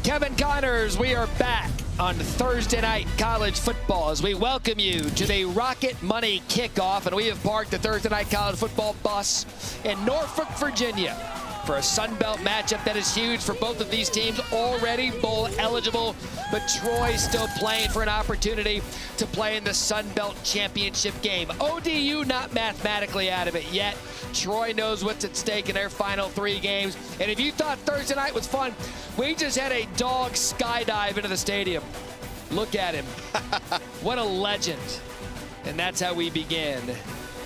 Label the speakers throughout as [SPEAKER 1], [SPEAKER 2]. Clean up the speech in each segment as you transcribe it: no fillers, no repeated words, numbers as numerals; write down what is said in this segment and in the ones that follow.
[SPEAKER 1] Kevin Connors, we are back on Thursday night college football as we welcome you to the Rocket Money Kickoff, and we have parked the Thursday night college football bus in Norfolk, Virginia for a Sun Belt matchup that is huge for both of these teams, already bowl eligible, but Troy still playing for an opportunity to play in the Sun Belt championship game. ODU not mathematically out of it yet. Troy knows what's at stake in their final 3 games. And if you thought Thursday night was fun, we just had a dog skydive into the stadium. Look at him. What a legend. And that's how we begin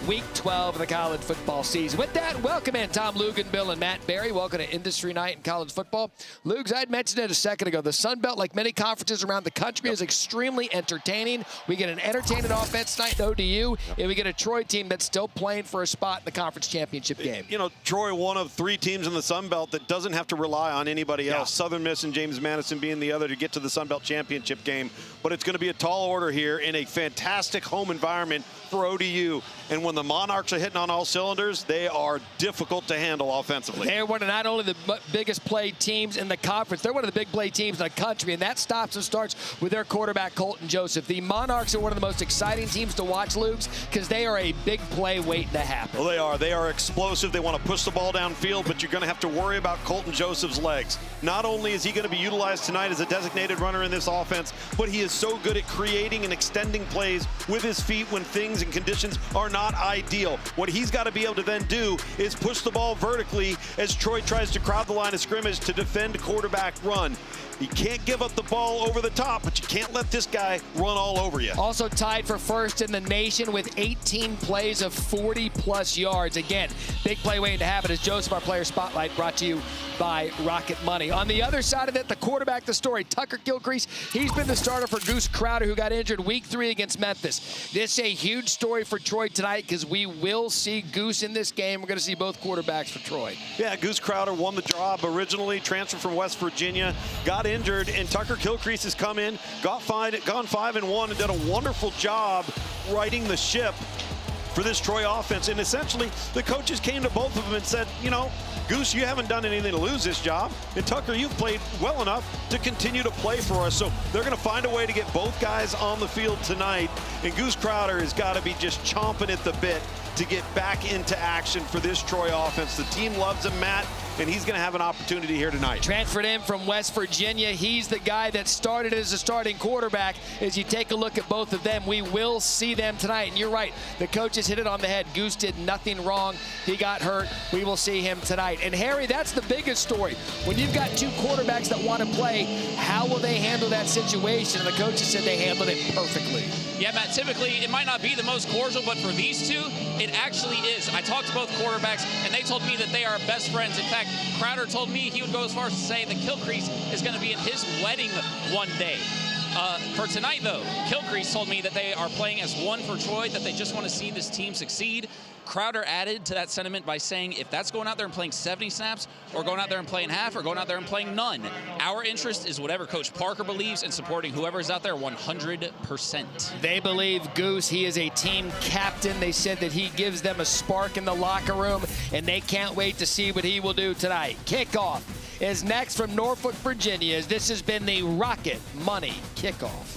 [SPEAKER 1] Week 12 of the college football season. With that, welcome in Tom Lugan, Bill, and Matt Berry. Welcome to Industry Night in college football. Lugs, I had mentioned it a second ago. The Sun Belt, like many conferences around the country, is extremely entertaining. We get an entertaining offense tonight at ODU, and we get a Troy team that's still playing for a spot in the conference championship game.
[SPEAKER 2] You know, Troy, one of 3 teams in the Sun Belt that doesn't have to rely on anybody else. Southern Miss and James Madison being the other to get to the Sun Belt championship game. But it's going to be a tall order here in a fantastic home environment for ODU. And when the Monarchs are hitting on all cylinders, they are difficult to handle offensively.
[SPEAKER 1] They're one of not only the biggest played teams in the conference, they're one of the big play teams in the country, and that stops and starts with their quarterback, Colton Joseph. The Monarchs are one of the most exciting teams to watch, Lugs, because they are a big play waiting to happen.
[SPEAKER 2] Well, they are. They are explosive. They want to push the ball downfield, but you're going to have to worry about Colton Joseph's legs. Not only is he going to be utilized tonight as a designated runner in this offense, but he is so good at creating and extending plays with his feet when things and conditions are not ideal. What he's got to be able to then do is push the ball vertically as Troy tries to crowd the line of scrimmage to defend quarterback run. You can't give up the ball over the top, but you can't let this guy run all over you.
[SPEAKER 1] Also tied for first in the nation with 18 plays of 40-plus yards. Again, big play waiting to happen as Joseph, our player spotlight, brought to you by Rocket Money. On the other side of it, the quarterback, the story, Tucker Gilcrease. He's been the starter for Goose Crowder, who got injured week 3 against Memphis. This is a huge story for Troy tonight because we will see Goose in this game. We're going to see both quarterbacks for Troy.
[SPEAKER 2] Yeah, Goose Crowder won the job originally, transferred from West Virginia, got injured, and Tucker Gilcrease has come in, gone 5-1, and done a wonderful job righting the ship for this Troy offense. And essentially, the coaches came to both of them and said, you know, Goose, you haven't done anything to lose this job. And Tucker, you've played well enough to continue to play for us. So they're going to find a way to get both guys on the field tonight. And Goose Crowder has got to be just chomping at the bit to get back into action for this Troy offense. The team loves him, Matt, and he's going to have an opportunity here tonight.
[SPEAKER 1] Transferred in from West Virginia. He's the guy that started as a starting quarterback. As you take a look at both of them, we will see them tonight. And you're right, the coaches hit it on the head. Goose did nothing wrong. He got hurt. We will see him tonight. And Harry, that's the biggest story. When you've got 2 quarterbacks that want to play, how will they handle that situation? And the coaches said they handled it perfectly.
[SPEAKER 3] Yeah, Matt, typically it might not be the most cordial, but for these 2, it actually is. I talked to both quarterbacks, and they told me that they are best friends. In fact, Crowder told me he would go as far as to say that Gilcrease is going to be at his wedding one day. For tonight, though, Gilcrease told me that they are playing as one for Troy, that they just want to see this team succeed. Crowder added to that sentiment by saying if that's going out there and playing 70 snaps, or going out there and playing half, or going out there and playing none, our interest is whatever Coach Parker believes and supporting whoever's out there 100%.
[SPEAKER 1] They believe Goose. He is a team captain. They said that he gives them a spark in the locker room, and they can't wait to see what he will do tonight. Kickoff is next from Norfolk, Virginia, as this has been the Rocket Money Kickoff.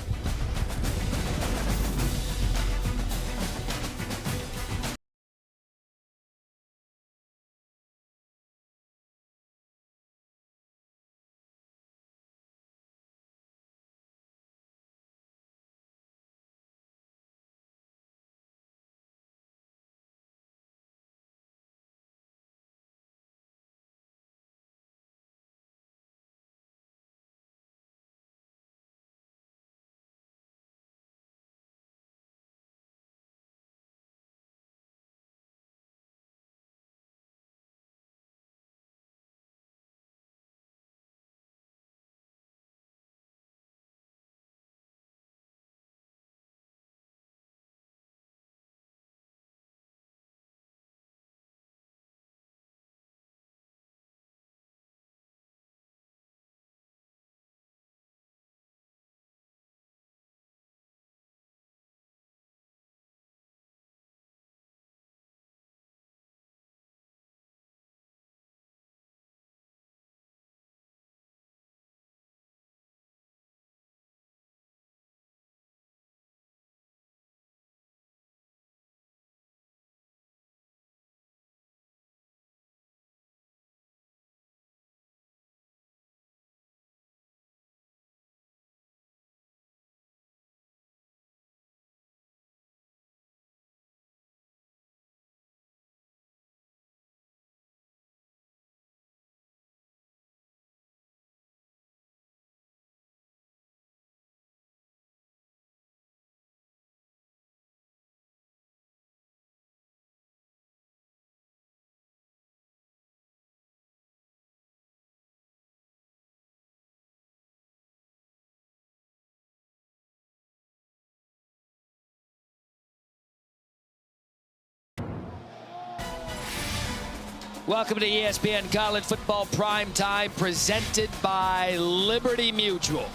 [SPEAKER 1] Welcome to ESPN College Football Prime Time, presented by Liberty Mutual.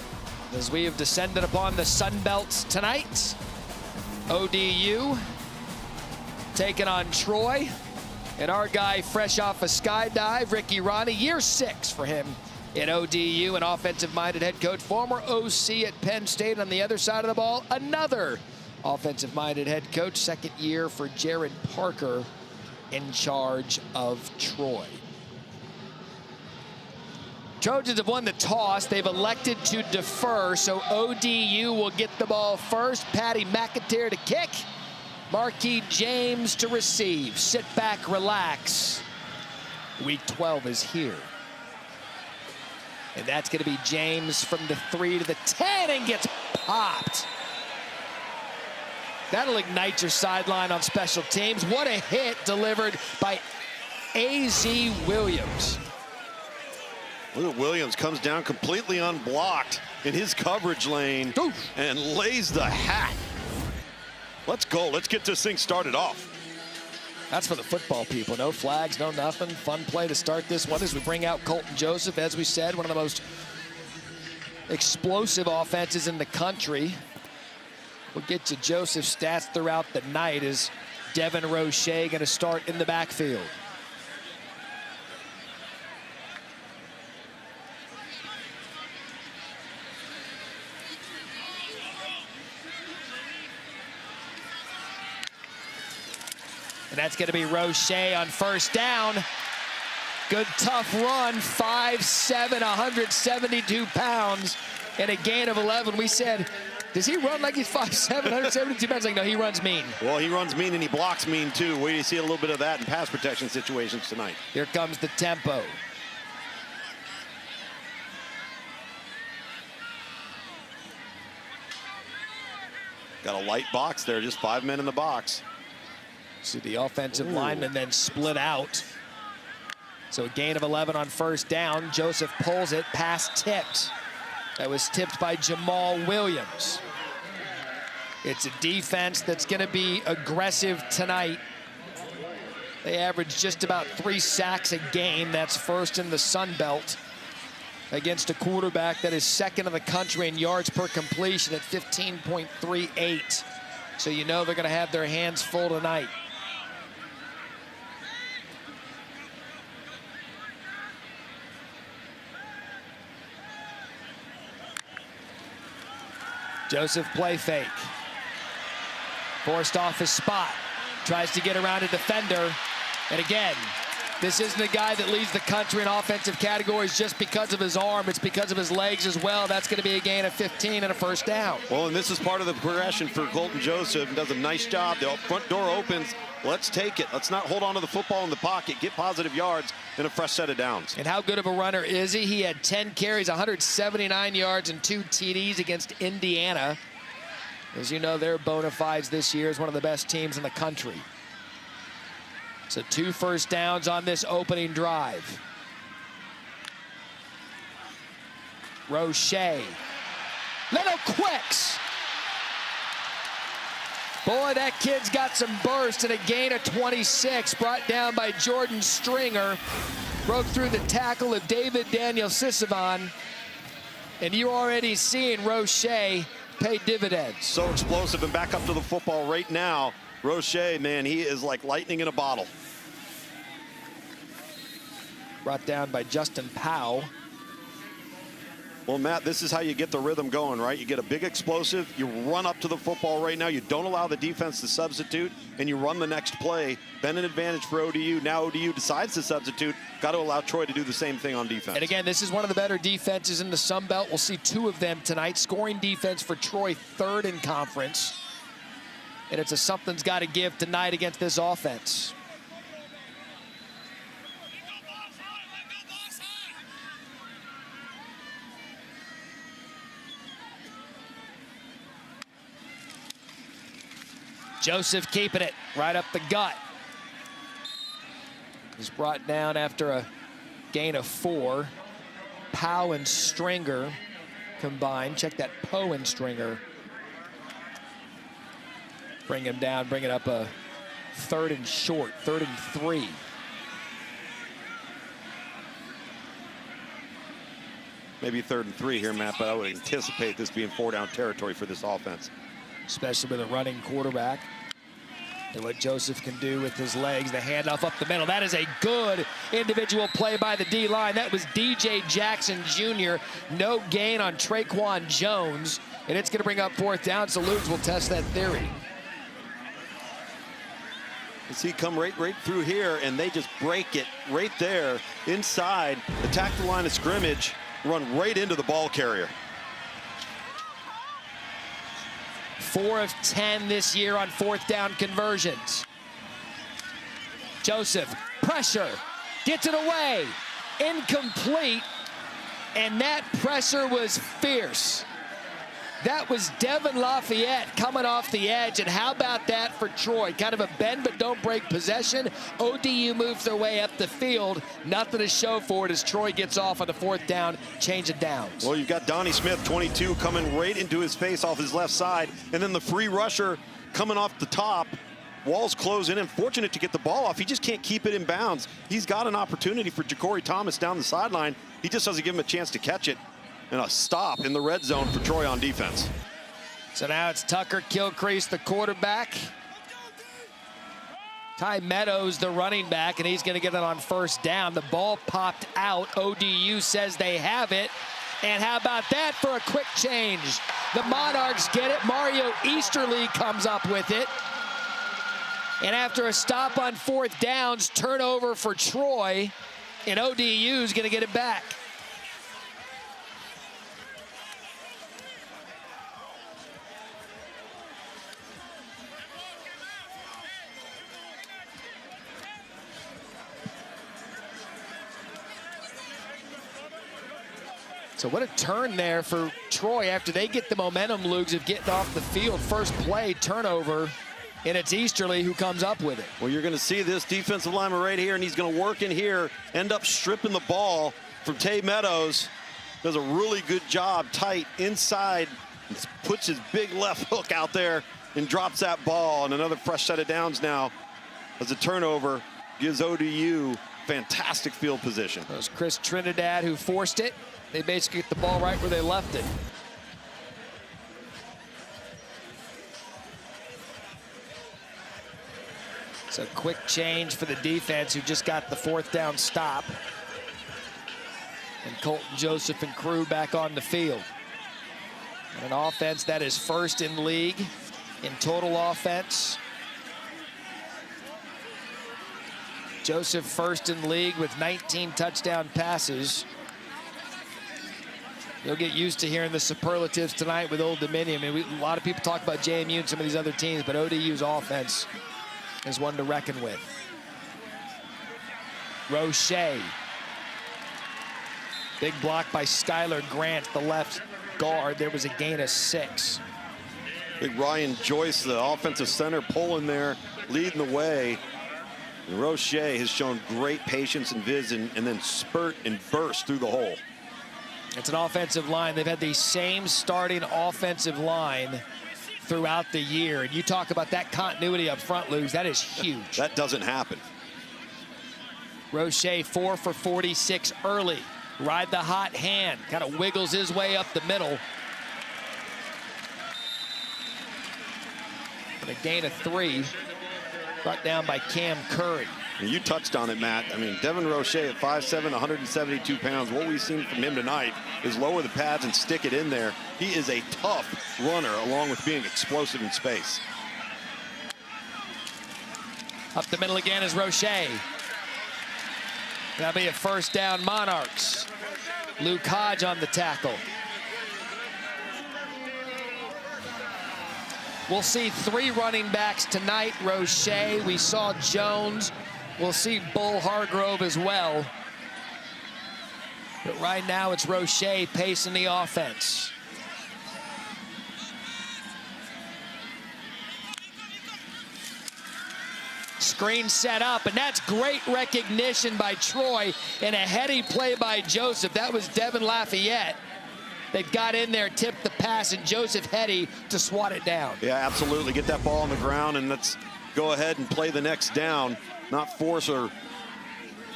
[SPEAKER 1] As we have descended upon the Sun Belt tonight, ODU taking on Troy. And our guy fresh off a skydive, Ricky Ronnie, year 6 for him in ODU, an offensive-minded head coach, former OC at Penn State. On the other side of the ball, another offensive-minded head coach, second year for Jared Parker in charge of Troy. Trojans have won the toss. They've elected to defer, so ODU will get the ball first. Patty McAteer to kick. Marquis James to receive. Sit back, relax. Week 12 is here. And that's going to be James from the 3 to the 10 and gets popped. That'll ignite your sideline on special teams. What a hit delivered by A.Z. Williams.
[SPEAKER 2] Look at Williams, comes down completely unblocked in his coverage lane. Oof. And lays the hat. Let's go. Let's get this thing started off.
[SPEAKER 1] That's for the football people. No flags, no nothing. Fun play to start this one as we bring out Colton Joseph. As we said, one of the most explosive offenses in the country. We'll get to Joseph's stats throughout the night. Is Devin Roche going to start in the backfield? And that's going to be Roche on first down. Good tough run, 5'7", 172 pounds, and a gain of 11. We said, does he run like he's 5'7", 172 pounds? Like, no, he runs mean.
[SPEAKER 2] Well, he runs mean and he blocks mean too. Where do you see a little bit of that in pass protection situations tonight?
[SPEAKER 1] Here comes the tempo.
[SPEAKER 2] Got a light box there, just 5 men in the box.
[SPEAKER 1] See the offensive lineman then split out. So a gain of 11 on first down. Joseph pulls it, pass tipped. That was tipped by Jamal Williams. It's a defense that's going to be aggressive tonight. They average just about 3 sacks a game. That's first in the Sun Belt against a quarterback that is second in the country in yards per completion at 15.38. So you know they're going to have their hands full tonight. Joseph play fake. Forced off his spot. Tries to get around a defender. And again, this isn't a guy that leads the country in offensive categories just because of his arm. It's because of his legs as well. That's going to be a gain of 15 and a first down.
[SPEAKER 2] Well, and this is part of the progression for Colton Joseph. He does a nice job. The front door opens. Let's take it. Let's not hold on to the football in the pocket. Get positive yards and a fresh set of downs.
[SPEAKER 1] And how good of a runner is he? He had 10 carries, 179 yards, and 2 TDs against Indiana. As you know, their bona fides this year is one of the best teams in the country. So 2 first downs on this opening drive. Roche. Little quicks. Boy, that kid's got some burst, and a gain of 26 brought down by Jordan Stringer. Broke through the tackle of David Daniel Sisavon. And you're already seeing Roche pay dividends.
[SPEAKER 2] So explosive and back up to the football right now. Roche, man, he is like lightning in a bottle.
[SPEAKER 1] Brought down by Justin Powell.
[SPEAKER 2] Well, Matt, this is how you get the rhythm going, right? You get a big explosive, you run up to the football right now, you don't allow the defense to substitute, and you run the next play. Then an advantage for ODU. Now ODU decides to substitute. Got to allow Troy to do the same thing on defense.
[SPEAKER 1] And again, this is one of the better defenses in the Sun Belt. We'll see 2 of them tonight. Scoring defense for Troy, 3rd in conference. And it's a something's got to give tonight against this offense. Joseph keeping it right up the gut. He's brought down after a gain of 4. Pow and Stringer combined. Check that, Poe and Stringer. Bring him down, bring it up a 3rd and short, 3rd and 3.
[SPEAKER 2] Maybe 3rd and 3 here, Matt, but I would anticipate this being 4-down territory for this offense.
[SPEAKER 1] Especially with a running quarterback. And what Joseph can do with his legs, the handoff up the middle. That is a good individual play by the D-line. That was DJ Jackson Jr. No gain on Traquan Jones. And it's going to bring up 4th down, so Ludes will test that theory.
[SPEAKER 2] You see come right through here, and they just break it right there inside, attack the line of scrimmage, run right into the ball carrier.
[SPEAKER 1] 4 of 10 this year on 4th down conversions. Joseph, pressure, gets it away, incomplete, and that pressure was fierce. That was Devin Lafayette coming off the edge, and how about that for Troy? Kind of a bend but don't break possession. ODU moves their way up the field. Nothing to show for it as Troy gets off on the 4th down, change of downs.
[SPEAKER 2] Well, you've got Donnie Smith, 22, coming right into his face off his left side, and then the free rusher coming off the top. Walls close in, and fortunate to get the ball off. He just can't keep it in bounds. He's got an opportunity for Ja'Cory Thomas down the sideline. He just doesn't give him a chance to catch it. And a stop in the red zone for Troy on defense.
[SPEAKER 1] So now it's Tucker Kilcrease, the quarterback. Ty Meadows, the running back, and he's going to get it on 1st down. The ball popped out. ODU says they have it. And how about that for a quick change? The Monarchs get it. Mario Easterly comes up with it. And after a stop on 4th downs, turnover for Troy, and ODU is going to get it back. So what a turn there for Troy after they get the momentum, Lugs, of getting off the field. First play, turnover, and it's Easterly who comes up with it.
[SPEAKER 2] Well, you're going to see this defensive lineman right here, and he's going to work in here, end up stripping the ball from Tay Meadows. Does a really good job tight inside, puts his big left hook out there and drops that ball. And another fresh set of downs now as a turnover gives ODU fantastic field position.
[SPEAKER 1] It was Chris Trinidad who forced it. They basically get the ball right where they left it. So quick change for the defense who just got the 4th down stop. And Colton Joseph and crew back on the field. And an offense that is 1st in the league in total offense. Joseph 1st in the league with 19 touchdown passes. You'll get used to hearing the superlatives tonight with Old Dominion. I mean, a lot of people talk about JMU and some of these other teams, but ODU's offense is one to reckon with. Roche. Big block by Skylar Grant, the left guard. There was a gain of 6.
[SPEAKER 2] Big Ryan Joyce, the offensive center, pulling there, leading the way. And Roche has shown great patience and vision, and then spurt and burst through the hole.
[SPEAKER 1] It's an offensive line. They've had the same starting offensive line throughout the year. And you talk about that continuity up front, Lugs. That is huge.
[SPEAKER 2] That doesn't happen.
[SPEAKER 1] Roche 4 for 46 early. Ride the hot hand. Kind of wiggles his way up the middle. And a gain of 3. Brought down by Cam Curry.
[SPEAKER 2] And you touched on it, Matt. I mean, Devin Roche at 5'7", 172 pounds. What we've seen from him tonight is lower the pads and stick it in there. He is a tough runner, along with being explosive in space.
[SPEAKER 1] Up the middle again is Roche. That'll be a 1st down Monarchs. Luke Hodge on the tackle. We'll see 3 running backs tonight. Roche, we saw Jones. We'll see Bull Hargrove as well. But right now it's Roche pacing the offense. Screen set up, and that's great recognition by Troy and a heady play by Joseph. That was Devin Lafayette. They got in there, tipped the pass, and Joseph Heady to swat it down.
[SPEAKER 2] Yeah, absolutely. Get that ball on the ground, and let's go ahead and play the next down. Not force or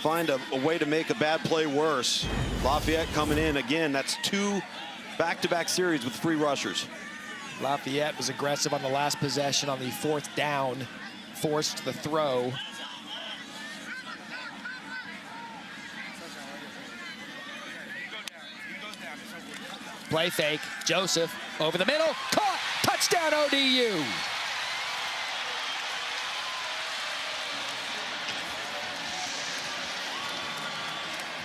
[SPEAKER 2] find a way to make a bad play worse. Lafayette coming in again. That's 2 back-to-back series with free rushers.
[SPEAKER 1] Lafayette was aggressive on the last possession on the 4th down, forced the throw. Play fake, Joseph over the middle, caught, touchdown ODU.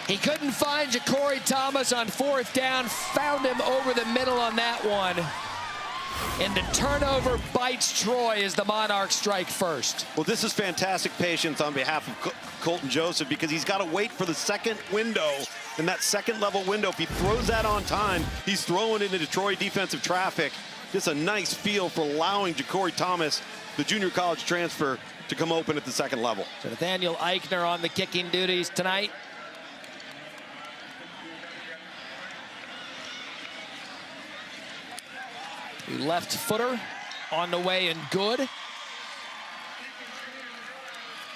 [SPEAKER 1] He couldn't find Ja'Cory Thomas on 4th down, found him over the middle on that one. And the turnover bites Troy as the Monarchs strike first.
[SPEAKER 2] Well, this is fantastic patience on behalf of Colton Joseph, because he's got to wait for the second window. And that second level window, if he throws that on time, he's throwing into Detroit defensive traffic. Just a nice feel for allowing Ja'Cory Thomas, the junior college transfer, to come open at the second level.
[SPEAKER 1] So Nathaniel Eichner on the kicking duties tonight. The left footer on the way and good.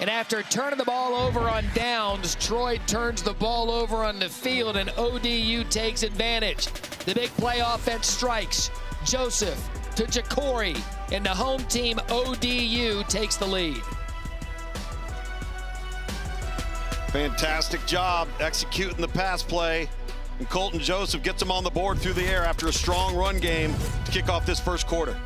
[SPEAKER 1] And after turning the ball over on downs, Troy turns the ball over on the field and ODU takes advantage. The big play offense strikes. Joseph to Ja'Cory, and the home team ODU takes the lead.
[SPEAKER 2] Fantastic job executing the pass play. And Colton Joseph gets him on the board through the air after a strong run game to kick off this first quarter.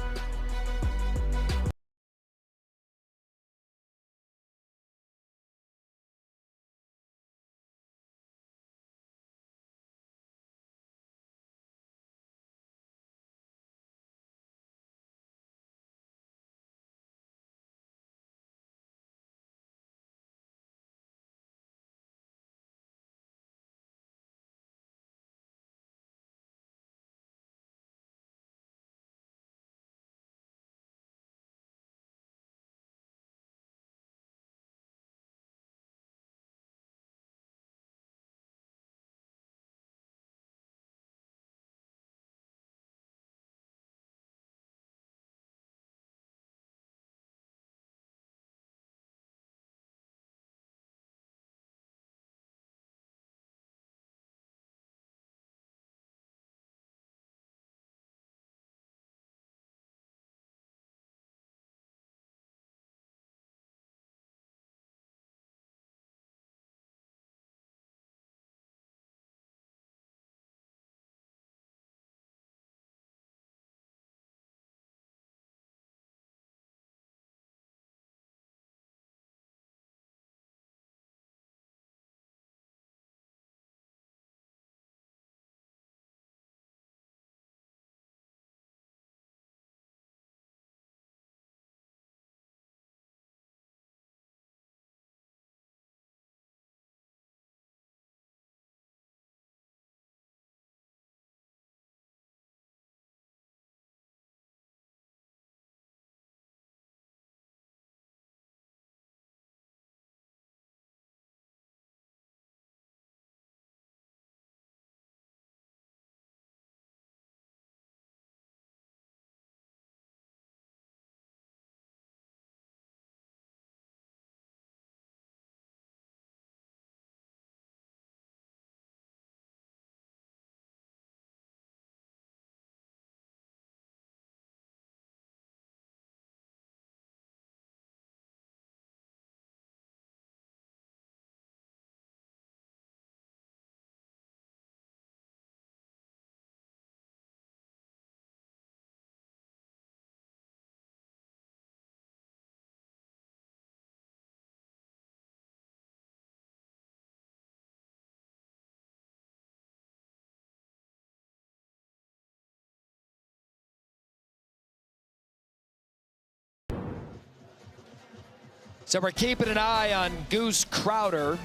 [SPEAKER 1] So we're keeping an eye on Goose Crowder,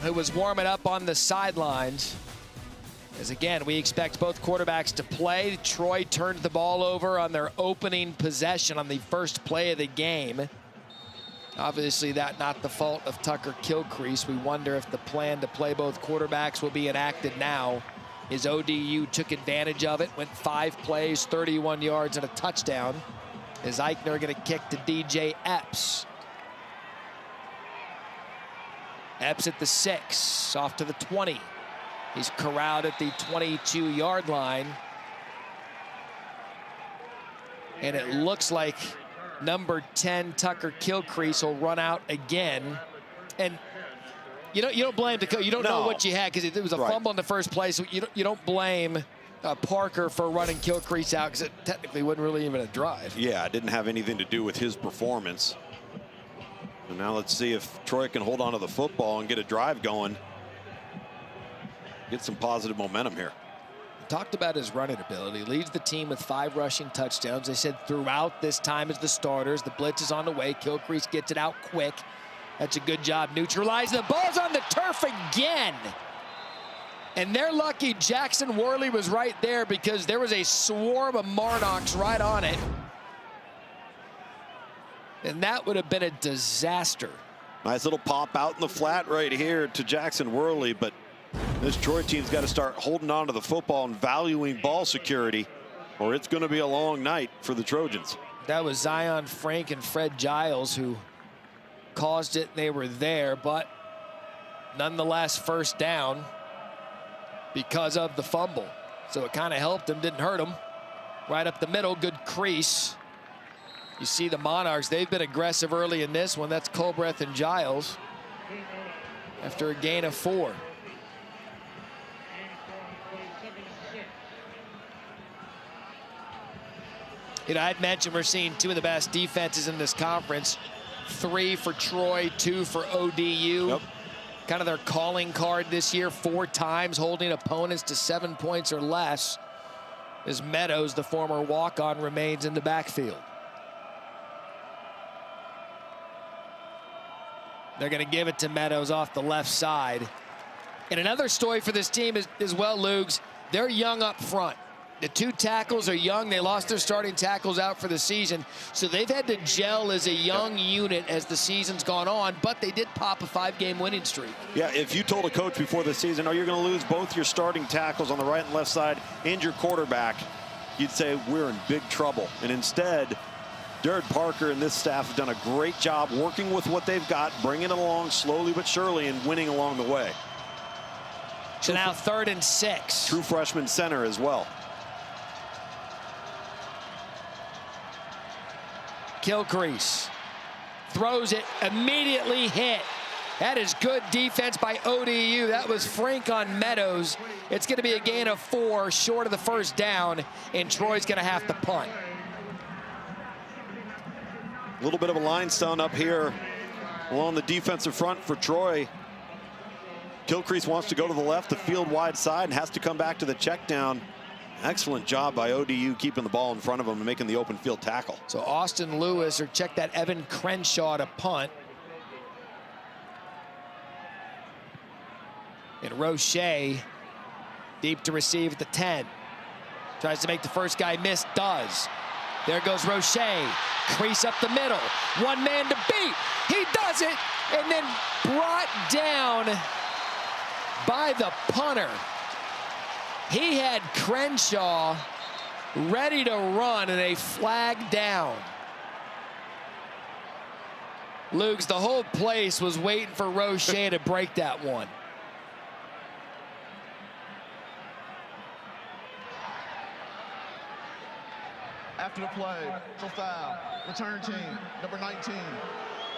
[SPEAKER 1] who was warming up on the sidelines. As again, we expect both quarterbacks to play. Troy turned the ball over on their opening possession on the first play of the game. Obviously, that not the fault of Tucker Kilcrease. We wonder if the plan to play both quarterbacks will be enacted now, as ODU took advantage of it, went 5 plays, 31 yards, and a touchdown. As Eichner going to kick to DJ Epps. Epps at the 6, off to the 20. He's corralled at the 22-yard line. And it looks like number 10, Tucker Kilcrease, will run out again. And you don't blame the coach. You don't know what you had because it was a fumble in the first place. You don't blame Parker for running Kilcrease out because it technically wasn't really even a drive.
[SPEAKER 2] Yeah, it didn't have anything to do with his performance. And now let's see if Troy can hold on to the football and get a drive going. Get some positive momentum here.
[SPEAKER 1] Talked about his running ability. Leads the team with 5 rushing touchdowns. They said throughout this time as the starters, the blitz is on the way. Kilcrease gets it out quick. That's a good job neutralizing. The ball's on the turf again. And they're lucky Jackson Worley was right there because there was a swarm of Marnocks right on it. And that would have been a disaster.
[SPEAKER 2] Nice little pop out in the flat right here to Jackson Worley, but this Troy team's got to start holding on to the football and valuing ball security, or it's going to be a long night for the Trojans.
[SPEAKER 1] That was Zion Frank and Fred Giles who caused it. They were there, but nonetheless first down because of the fumble. So it kind of helped him, didn't hurt him. Right up the middle, good crease. You see the Monarchs, they've been aggressive early in this one. That's Colbreth and Giles after a gain of 4. You know, I'd mentioned we're seeing 2 of the best defenses in this conference. 3 for Troy, 2 for ODU.
[SPEAKER 2] Yep.
[SPEAKER 1] Kind of their calling card this year, 4 times holding opponents to 7 points or less, as Meadows, the former walk-on, remains in the backfield. They're going to give it to Meadows off the left side. And another story for this team is, as well, Lugs, they're young up front. The 2 tackles are young. They lost their starting tackles out for the season, so they've had to gel as a young unit as the season's gone on, but they did pop a 5-game winning streak.
[SPEAKER 2] Yeah, if you told a coach before the season, oh, you're going to lose both your starting tackles on the right and left side and your quarterback, you'd say we're in big trouble. And instead, Jared Parker and this staff have done a great job working with what they've got, bringing it along slowly but surely and winning along the way.
[SPEAKER 1] So now 3rd and 6.
[SPEAKER 2] True freshman center as well.
[SPEAKER 1] Kilcrease throws it, immediately hit. That is good defense by ODU. That was Frank on Meadows. It's going to be a gain of 4 short of the first down, and Troy's going to have to punt.
[SPEAKER 2] A little bit of a limestone up here along the defensive front for Troy. Kilcrease wants to go to the left, the field wide side, and has to come back to the check down. Excellent job by ODU keeping the ball in front of him and making the open field tackle.
[SPEAKER 1] So Austin Lewis, or check that, Evan Crenshaw to punt. And Roche deep to receive at the 10. Tries to make the first guy miss, does. There goes Roche, crease up the middle. 1 man to beat, he does it, and then brought down by the punter. He had Crenshaw ready to run and a flag down. Lugs, the whole place was waiting for Roche to break that one.
[SPEAKER 4] After the play, foul, return team, number 19,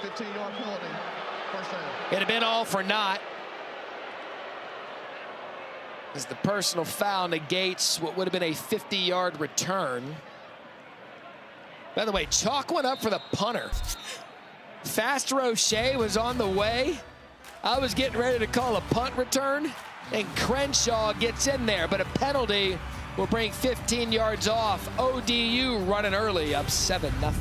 [SPEAKER 4] 15-yard penalty, first down.
[SPEAKER 1] It'd have been all for naught, as the personal foul negates what would have been a 50-yard return. By the way, chalk went up for the punter. Fast Roche was on the way. I was getting ready to call a punt return, and Crenshaw gets in there, but a penalty will bring 15 yards off. ODU running early, up 7-0.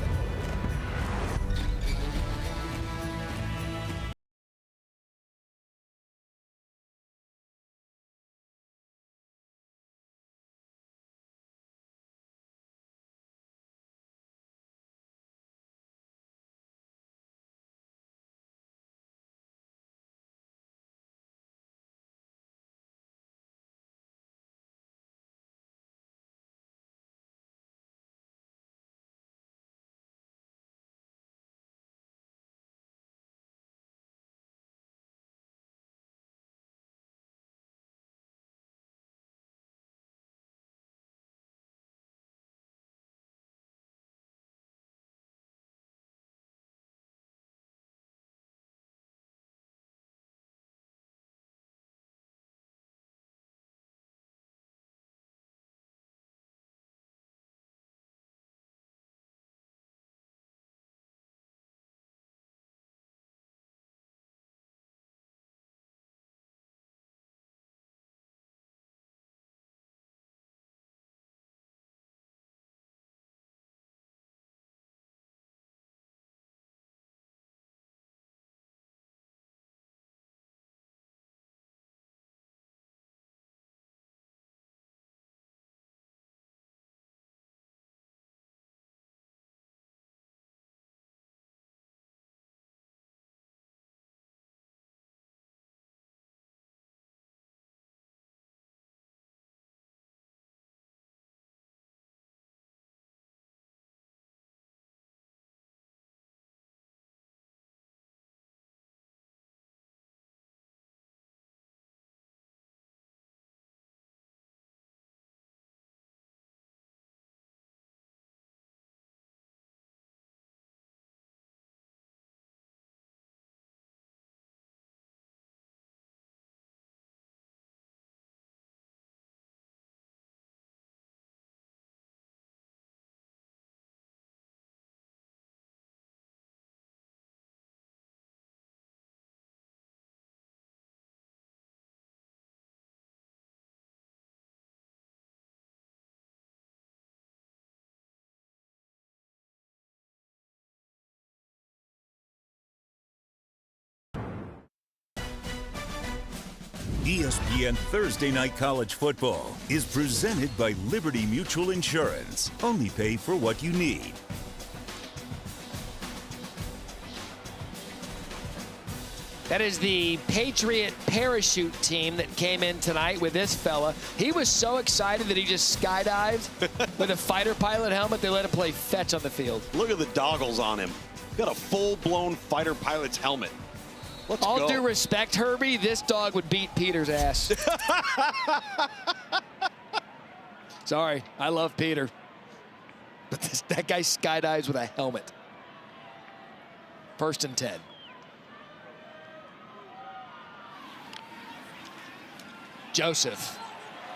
[SPEAKER 5] ESPN Thursday Night College Football is presented by Liberty Mutual Insurance. Only pay for what you need.
[SPEAKER 1] That is the Patriot parachute team that came in tonight with this fella. He was so excited that he just skydived with a fighter pilot helmet. They let him play fetch on the field.
[SPEAKER 2] Look at the goggles on him. Got a full-blown fighter pilot's helmet. Let's
[SPEAKER 1] All
[SPEAKER 2] go.
[SPEAKER 1] due respect, Herbie, this dog would beat Peter's ass. Sorry, I love Peter. But that guy skydives with a helmet. 1st and 10. Joseph,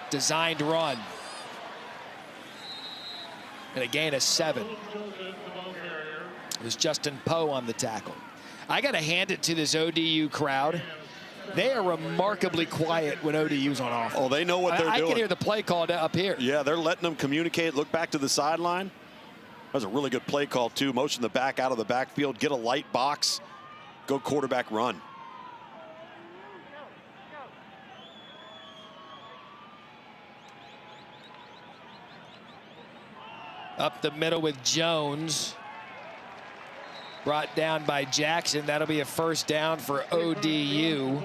[SPEAKER 1] designed run. And a gain of 7. It was Justin Poe on the tackle. I got to hand it to this ODU crowd. They are remarkably quiet when ODU's on offense.
[SPEAKER 2] Oh, they know what they're doing.
[SPEAKER 1] I can hear the play call up here.
[SPEAKER 2] Yeah, they're letting them communicate, look back to the sideline. That was a really good play call, too. Motion the back out of the backfield, get a light box, go quarterback run.
[SPEAKER 1] Up the middle with Jones. Brought down by Jackson. That'll be a 1st down for ODU.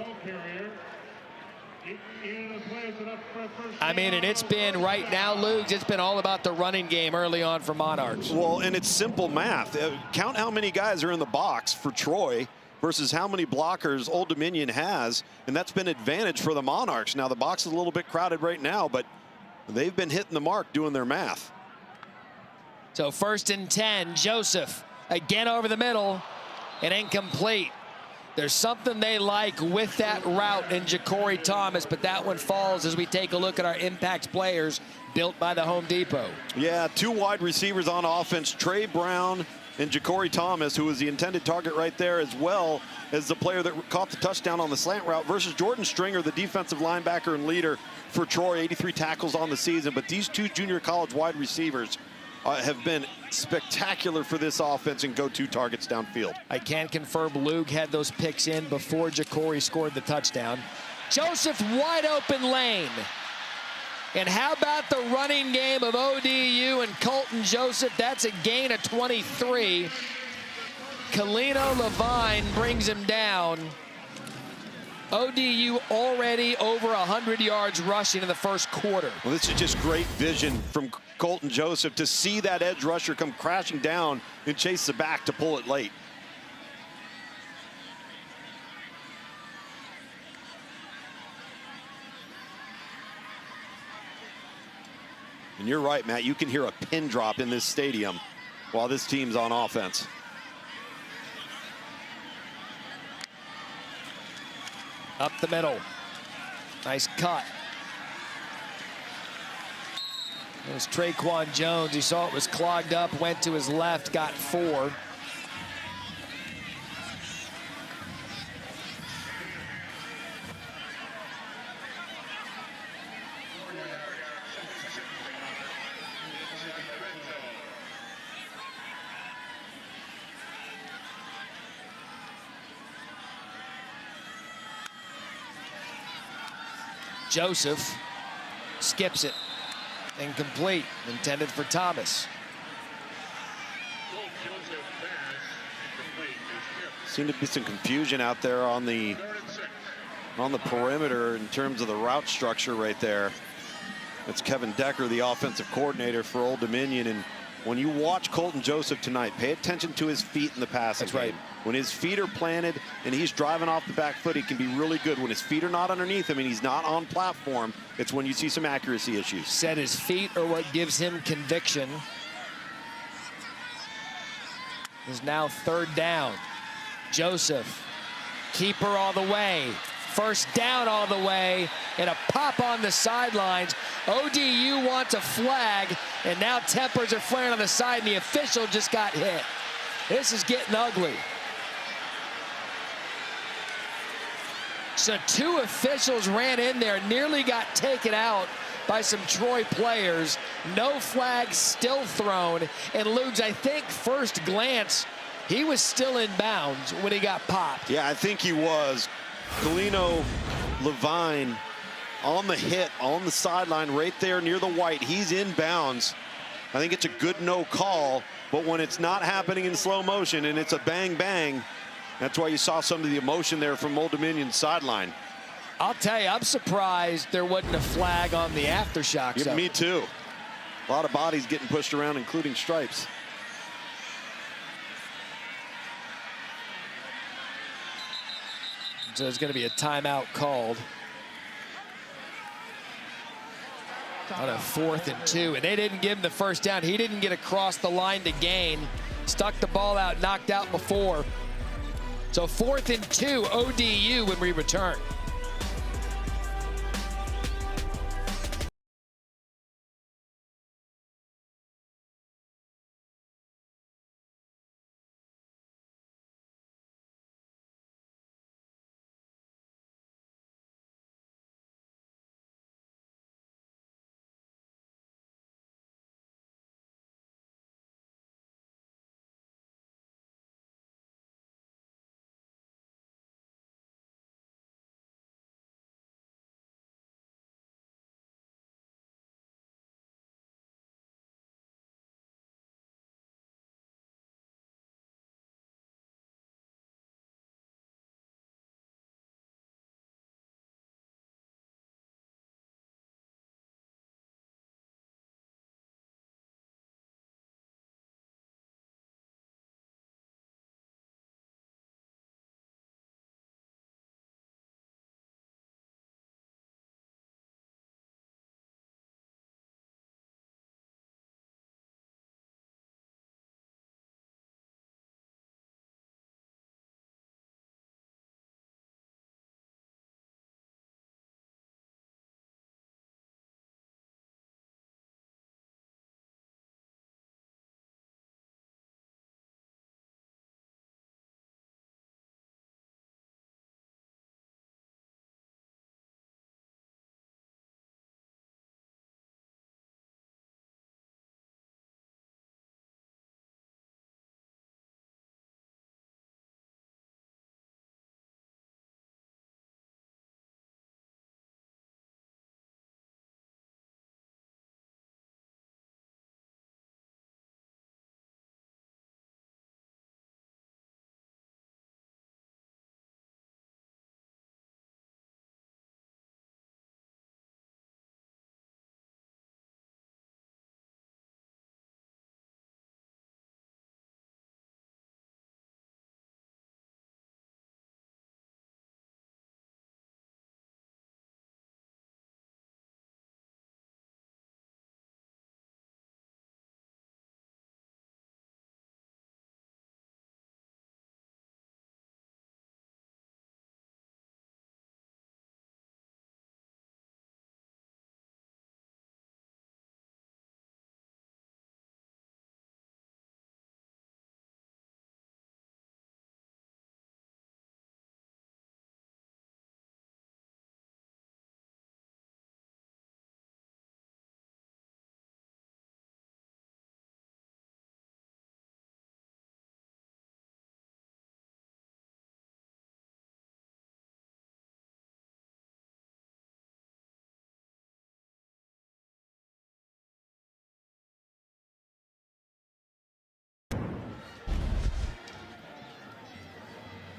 [SPEAKER 1] I mean, and it's been right now, Luke, it's been all about the running game early on for Monarchs.
[SPEAKER 2] Well, and it's simple math. Count how many guys are in the box for Troy versus how many blockers Old Dominion has, and that's been advantage for the Monarchs. Now, the box is a little bit crowded right now, but they've been hitting the mark doing their math.
[SPEAKER 1] So 1st and 10, Joseph again over the middle and incomplete. There's something they like with that route in Ja'Cory Thomas, but that one falls as we take a look at our impact players built by the Home Depot.
[SPEAKER 2] Yeah, 2 wide receivers on offense, Trey Brown and Ja'Cory Thomas, who was the intended target right there, as well as the player that caught the touchdown on the slant route, versus Jordan Stringer, the defensive linebacker and leader for Troy, 83 tackles on the season. But these 2 junior college wide receivers have been spectacular for this offense and go-to targets downfield.
[SPEAKER 1] I can confirm Luke had those picks in before Ja'Cory scored the touchdown. Joseph, wide open lane. And how about the running game of ODU and Colton Joseph? That's a gain of 23. Kalino Levine brings him down. ODU already over 100 yards rushing in the 1st quarter.
[SPEAKER 2] Well, this is just great vision from Colton Joseph to see that edge rusher come crashing down and chase the back to pull it late. And you're right, Matt. You can hear a pin drop in this stadium while this team's on offense.
[SPEAKER 1] Up the middle. Nice cut. It was Traquan Jones. He saw it was clogged up, went to his left, got 4. Joseph skips it. Incomplete. Intended for Thomas.
[SPEAKER 2] Seemed to be some confusion out there on the perimeter in terms of the route structure right there. That's Kevin Decker, the offensive coordinator for Old Dominion. And when you watch Colton Joseph tonight, pay attention to his feet in the passing game.
[SPEAKER 1] Right.
[SPEAKER 2] When his feet are planted and he's driving off the back foot, he can be really good. When his feet are not underneath him and he's not on platform, it's when you see some accuracy issues.
[SPEAKER 1] Said his feet are what gives him conviction. Is now 3rd down. Joseph, keeper all the way. 1st down all the way, and a pop on the sidelines. ODU wants a flag, and now tempers are flaring on the side, and the official just got hit. This is getting ugly. So 2 officials ran in there, nearly got taken out by some Troy players. No flag still thrown, and Lugs, I think first glance, he was still in bounds when he got popped.
[SPEAKER 2] Yeah, I think he was. Kalino Levine on the hit, on the sideline, right there near the white. He's inbounds. I think it's a good no call, but when it's not happening in slow motion and it's a bang bang, that's why you saw some of the emotion there from Old Dominion's sideline.
[SPEAKER 1] I'll tell you, I'm surprised there wasn't a flag on the aftershocks.
[SPEAKER 2] Yeah, me too. A lot of bodies getting pushed around, including stripes.
[SPEAKER 1] So there's going to be a timeout called on a 4th and 2, and they didn't give him the first down. He didn't get across the line to gain. Stuck the ball out, knocked out before. So 4th and 2, ODU when we return.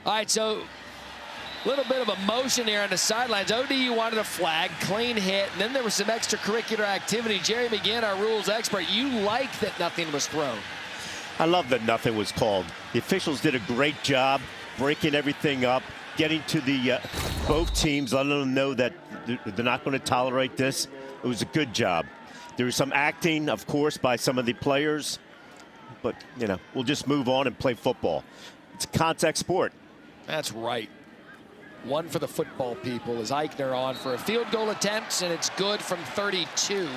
[SPEAKER 1] All right, so a little bit of emotion here on the sidelines. ODU wanted a flag, clean hit, and then there was some extracurricular activity. Jerry McGinn, our rules expert, you like that nothing was thrown.
[SPEAKER 6] I love that nothing was called. The officials did a great job breaking everything up, getting to the both teams, letting them know that they're not going to tolerate this. It was a good job. There was some acting, of course, by some of the players, but, you know, we'll just move on and play football. It's a contact sport.
[SPEAKER 1] That's right. One for the football people is Eichner on for a field goal attempt, and it's good from 32.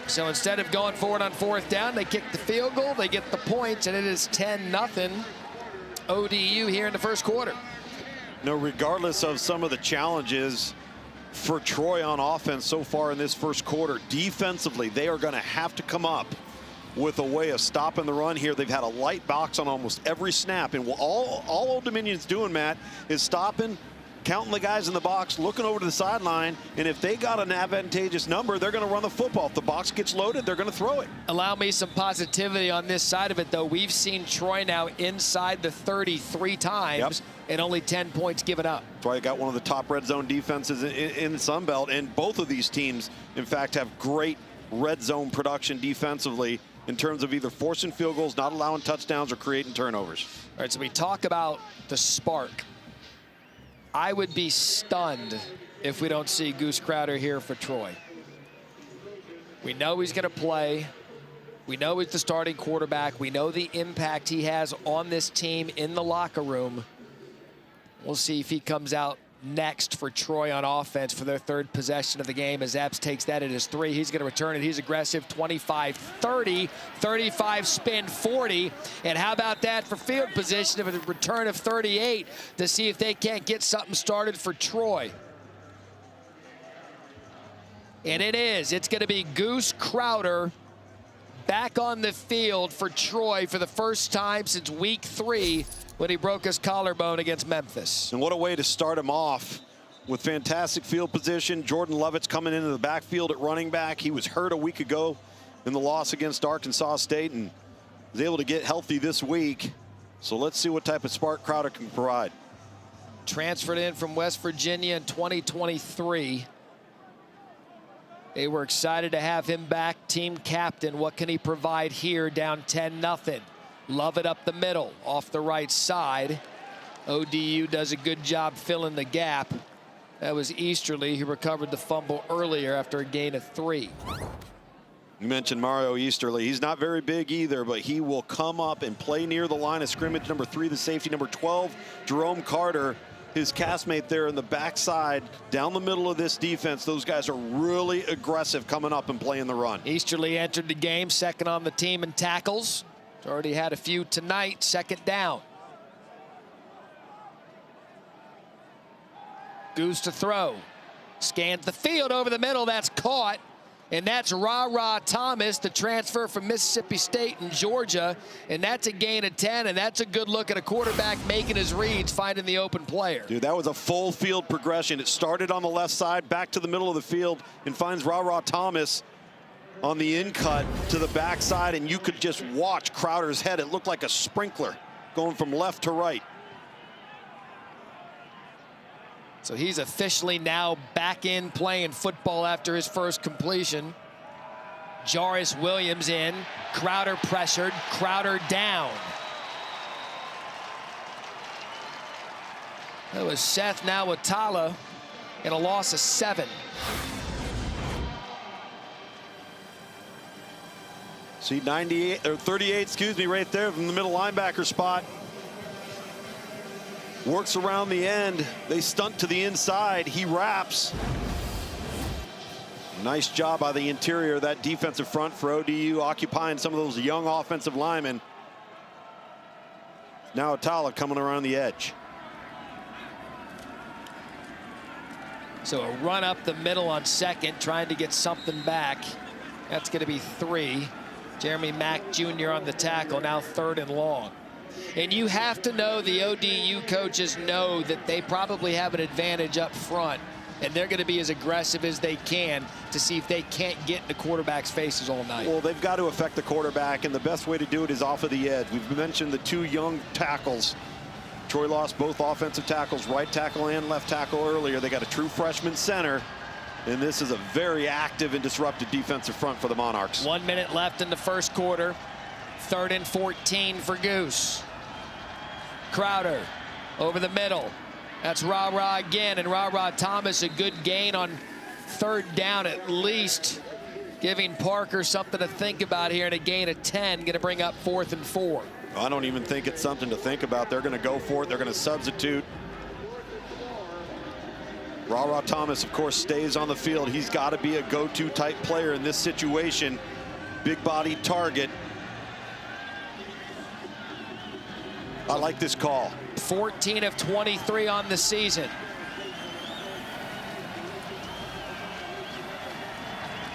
[SPEAKER 1] So instead of going forward on 4th down, they kick the field goal, they get the points, and it is 10-0 ODU here in the first quarter.
[SPEAKER 2] No, regardless of some of the challenges for Troy on offense so far in this first quarter, defensively, they are going to have to come up with a way of stopping the run here. They've had a light box on almost every snap, and all Old Dominion's doing, Matt, is stopping counting the guys in the box, looking over to the sideline, and if they got an advantageous number, they're going to run the football. If the box gets loaded, they're going to throw it.
[SPEAKER 1] Allow me some positivity on this side of it, though. We've seen Troy now inside the 33 times and only 10 points given up.
[SPEAKER 2] That's why they got one of the top red zone defenses in the Sun Belt, and both of these teams, in fact, have great red zone production defensively in terms of either forcing field goals, not allowing touchdowns, or creating turnovers.
[SPEAKER 1] All right, so we talk about the spark. I would be stunned if we don't see Goose Crowder here for Troy. We know he's going to play. We know he's the starting quarterback. We know the impact he has on this team in the locker room. We'll see if he comes out next for Troy on offense for their third possession of the game as Epps takes that at his 3. He's going to return it. He's aggressive. 25-30, 35 spin 40. And how about that for field position of a return of 38 to see if they can't get something started for Troy. And it is. It's going to be Goose Crowder back on the field for Troy for the first time since week 3 when he broke his collarbone against Memphis.
[SPEAKER 2] And what a way to start him off with fantastic field position. Jordan Lovett's coming into the backfield at running back. He was hurt a week ago in the loss against Arkansas State and was able to get healthy this week. So let's see what type of spark Crowder can provide.
[SPEAKER 1] Transferred in from West Virginia in 2023. They were excited to have him back, team captain. What can he provide here down 10-0? Love it up the middle, off the right side. ODU does a good job filling the gap. That was Easterly, who recovered the fumble earlier after a gain of 3.
[SPEAKER 2] You mentioned Mario Easterly. He's not very big either, but he will come up and play near the line of scrimmage. Number 3, the safety. Number 12, Jerome Carter, his castmate there in the backside, down the middle of this defense. Those guys are really aggressive coming up and playing the run.
[SPEAKER 1] Easterly entered the game second on the team in tackles. Already had a few tonight. Second down. Goose to throw. Scans the field over the middle. That's caught. And that's Ra Thomas, the transfer from Mississippi State and Georgia. And that's a gain of 10. And that's a good look at a quarterback making his reads, finding the open player.
[SPEAKER 2] Dude, that was a full field progression. It started on the left side, back to the middle of the field, and finds Ra Thomas on the in cut to the backside, and you could just watch Crowder's head. It looked like a sprinkler going from left to right.
[SPEAKER 1] So he's officially now back in playing football after his first completion. Jarris Williams in. Crowder pressured. Crowder down. That was Seth Nawatala in a loss of 7.
[SPEAKER 2] See 98 or 38, excuse me, right there from the middle linebacker spot. Works around the end. They stunt to the inside. He wraps. Nice job by the interior of that defensive front for ODU, occupying some of those young offensive linemen. Now Atala coming around the edge.
[SPEAKER 1] So a run up the middle on second, trying to get something back. That's going to be 3. Jeremy Mack Jr. on the tackle, now 3rd and long. And you have to know the ODU coaches know that they probably have an advantage up front, and they're going to be as aggressive as they can to see if they can't get in the quarterback's faces all night.
[SPEAKER 2] Well, they've got to affect the quarterback, and the best way to do it is off of the edge. We've mentioned the 2 young tackles. Troy lost both offensive tackles, right tackle and left tackle earlier. They got a true freshman center. And this is a very active and disruptive defensive front for the Monarchs.
[SPEAKER 1] 1 minute left in the first quarter. 3rd and 14 for Goose. Crowder over the middle. That's Ra again, and Ra Thomas a good gain on 3rd down at least, giving Parker something to think about here, and a gain of 10, going to bring up 4th and 4.
[SPEAKER 2] I don't even think it's something to think about. They're going to go for it. They're going to substitute. Ra Thomas, of course, stays on the field. He's got to be a go-to type player in this situation. Big body target. I like this call.
[SPEAKER 1] 14 of 23 on the season.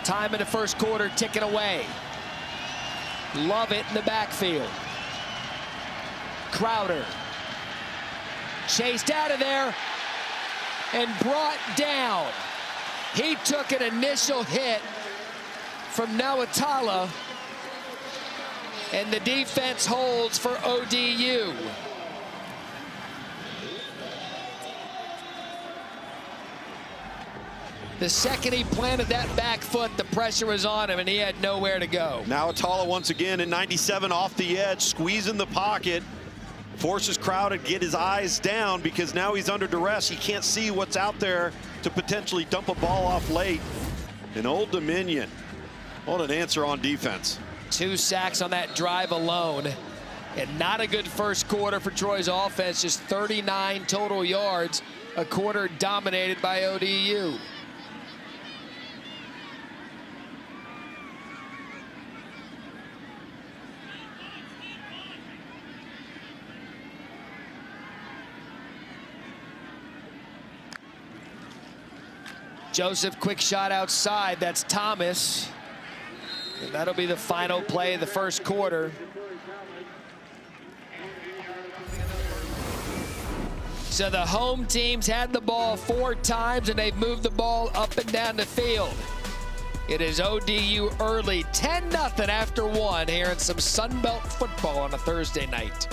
[SPEAKER 1] Time in the first quarter ticking away. Love it in the backfield. Crowder chased out of there. and brought down. He took an initial hit from Nawatala, and the defense holds for ODU. The second he planted that back foot, the pressure was on him, and he had nowhere to go.
[SPEAKER 2] Now Atala once again in 97 off the edge, squeezing the pocket, forces Crowder to get his eyes down because now he's under duress. He can't see what's out there to potentially dump a ball off late. And Old Dominion, what an answer on defense.
[SPEAKER 1] 2 sacks on that drive alone. And not a good first quarter for Troy's offense, just 39 total yards, a quarter dominated by ODU. Joseph, quick shot outside. That's Thomas. And that'll be the final play of the first quarter. So the home teams had the ball 4 times, and they've moved the ball up and down the field. It is ODU early, 10-0 after 1 here in some Sun Belt football on a Thursday night.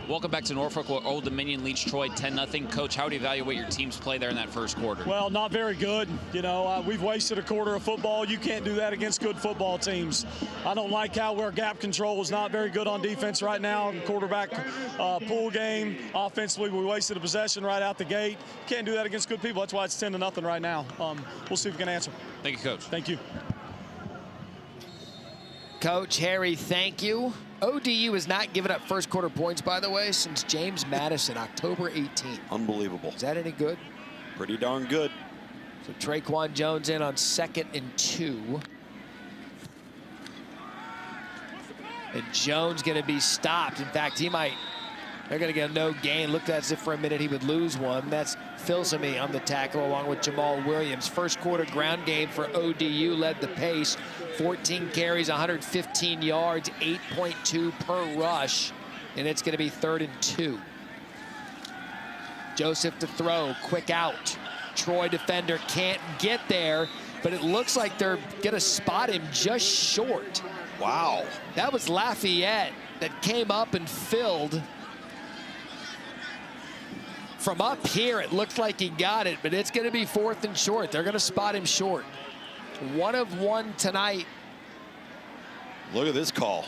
[SPEAKER 3] Welcome back to Norfolk, where Old Dominion leads Troy 10-0. Coach, how would you evaluate your team's play there in that first quarter?
[SPEAKER 7] Well, not very good. You know, we've wasted a quarter of football. You can't do that against good football teams. I don't like how our gap control is not very good on defense right now. Quarterback pull game. Offensively, we wasted a possession right out the gate. Can't do that against good people. That's why it's 10-0 right now. We'll see if we can answer.
[SPEAKER 3] Thank you, Coach.
[SPEAKER 7] Thank you.
[SPEAKER 1] Coach Harry, thank you. ODU has not given up first quarter points, by the way, since James Madison, October 18th.
[SPEAKER 2] Unbelievable.
[SPEAKER 1] Is that any good?
[SPEAKER 2] Pretty darn good.
[SPEAKER 1] So Traquan Jones in on 2nd and 2. And Jones going to be stopped. In fact, they're going to get a no gain. Looked as if for a minute he would lose one. That's Filsamy on the tackle along with Jamal Williams. First quarter ground game for ODU led the pace. 14 carries, 115 yards, 8.2 per rush. And it's going to be 3rd and 2. Joseph to throw, quick out. Troy defender can't get there, but it looks like they're going to spot him just short.
[SPEAKER 2] Wow.
[SPEAKER 1] That was Lafayette that came up and filled. From up here, it looked like he got it, but it's going to be 4th and short. They're going to spot him short. 1 of 1 tonight.
[SPEAKER 2] Look at this call.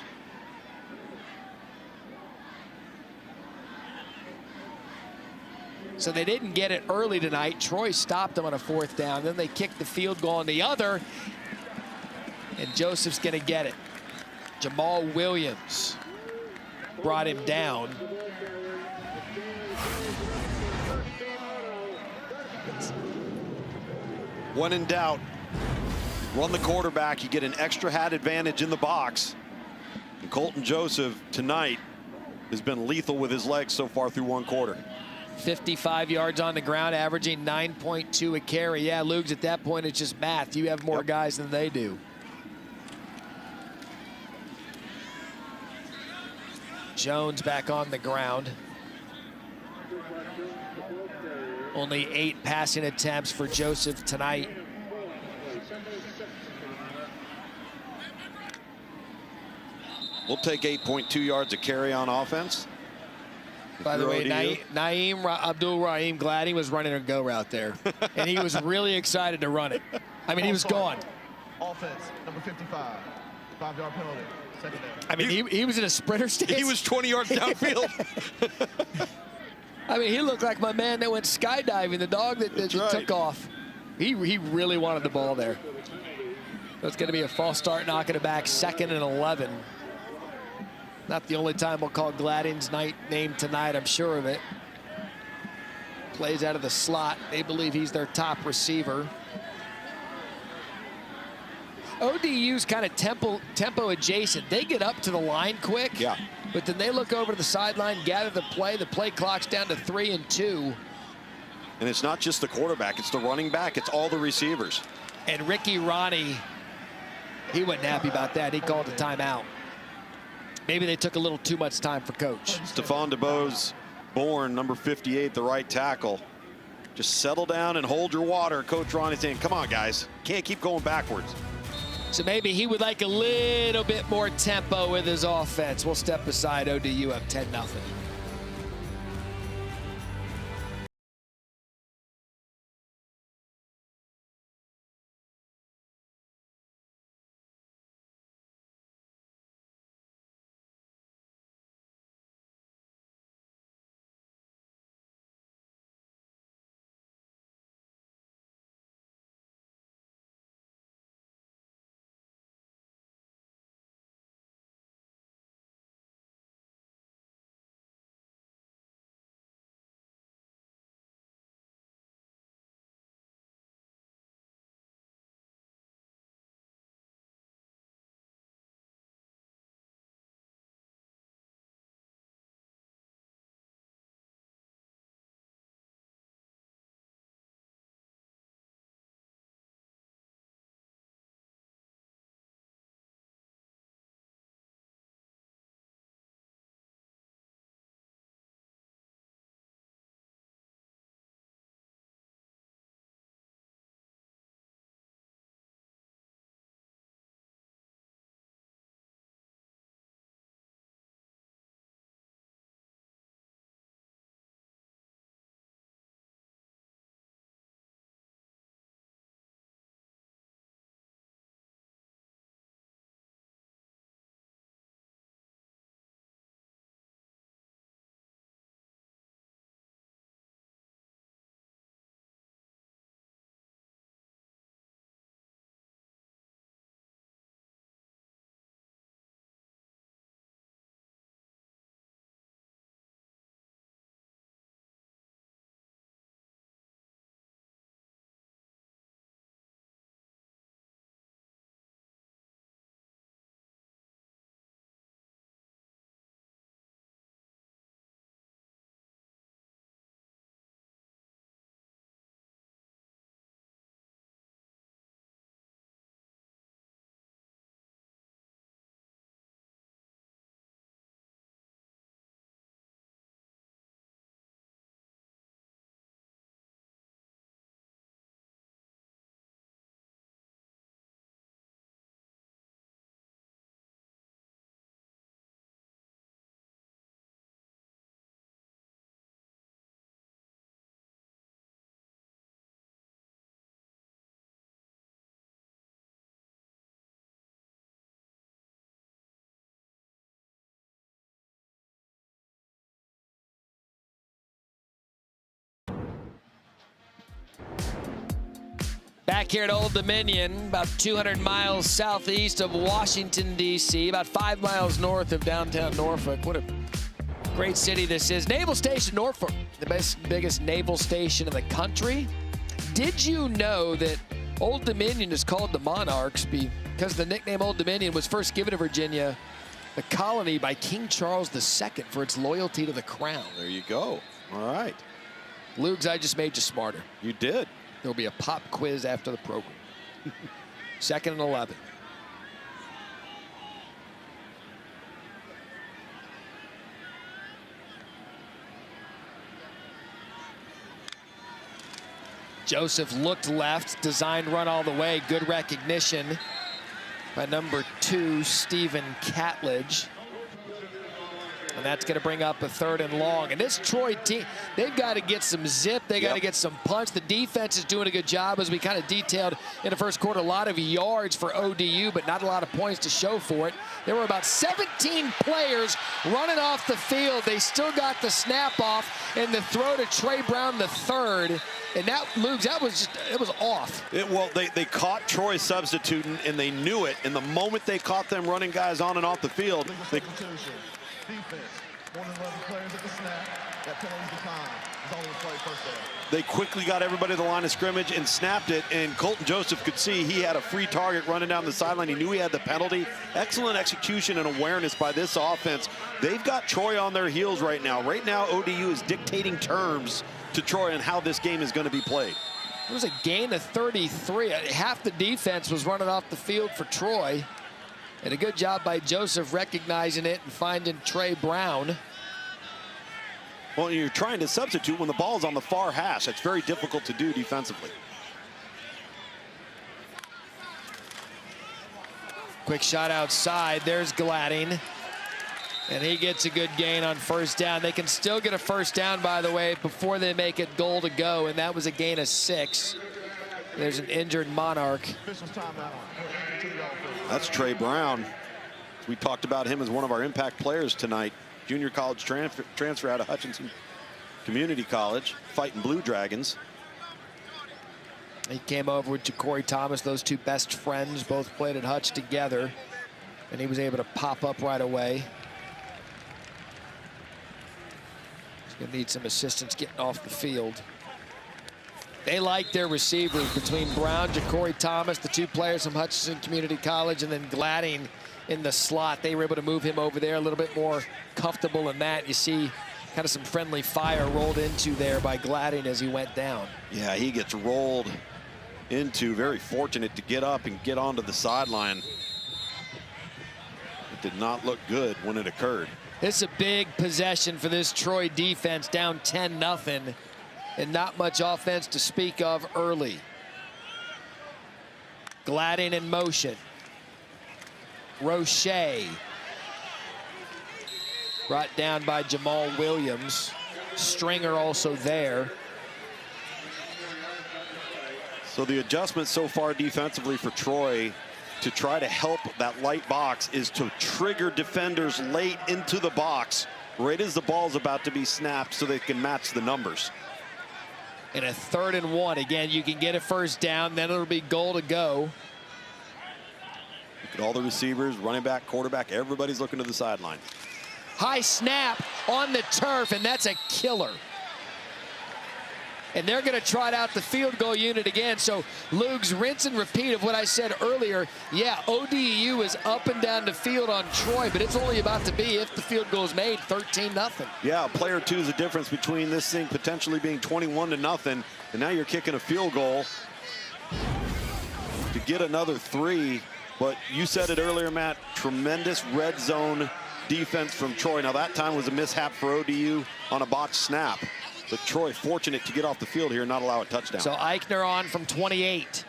[SPEAKER 1] So they didn't get it early tonight. Troy stopped them on a 4th down. Then they kicked the field goal on the other. And Joseph's going to get it. Jamal Williams brought him down.
[SPEAKER 2] When in doubt, run the quarterback. You get an extra hat advantage in the box. And Colton Joseph tonight has been lethal with his legs so far through 1 quarter.
[SPEAKER 1] 55 yards on the ground, averaging 9.2 a carry. Yeah, Lugs, at that point, it's just math. You have more guys than they do. Jones back on the ground. Only 8 passing attempts for Joseph tonight.
[SPEAKER 2] We'll take 8.2 yards a carry on offense.
[SPEAKER 1] By the way, Naeem Abdul-Rahim Gladdy was running a go route there. And he was really excited to run it. I mean, he was gone.
[SPEAKER 4] Offense, number 55, 5-yard penalty, 2nd down.
[SPEAKER 1] I mean, he was in a sprinter stance.
[SPEAKER 2] He was 20 yards downfield.
[SPEAKER 1] I mean, he looked like my man that went skydiving, the dog that took off. He really wanted the ball there. So it's going to be a false start, knocking it back, 2nd and 11. Not the only time we'll call Gladden's name tonight, I'm sure of it. Plays out of the slot. They believe he's their top receiver. ODU's kind of tempo adjacent. They get up to the line quick.
[SPEAKER 2] Yeah.
[SPEAKER 1] But then they look over to the sideline, gather the play. The play clock's down to 3 and 2.
[SPEAKER 2] And it's not just the quarterback, it's the running back, it's all the receivers.
[SPEAKER 1] And Ricky Ronnie, he wasn't happy about that. He called a timeout. Maybe they took a little too much time for coach.
[SPEAKER 2] Stephon DeBose, born number 58, the right tackle. Just settle down and hold your water. Coach Ronnie's saying, come on, guys. Can't keep going backwards.
[SPEAKER 1] So maybe he would like a little bit more tempo with his offense. We'll step aside. ODU up 10-0. Back here at Old Dominion, about 200 miles southeast of Washington, D.C., about 5 miles north of downtown Norfolk. What a great city this is. Naval Station Norfolk, the biggest naval station in the country. Did you know that Old Dominion is called the Monarchs because the nickname Old Dominion was first given to Virginia, the colony, by King Charles II for its loyalty to the crown?
[SPEAKER 2] There you go. All right.
[SPEAKER 1] Lugs, I just made you smarter.
[SPEAKER 2] You did.
[SPEAKER 1] There'll be a pop quiz after the program. 2nd and 11. Joseph looked left, designed run all the way. Good recognition by number 2, Stephen Catledge. And that's going to bring up a 3rd and long. And this Troy team, they've got to get some zip. They got to get some punch. The defense is doing a good job, as we kind of detailed in the first quarter. A lot of yards for ODU, but not a lot of points to show for it. There were about 17 players running off the field. They still got the snap off and the throw to Trey Brown, the third. And that, Lugs, that was just, it was off.
[SPEAKER 2] Well, they caught Troy substituting, and they knew it. And the moment they caught them running guys on and off the field, they...
[SPEAKER 4] Defense, more than 11 players at the snap. That penalty's declined. It's only a play first down.
[SPEAKER 2] They quickly got everybody to the line of scrimmage and snapped it, and Colton Joseph could see he had a free target running down the sideline. He knew he had the penalty. Excellent execution and awareness by this offense. They've got Troy on their heels right now. Right now, ODU is dictating terms to Troy on how this game is going to be played.
[SPEAKER 1] It was a gain of 33. Half the defense was running off the field for Troy. And a good job by Joseph recognizing it and finding Trey Brown.
[SPEAKER 2] Well, you're trying to substitute when the ball's on the far hash. It's very difficult to do defensively.
[SPEAKER 1] Quick shot outside. There's Gladding. And he gets a good gain on first down. They can still get a first down, by the way, before they make it goal to go. And that was a gain of 6. There's an injured Monarch.
[SPEAKER 2] That's Trey Brown. We talked about him as one of our impact players tonight. Junior college transfer out of Hutchinson Community College, fighting Blue Dragons.
[SPEAKER 1] He came over with Ja'Cory Thomas, those two best friends, both played at Hutch together. And he was able to pop up right away. He's going to need some assistance getting off the field. They like their receivers between Brown, Ja'Cory Thomas, the two players from Hutchinson Community College, and then Gladding in the slot. They were able to move him over there a little bit more comfortable in that. You see kind of some friendly fire rolled into there by Gladding as he went down.
[SPEAKER 2] Yeah, he gets rolled into. Very fortunate to get up and get onto the sideline. It did not look good when it occurred.
[SPEAKER 1] It's a big possession for this Troy defense, down 10-0. And not much offense to speak of early. Gladding in motion. Roche. Brought down by Jamal Williams. Stringer also there.
[SPEAKER 2] So the adjustment so far defensively for Troy to try to help that light box is to trigger defenders late into the box right as the ball's about to be snapped so they can match the numbers.
[SPEAKER 1] In a 3rd and 1, again, you can get a first down, then it'll be goal to go.
[SPEAKER 2] Look at all the receivers, running back, quarterback, everybody's looking to the sideline.
[SPEAKER 1] High snap on the turf, and that's a killer. And they're going to trot out the field goal unit again. So, Lugs, rinse and repeat of what I said earlier. Yeah, ODU is up and down the field on Troy, but it's only about to be, if the field goal is made, 13-0.
[SPEAKER 2] Yeah, a play or two is the difference between this thing potentially being 21-0, and now you're kicking a field goal to get another 3. But you said it earlier, Matt, tremendous red zone defense from Troy. Now, that time was a mishap for ODU on a botched snap. But Troy fortunate to get off the field here and not allow a touchdown.
[SPEAKER 1] So Eichner on from 28.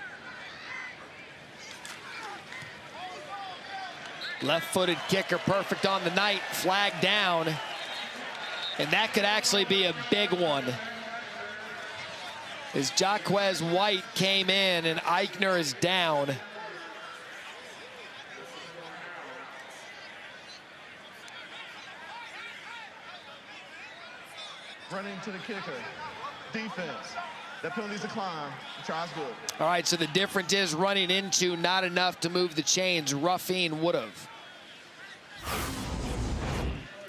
[SPEAKER 1] Left-footed kicker, perfect on the night, flag down. And that could actually be a big one. As Jaquez White came in and Eichner is down.
[SPEAKER 4] Running to the kicker. Defense. That penalty's a climb. The try's good.
[SPEAKER 1] All right, so the difference is running into not enough to move the chains. Ruffin would have.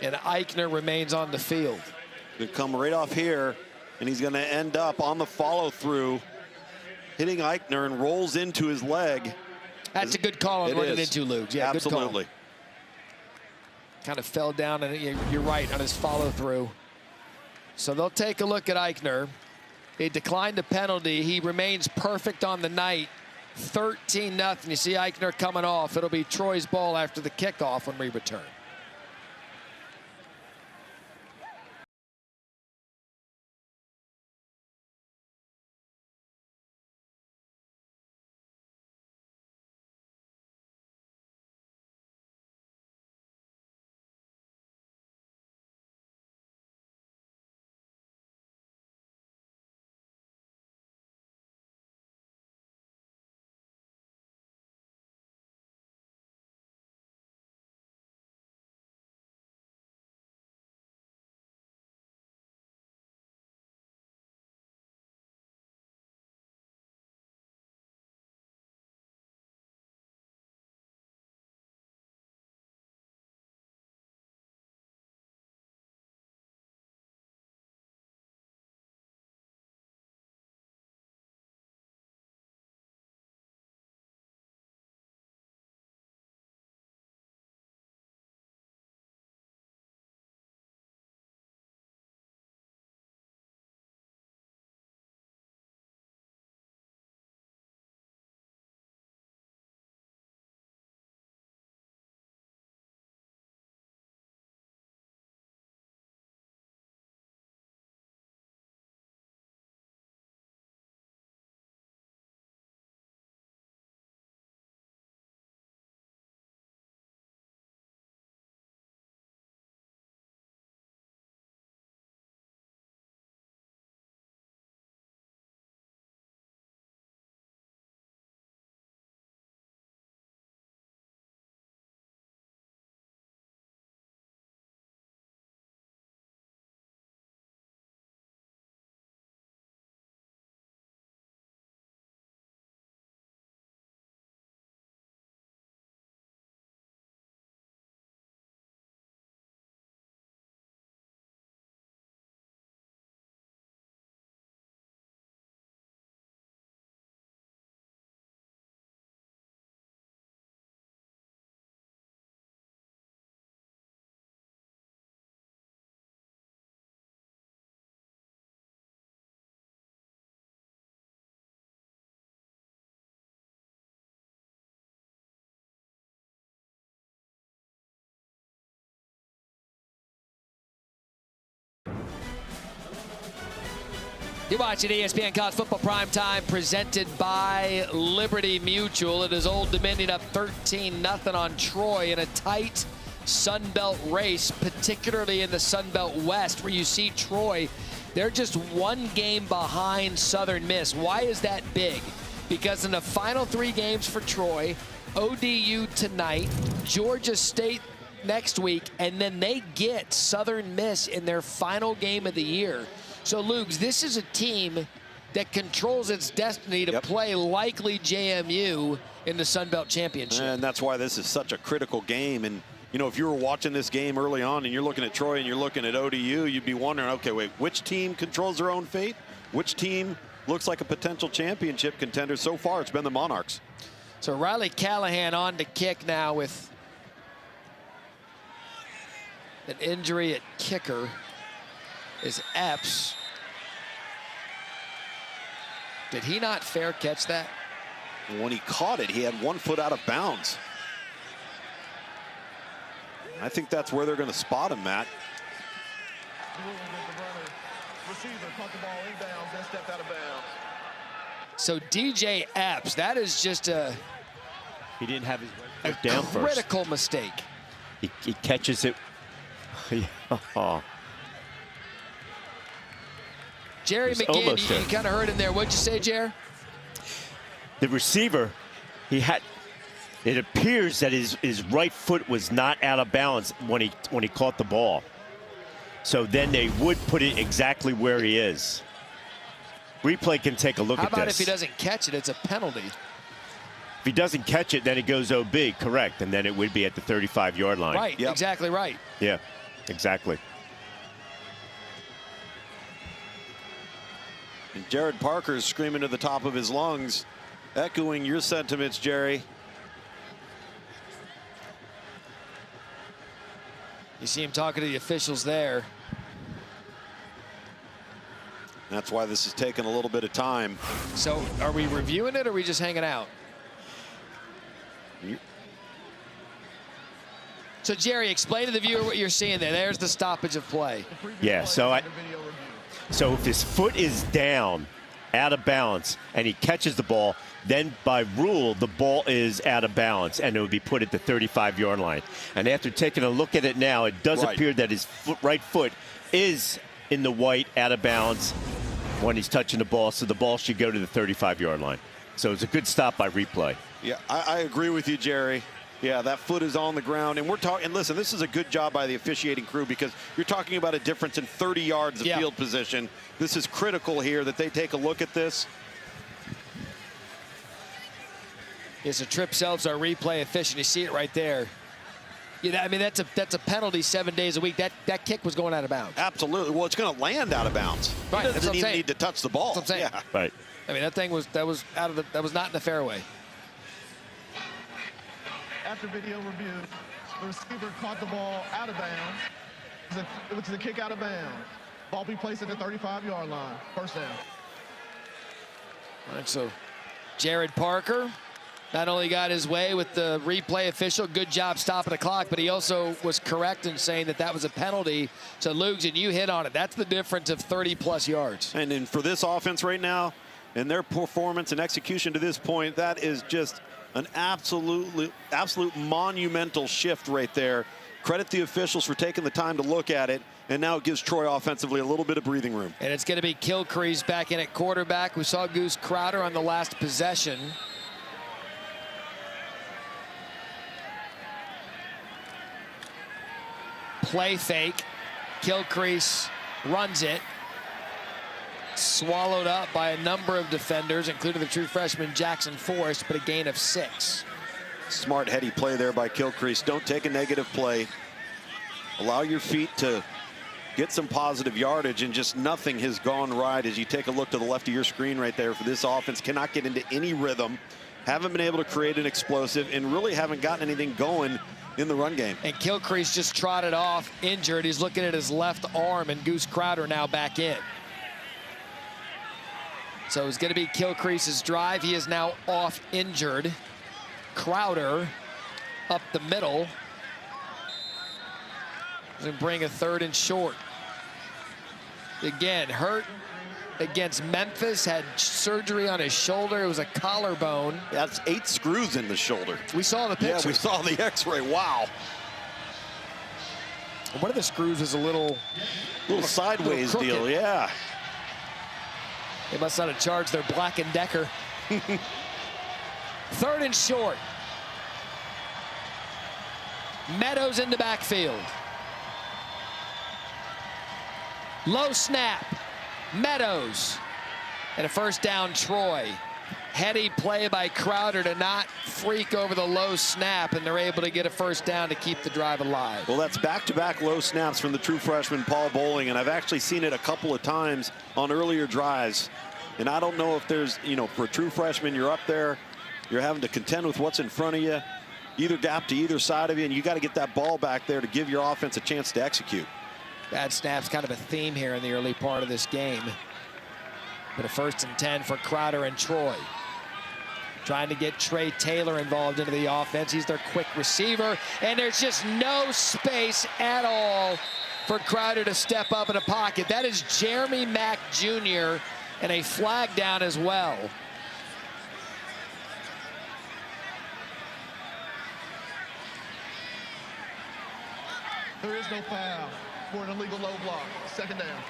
[SPEAKER 1] And Eichner remains on the field.
[SPEAKER 2] Gonna come right off here, and he's gonna end up on the follow-through, hitting Eichner and rolls into his leg.
[SPEAKER 1] That's a good call on running into Luke. Yeah,
[SPEAKER 2] absolutely.
[SPEAKER 1] Good call. Kind of fell down, and you're right, on his follow-through. So they'll take a look at Eichner. He declined a penalty. He remains perfect on the night. 13-0. You see Eichner coming off. It'll be Troy's ball after the kickoff when we return. You're watching ESPN College Football Primetime, presented by Liberty Mutual. It is Old Dominion up 13-0 on Troy in a tight Sun Belt race, particularly in the Sun Belt West, where you see Troy, they're just one game behind Southern Miss. Why is that big? Because in the final 3 games for Troy, ODU tonight, Georgia State next week, and then they get Southern Miss in their final game of the year. So, Luke, this is a team that controls its destiny to play likely JMU in the Sun Belt Championship.
[SPEAKER 2] And that's why this is such a critical game. And, you know, if you were watching this game early on and you're looking at Troy and you're looking at ODU, you'd be wondering, okay, wait, which team controls their own fate? Which team looks like a potential championship contender? So far, it's been the Monarchs.
[SPEAKER 1] So Riley Callahan on to kick now with an injury at kicker is Epps. Did he not fair catch that?
[SPEAKER 2] When he caught it, he had 1 foot out of bounds. I think that's where they're going to spot him, Matt.
[SPEAKER 1] So DJ Epps, that is just a
[SPEAKER 6] He didn't have his right foot down first.
[SPEAKER 1] Critical mistake.
[SPEAKER 6] He catches it.
[SPEAKER 1] Jerry McGinn, you kind of heard him there. What'd you say, Jer?
[SPEAKER 6] The receiver, it appears that his right foot was not out of balance when he caught the ball. So then they would put it exactly where he is. replay can take a look
[SPEAKER 1] How
[SPEAKER 6] at
[SPEAKER 1] about
[SPEAKER 6] this.
[SPEAKER 1] if he doesn't catch it, it's a penalty?
[SPEAKER 6] If he doesn't catch it, then it goes OB, correct, and then it would be at the 35-yard line.
[SPEAKER 1] Right, exactly right.
[SPEAKER 6] Yeah, exactly.
[SPEAKER 2] And Jared Parker is screaming to the top of his lungs, echoing your sentiments, Jerry.
[SPEAKER 1] You see him talking to the officials there.
[SPEAKER 2] That's why this is taking a little bit of time.
[SPEAKER 1] So are we reviewing it or are we just hanging out? So Jerry, explain to the viewer what you're seeing there. There's the stoppage of play.
[SPEAKER 6] Yeah, so if his foot is down, out of balance, and he catches the ball, then by rule, the ball is out of balance, and it would be put at the 35-yard line. And after taking a look at it now, it does appear that his right foot is in the white, out of balance when he's touching the ball, so the ball should go to the 35-yard line. So it's a good stop by replay.
[SPEAKER 2] Yeah, I agree with you, Jerry. Yeah, that foot is on the ground. And we're talking, and listen, this is a good job by the officiating crew because you're talking about a difference in 30 yards of field position. This is critical here that they take a look at this.
[SPEAKER 1] Yes, the trip selves are replay efficient. You see it right there. Yeah, I mean, that's a penalty 7 days a week. That kick was going out of bounds.
[SPEAKER 2] Absolutely. Well, it's going to land out of bounds.
[SPEAKER 1] Right.
[SPEAKER 2] He doesn't even need to touch the ball.
[SPEAKER 1] That's what I'm saying.
[SPEAKER 2] Yeah.
[SPEAKER 6] Right.
[SPEAKER 1] I mean, that was not in the fairway.
[SPEAKER 4] After video review, the receiver caught the ball out of bounds. It was a kick out of bounds. Ball be placed at the 35-yard line. First down.
[SPEAKER 1] All right, so Jared Parker not only got his way with the replay official, good job stopping the clock, but he also was correct in saying that was a penalty. So, Lugs, and you hit on it. That's the difference of 30-plus yards.
[SPEAKER 2] And then for this offense right now, and their performance and execution to this point, that is just an absolute monumental shift right there. Credit the officials for taking the time to look at it, and now it gives Troy offensively a little bit of breathing room.
[SPEAKER 1] And it's going to be Kilcrease back in at quarterback. We saw Goose Crowder on the last possession. Play fake. Kilcrease runs it. Swallowed up by a number of defenders, including the true freshman Jackson Forrest, but a gain of 6.
[SPEAKER 2] Smart, heady play there by Kilcrease. Don't take a negative play. Allow your feet to get some positive yardage, and just nothing has gone right as you take a look to the left of your screen right there for this offense. Cannot get into any rhythm. Haven't been able to create an explosive, and really haven't gotten anything going in the run game.
[SPEAKER 1] And Kilcrease just trotted off injured. He's looking at his left arm, and Goose Crowder now back in. So it's going to be Kilcrease's drive. He is now off injured. Crowder up the middle. He's going to bring a 3rd and short. Again, hurt against Memphis, had surgery on his shoulder. It was a collarbone.
[SPEAKER 2] That's 8 screws in the shoulder.
[SPEAKER 1] We saw the picture.
[SPEAKER 2] Yeah, we saw the x-ray. Wow.
[SPEAKER 1] One of the screws is a little
[SPEAKER 2] sideways deal, yeah.
[SPEAKER 1] They must not have charged their Black & Decker. 3rd and short. Meadows in the backfield. Low snap. Meadows. And a first down, Troy. Heady play by Crowder to not freak over the low snap, and they're able to get a first down to keep the drive alive.
[SPEAKER 2] Well, that's back-to-back low snaps from the true freshman Paul Bowling, and I've actually seen it a couple of times on earlier drives. And I don't know if there's, for a true freshman, you're up there, you're having to contend with what's in front of you, either gap to either side of you, and you got to get that ball back there to give your offense a chance to execute.
[SPEAKER 1] Bad snaps, kind of a theme here in the early part of this game. But a 1st and 10 for Crowder and Troy. Trying to get Trey Taylor involved into the offense. He's their quick receiver, and there's just no space at all for Crowder to step up in a pocket. That is Jeremy Mack Jr., and a flag down as well.
[SPEAKER 4] There is no foul for an illegal low block. 2nd down.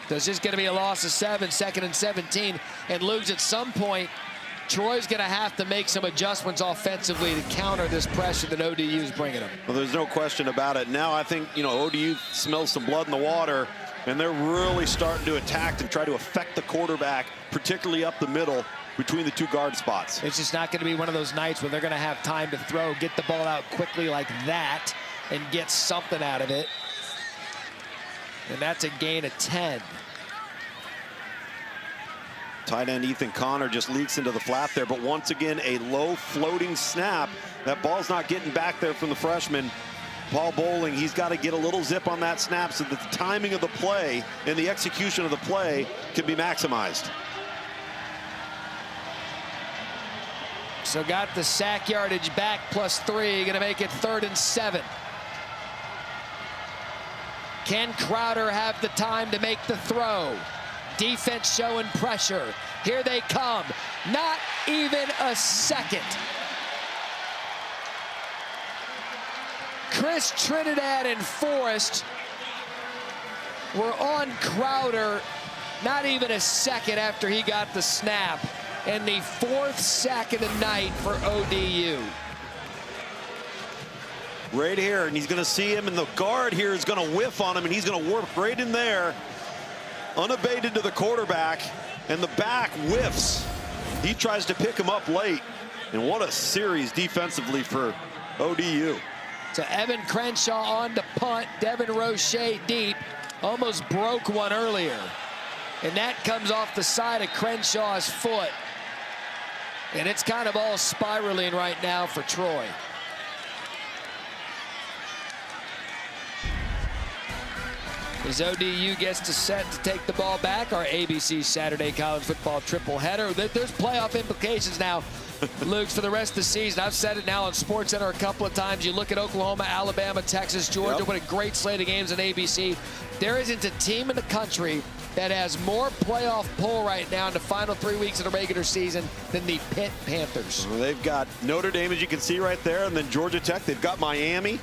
[SPEAKER 1] There's just going to be a loss of 7, 2nd and 17. And Lugs, at some point, Troy's going to have to make some adjustments offensively to counter this pressure that ODU is bringing them.
[SPEAKER 2] Well, there's no question about it. Now I think, ODU smells some blood in the water. And they're really starting to attack and try to affect the quarterback, particularly up the middle between the 2 guard spots.
[SPEAKER 1] It's just not going to be one of those nights where they're going to have time to throw, get the ball out quickly like that, and get something out of it. And that's a gain of 10.
[SPEAKER 2] Tight end Ethan Connor just leaks into the flat there, but once again, a low floating snap. That ball's not getting back there from the freshman. Paul Bowling, he's got to get a little zip on that snap so that the timing of the play and the execution of the play can be maximized.
[SPEAKER 1] So got the sack yardage back +3, going to make it 3rd and 7. Can Crowder have the time to make the throw? Defense showing pressure. Here they come. Not even a second. Chris Trinidad and Forrest were on Crowder not even a second after he got the snap. And the 4th sack of the night for ODU.
[SPEAKER 2] Right here, and he's going to see him, and the guard here is going to whiff on him, and he's going to work right in there, unabated to the quarterback, and the back whiffs. He tries to pick him up late, and what a series defensively for ODU.
[SPEAKER 1] So Evan Crenshaw on to punt, Devin Roche deep, almost broke one earlier, and that comes off the side of Crenshaw's foot. And it's kind of all spiraling right now for Troy. As ODU gets to set to take the ball back, our ABC Saturday College Football triple header. There's playoff implications now, Luke, for the rest of the season. I've said it now on SportsCenter a couple of times. You look at Oklahoma, Alabama, Texas, Georgia. What a great slate of games on ABC. There isn't a team in the country that has more playoff pull right now in the final 3 weeks of the regular season than the Pitt Panthers.
[SPEAKER 2] Well, they've got Notre Dame, as you can see right there, and then Georgia Tech. They've got Miami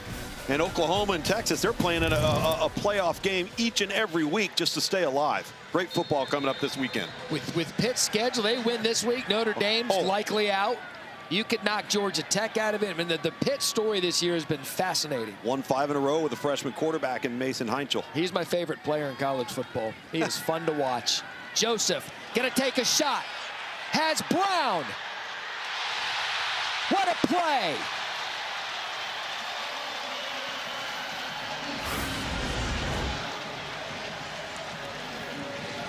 [SPEAKER 2] and Oklahoma and Texas. They're playing in a playoff game each and every week just to stay alive. Great football coming up this weekend.
[SPEAKER 1] With Pitt's schedule, they win this week. Notre Dame's likely out. You could knock Georgia Tech out of it. I mean, the Pitt story this year has been fascinating.
[SPEAKER 2] Won 5 in a row with a freshman quarterback in Mason Heinchel.
[SPEAKER 1] He's my favorite player in college football. He is fun to watch. Joseph gonna take a shot. Has Brown. What a play.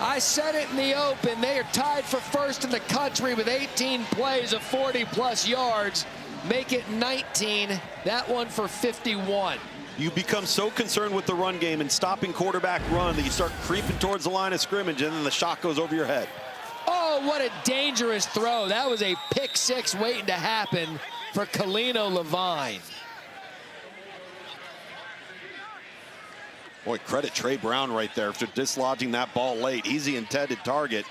[SPEAKER 1] I said it in the open. They are tied for first in the country with 18 plays of 40-plus yards. Make it 19. That one for 51.
[SPEAKER 2] You become so concerned with the run game and stopping quarterback run that you start creeping towards the line of scrimmage, and then the shot goes over your head.
[SPEAKER 1] Oh, what a dangerous throw. That was a pick six waiting to happen for Kalino Levine.
[SPEAKER 2] Boy, credit Trey Brown right there for dislodging that ball late. Easy intended target,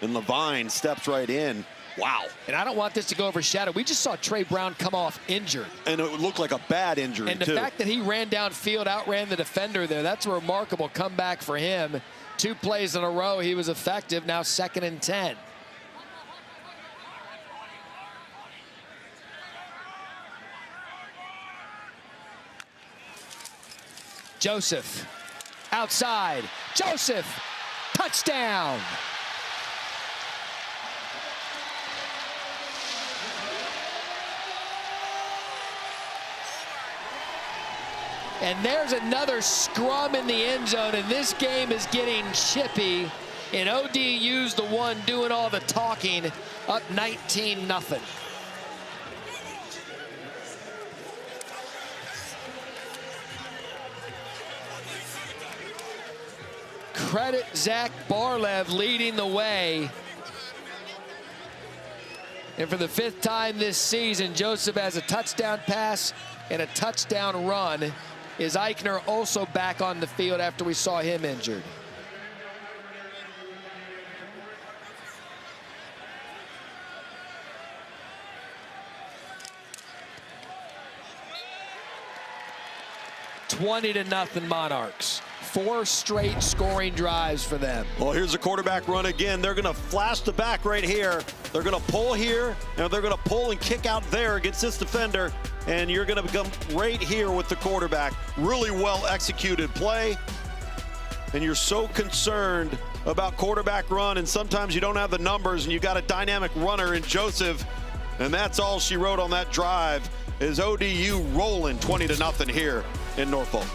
[SPEAKER 2] and Levine steps right in. Wow.
[SPEAKER 1] And I don't want this to go overshadowed. We just saw Trey Brown come off injured.
[SPEAKER 2] And it looked like a bad injury,
[SPEAKER 1] and the fact that he ran downfield, outran the defender there, that's a remarkable comeback for him. 2 plays in a row, he was effective. Now 2nd and 10. Joseph. Outside. Joseph. Touchdown. And there's another scrum in the end zone, and this game is getting chippy. And ODU's the one doing all the talking, up 19-0. Credit Zach Barlev leading the way. And for the 5th time this season, Joseph has a touchdown pass and a touchdown run. Is Eichner also back on the field after we saw him injured? (20-0) Monarchs. 4 straight scoring drives for them.
[SPEAKER 2] Well, here's a quarterback run again. They're going to flash the back right here. They're going to pull here, and they're going to pull and kick out there against this defender. And you're going to become right here with the quarterback. Really well executed play. and you're so concerned about quarterback run, and sometimes you don't have the numbers, and you got a dynamic runner in Joseph, and that's all she wrote on that drive is ODU rolling 20-0 here in Norfolk.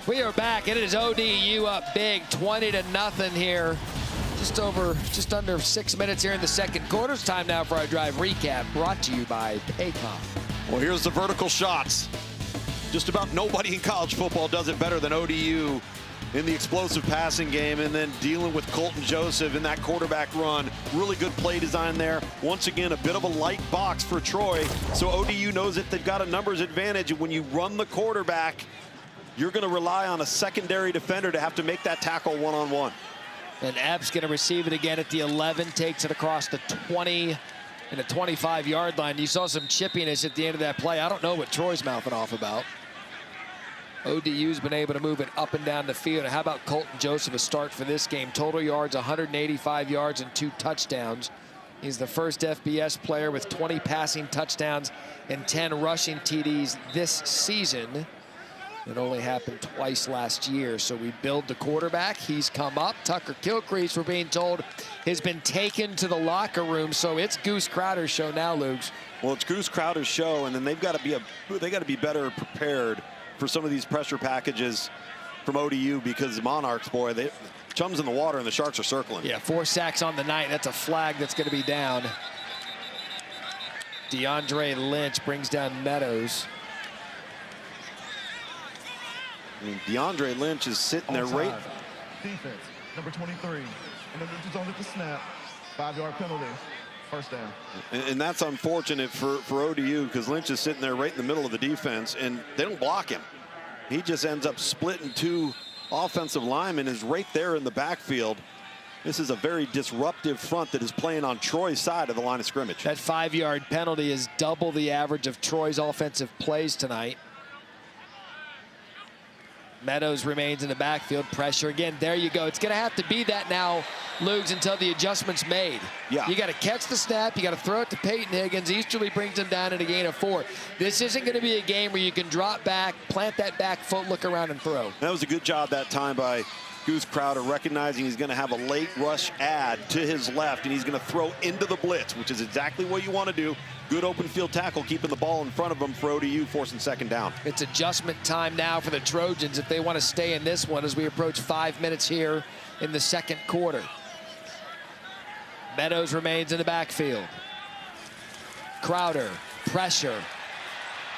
[SPEAKER 1] We are back, and it is ODU up big, 20-0 here. Just under 6 minutes here in the second quarter. It's time now for our drive recap, brought to you by Paycom.
[SPEAKER 2] Well, here's the vertical shots. Just about nobody in college football does it better than ODU in the explosive passing game, and then dealing with Colton Joseph in that quarterback run. Really good play design there. Once again, a bit of a light box for Troy, so ODU knows that they've got a numbers advantage, and when you run the quarterback, you're going to rely on a secondary defender to have to make that tackle one-on-one.
[SPEAKER 1] And Epp's going to receive it again at the 11, takes it across the 20 and the 25-yard line. You saw some chippiness at the end of that play. I don't know what Troy's mouthing off about. ODU's been able to move it up and down the field. And how about Colton Joseph, a start for this game? Total yards, 185 yards and 2 touchdowns. He's the first FBS player with 20 passing touchdowns and 10 rushing TDs this season. It only happened twice last year, so we build the quarterback. He's come up. Tucker Kilcrease, we're being told, has been taken to the locker room, so it's Goose Crowder's show now, Luke.
[SPEAKER 2] Well, it's Goose Crowder's show, and then they've got to be better prepared for some of these pressure packages from ODU, because the Monarchs, boy, they chums in the water and the Sharks are circling.
[SPEAKER 1] Yeah, 4 sacks on the night. That's a flag that's going to be down. DeAndre Lynch brings down Meadows.
[SPEAKER 2] I mean, DeAndre Lynch is sitting there right.
[SPEAKER 4] Defense, number 23. And then Lynch is on at the snap. 5-yard penalty. First down.
[SPEAKER 2] And that's unfortunate for ODU, because Lynch is sitting there right in the middle of the defense, and they don't block him. He just ends up splitting 2 offensive linemen, is right there in the backfield. This is a very disruptive front that is playing on Troy's side of the line of scrimmage.
[SPEAKER 1] That 5-yard penalty is double the average of Troy's offensive plays tonight. Meadows remains in the backfield. Pressure again. There you go. It's going to have to be that now, Lugs, until the adjustment's made.
[SPEAKER 2] Yeah.
[SPEAKER 1] You got to catch the snap. You got to throw it to Peyton Higgins. Easterly brings him down at a gain of 4. This isn't going to be a game where you can drop back, plant that back foot, look around and throw.
[SPEAKER 2] That was a good job that time by Goose Crowder, recognizing he's going to have a late rush add to his left, and he's going to throw into the blitz, which is exactly what you want to do. Good open field tackle, keeping the ball in front of him for ODU, forcing second down.
[SPEAKER 1] It's adjustment time now for the Trojans if they want to stay in this one as we approach 5 minutes here in the second quarter. Meadows remains in the backfield. Crowder, pressure.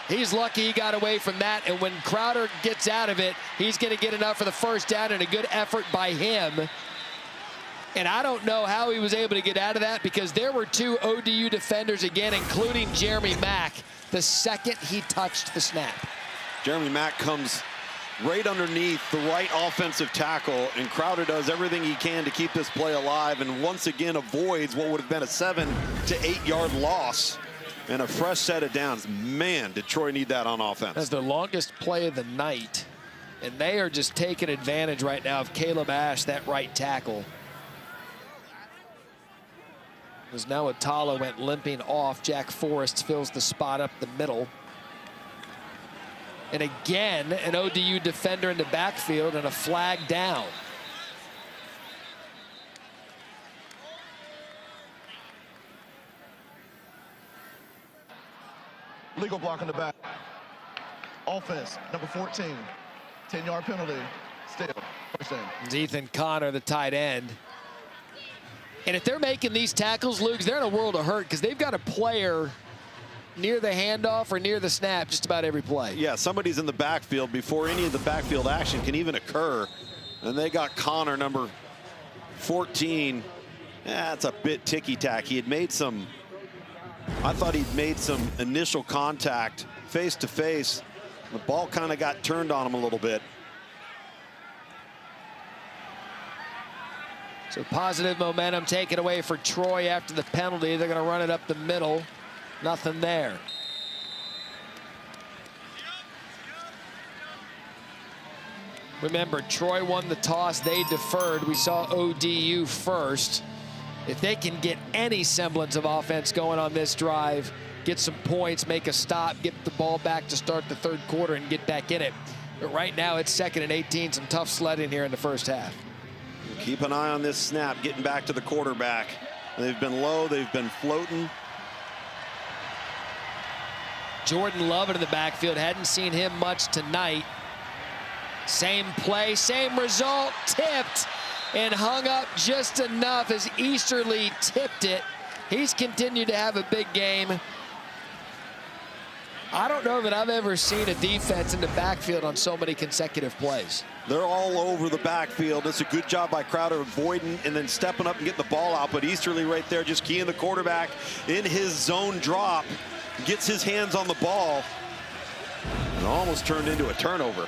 [SPEAKER 1] He's lucky he got away from that, and when Crowder gets out of it, he's going to get enough for the first down, and a good effort by him. And I don't know how he was able to get out of that, because there were 2 ODU defenders again, including Jeremy Mack, the second he touched the snap.
[SPEAKER 2] Jeremy Mack comes right underneath the right offensive tackle, and Crowder does everything he can to keep this play alive, and once again avoids what would have been a 7 to 8 yard loss and a fresh set of downs. Man, did Troy need that on offense.
[SPEAKER 1] That's the longest play of the night, and they are just taking advantage right now of Caleb Ash, that right tackle. As now Atala went limping off. Jack Forrest fills the spot up the middle. And again, an ODU defender in the backfield and a flag down.
[SPEAKER 4] Legal block in the back. Offense, number 14. 10-yard penalty. Still, first down.
[SPEAKER 1] It's Ethan Connor, the tight end. And if they're making these tackles, Luke, they're in a world of hurt because they've got a player near the handoff or near the snap just about every play.
[SPEAKER 2] Yeah, somebody's in the backfield before any of the backfield action can even occur. And they got Connor, number 14. That's a bit ticky-tack. He had made some, I thought he'd made some initial contact face-to-face. The ball kind of got turned on him a little bit.
[SPEAKER 1] So positive momentum taken away for Troy after the penalty. They're going to run it up the middle. Nothing there. Remember, Troy won the toss. They deferred. We saw ODU first. If they can get any semblance of offense going on this drive, get some points, make a stop, get the ball back to start the third quarter and get back in it. But right now it's 2nd and 18. Some tough sledding here in the first half.
[SPEAKER 2] Keep an eye on this snap, getting back to the quarterback. They've been low, they've been floating.
[SPEAKER 1] Jordan Lovett in the backfield. Hadn't seen him much tonight. Same play, same result. Tipped and hung up just enough as Easterly tipped it. He's continued to have a big game. I don't know that I've ever seen a defense in the backfield on so many consecutive plays.
[SPEAKER 2] They're all over the backfield. It's a good job by Crowder avoiding and then stepping up and getting the ball out. But Easterly right there just keying the quarterback in his zone drop. Gets his hands on the ball. And almost turned into a turnover.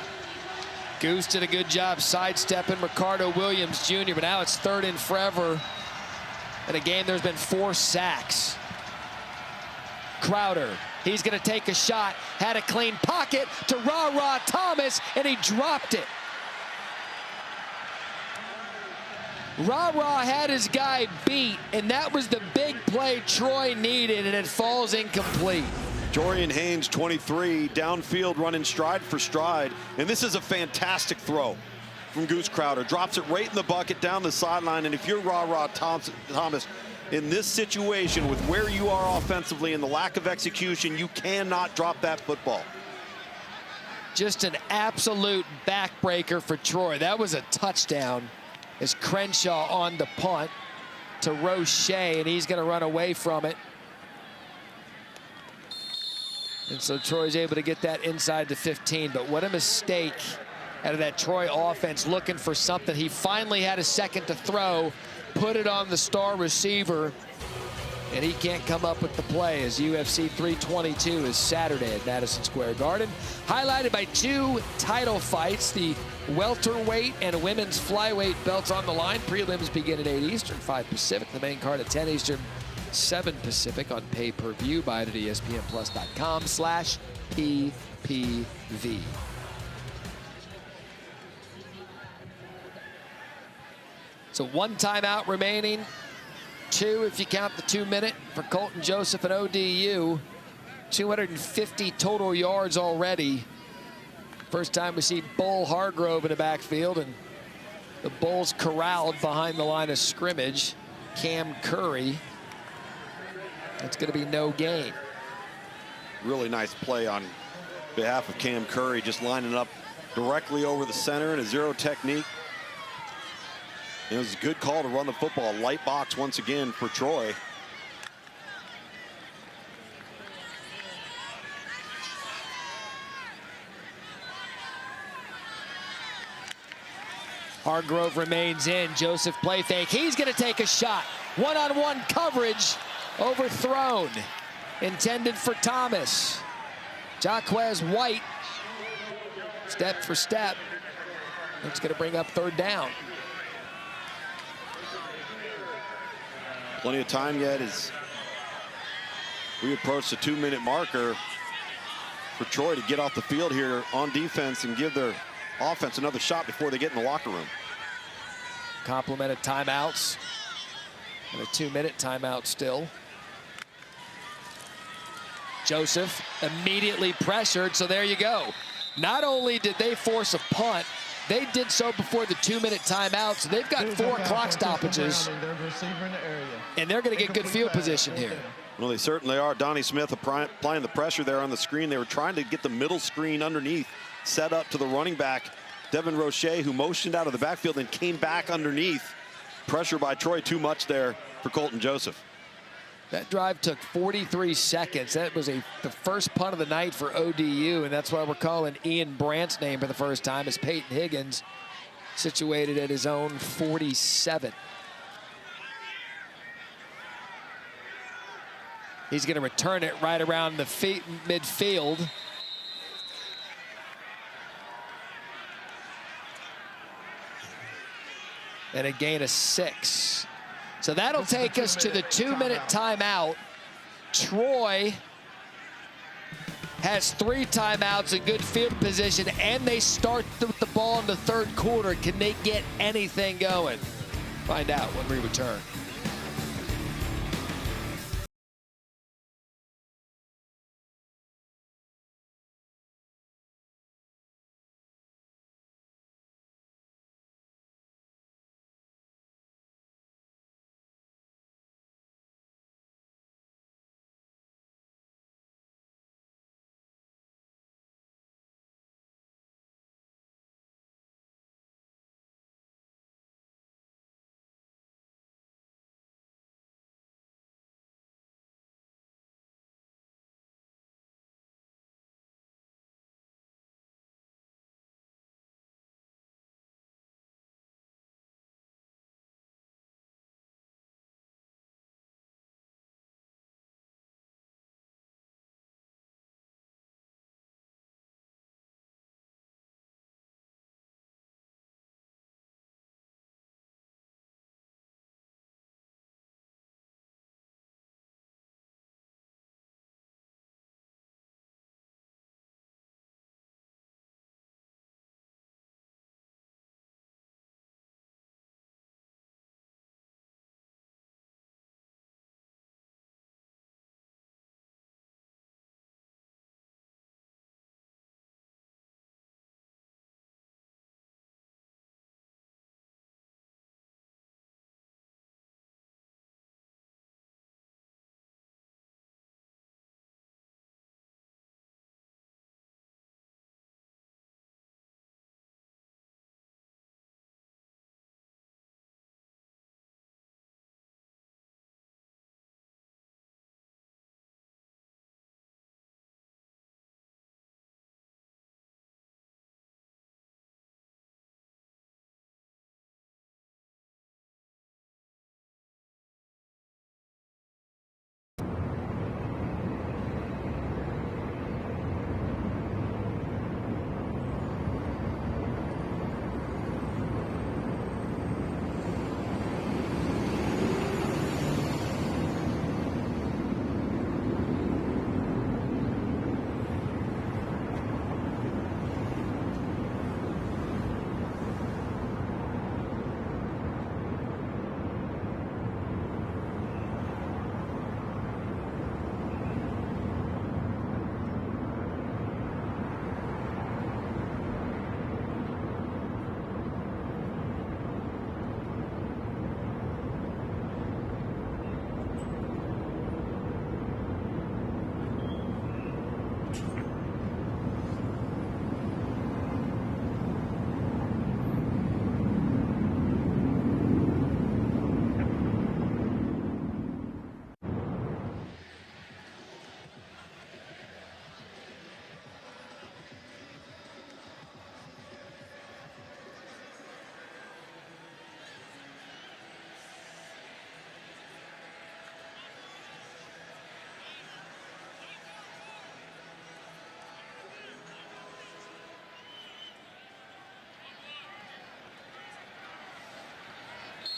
[SPEAKER 1] Goose did a good job sidestepping Ricardo Williams Jr. But now it's 3rd and forever. In a game there's been 4 sacks. Crowder. He's going to take a shot. Had a clean pocket to Ra Thomas, and he dropped it. Ra had his guy beat, and that was the big play Troy needed, and it falls incomplete.
[SPEAKER 2] Jorian Haynes, 23, downfield running stride for stride. And this is a fantastic throw from Goose Crowder. Drops it right in the bucket down the sideline. And if you're Ra Thomas, in this situation with where you are offensively and the lack of execution, you cannot drop that football.
[SPEAKER 1] Just an absolute backbreaker for Troy. That was a touchdown as Crenshaw on the punt to Roche, and he's going to run away from it. And so Troy's able to get that inside the 15. But what a mistake out of that Troy offense, looking for something. He finally had a second to throw, put it on the star receiver, and he can't come up with the play as UFC 322 is Saturday at Madison Square Garden. Highlighted by 2 title fights, the welterweight and women's flyweight belts on the line. Prelims begin at 8 Eastern, 5 Pacific. The main card at 10 Eastern, 7 Pacific on pay-per-view. Buy it at ESPNplus.com/PPV. So 1 timeout remaining. 2 if you count the 2-minute for Colton Joseph and ODU. 250 total yards already. First time we see Bull Hargrove in the backfield, and the Bulls corralled behind the line of scrimmage. Cam Curry. That's going to be no gain.
[SPEAKER 2] Really nice play on behalf of Cam Curry, just lining up directly over the center in a zero technique. It was a good call to run the football. Light box once again for Troy.
[SPEAKER 1] Hargrove remains in. Joseph play fake. He's going to take a shot. One-on-one coverage. Overthrown. Intended for Thomas. Jaquez White. Step for step. That's going to bring up 3rd down.
[SPEAKER 2] Plenty of time yet as we approach the 2-minute marker for Troy to get off the field here on defense and give their offense another shot before they get in the locker room.
[SPEAKER 1] Complemented timeouts. And a 2-minute timeout still. Joseph immediately pressured, so there you go. Not only did they force a punt, they did so before the 2-minute timeout, so they've got 4 clock stoppages, and they're going to get good field position here.
[SPEAKER 2] Well, they certainly are. Donnie Smith applying the pressure there on the screen. They were trying to get the middle screen underneath, set up to the running back, Devin Roche, who motioned out of the backfield and came back underneath. Pressure by Troy, too much there for Colton Joseph.
[SPEAKER 1] That drive took 43 seconds. That was the first punt of the night for ODU, and that's why we're calling Ian Brandt's name for the first time as Peyton Higgins situated at his own 47. He's going to return it right around the midfield. And a gain of 6. So that'll take us to the 2-minute timeout. Troy has 3 timeouts in good field position, and they start with the ball in the 3rd quarter. Can they get anything going? Find out when we return.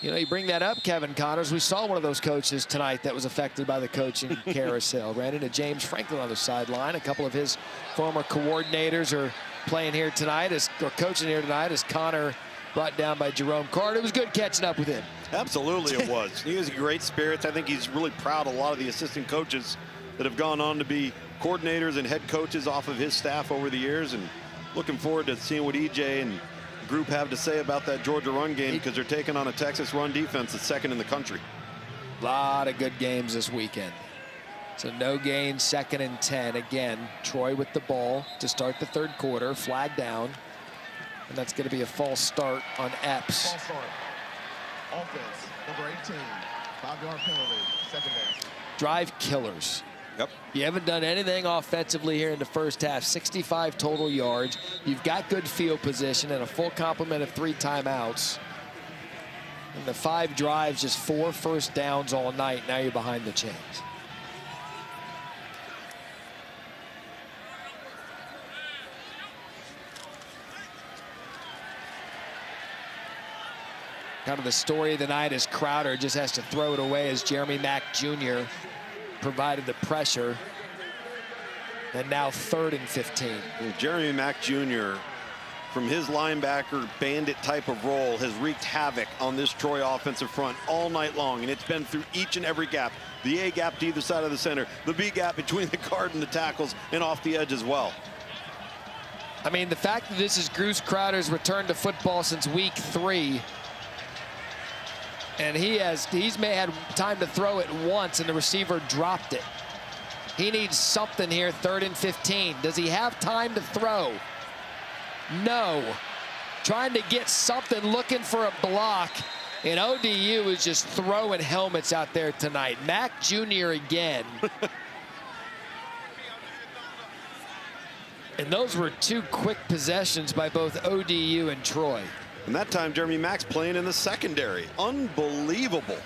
[SPEAKER 1] You know, you bring that up, Kevin Connors. We saw one of those coaches tonight that was affected by the coaching carousel. Ran into James Franklin on the sideline. A couple of his former coordinators are playing here tonight, or coaching here tonight, as Connor brought down by Jerome Carter. It was good catching up with him.
[SPEAKER 2] Absolutely it was. He was great spirits. I think he's really proud of a lot of the assistant coaches that have gone on to be coordinators and head coaches off of his staff over the years, and looking forward to seeing what EJ and group have to say about that Georgia run game, because they're taking on a Texas run defense that's second in the country.
[SPEAKER 1] A lot of good games this weekend. So no gain, 2nd and 10. Again, Troy with the ball to start the 3rd quarter. Flag down. And that's going to be a false start on Epps.
[SPEAKER 4] False start. Offense, number 18. 5-yard penalty, 2nd down.
[SPEAKER 1] Drive killers.
[SPEAKER 2] Yep.
[SPEAKER 1] You haven't done anything offensively here in the first half. 65 total yards. You've got good field position and a full complement of 3 timeouts. And the 5 drives, just 4 first downs all night. Now you're behind the chains. Kind of the story of the night is Crowder just has to throw it away as Jeremy Mack Jr. provided the pressure. And now 3rd and 15.
[SPEAKER 2] Jeremy Mack Jr., from his linebacker bandit type of role, has wreaked havoc on this Troy offensive front all night long, and it's been through each and every gap. The A gap to either side of the center, the B gap between the guard and the tackles, and off the edge as well.
[SPEAKER 1] I mean, the fact that this is Bruce Crowder's return to football since week 3, and he's may had time to throw it once, and the receiver dropped it. He needs something here, 3rd and 15. Does he have time to throw? No. Trying to get something, looking for a block, and ODU is just throwing helmets out there tonight. Mack Jr. again. And those were 2 quick possessions by both ODU and Troy.
[SPEAKER 2] And that time, Jeremy Mack's playing in the secondary. Unbelievable.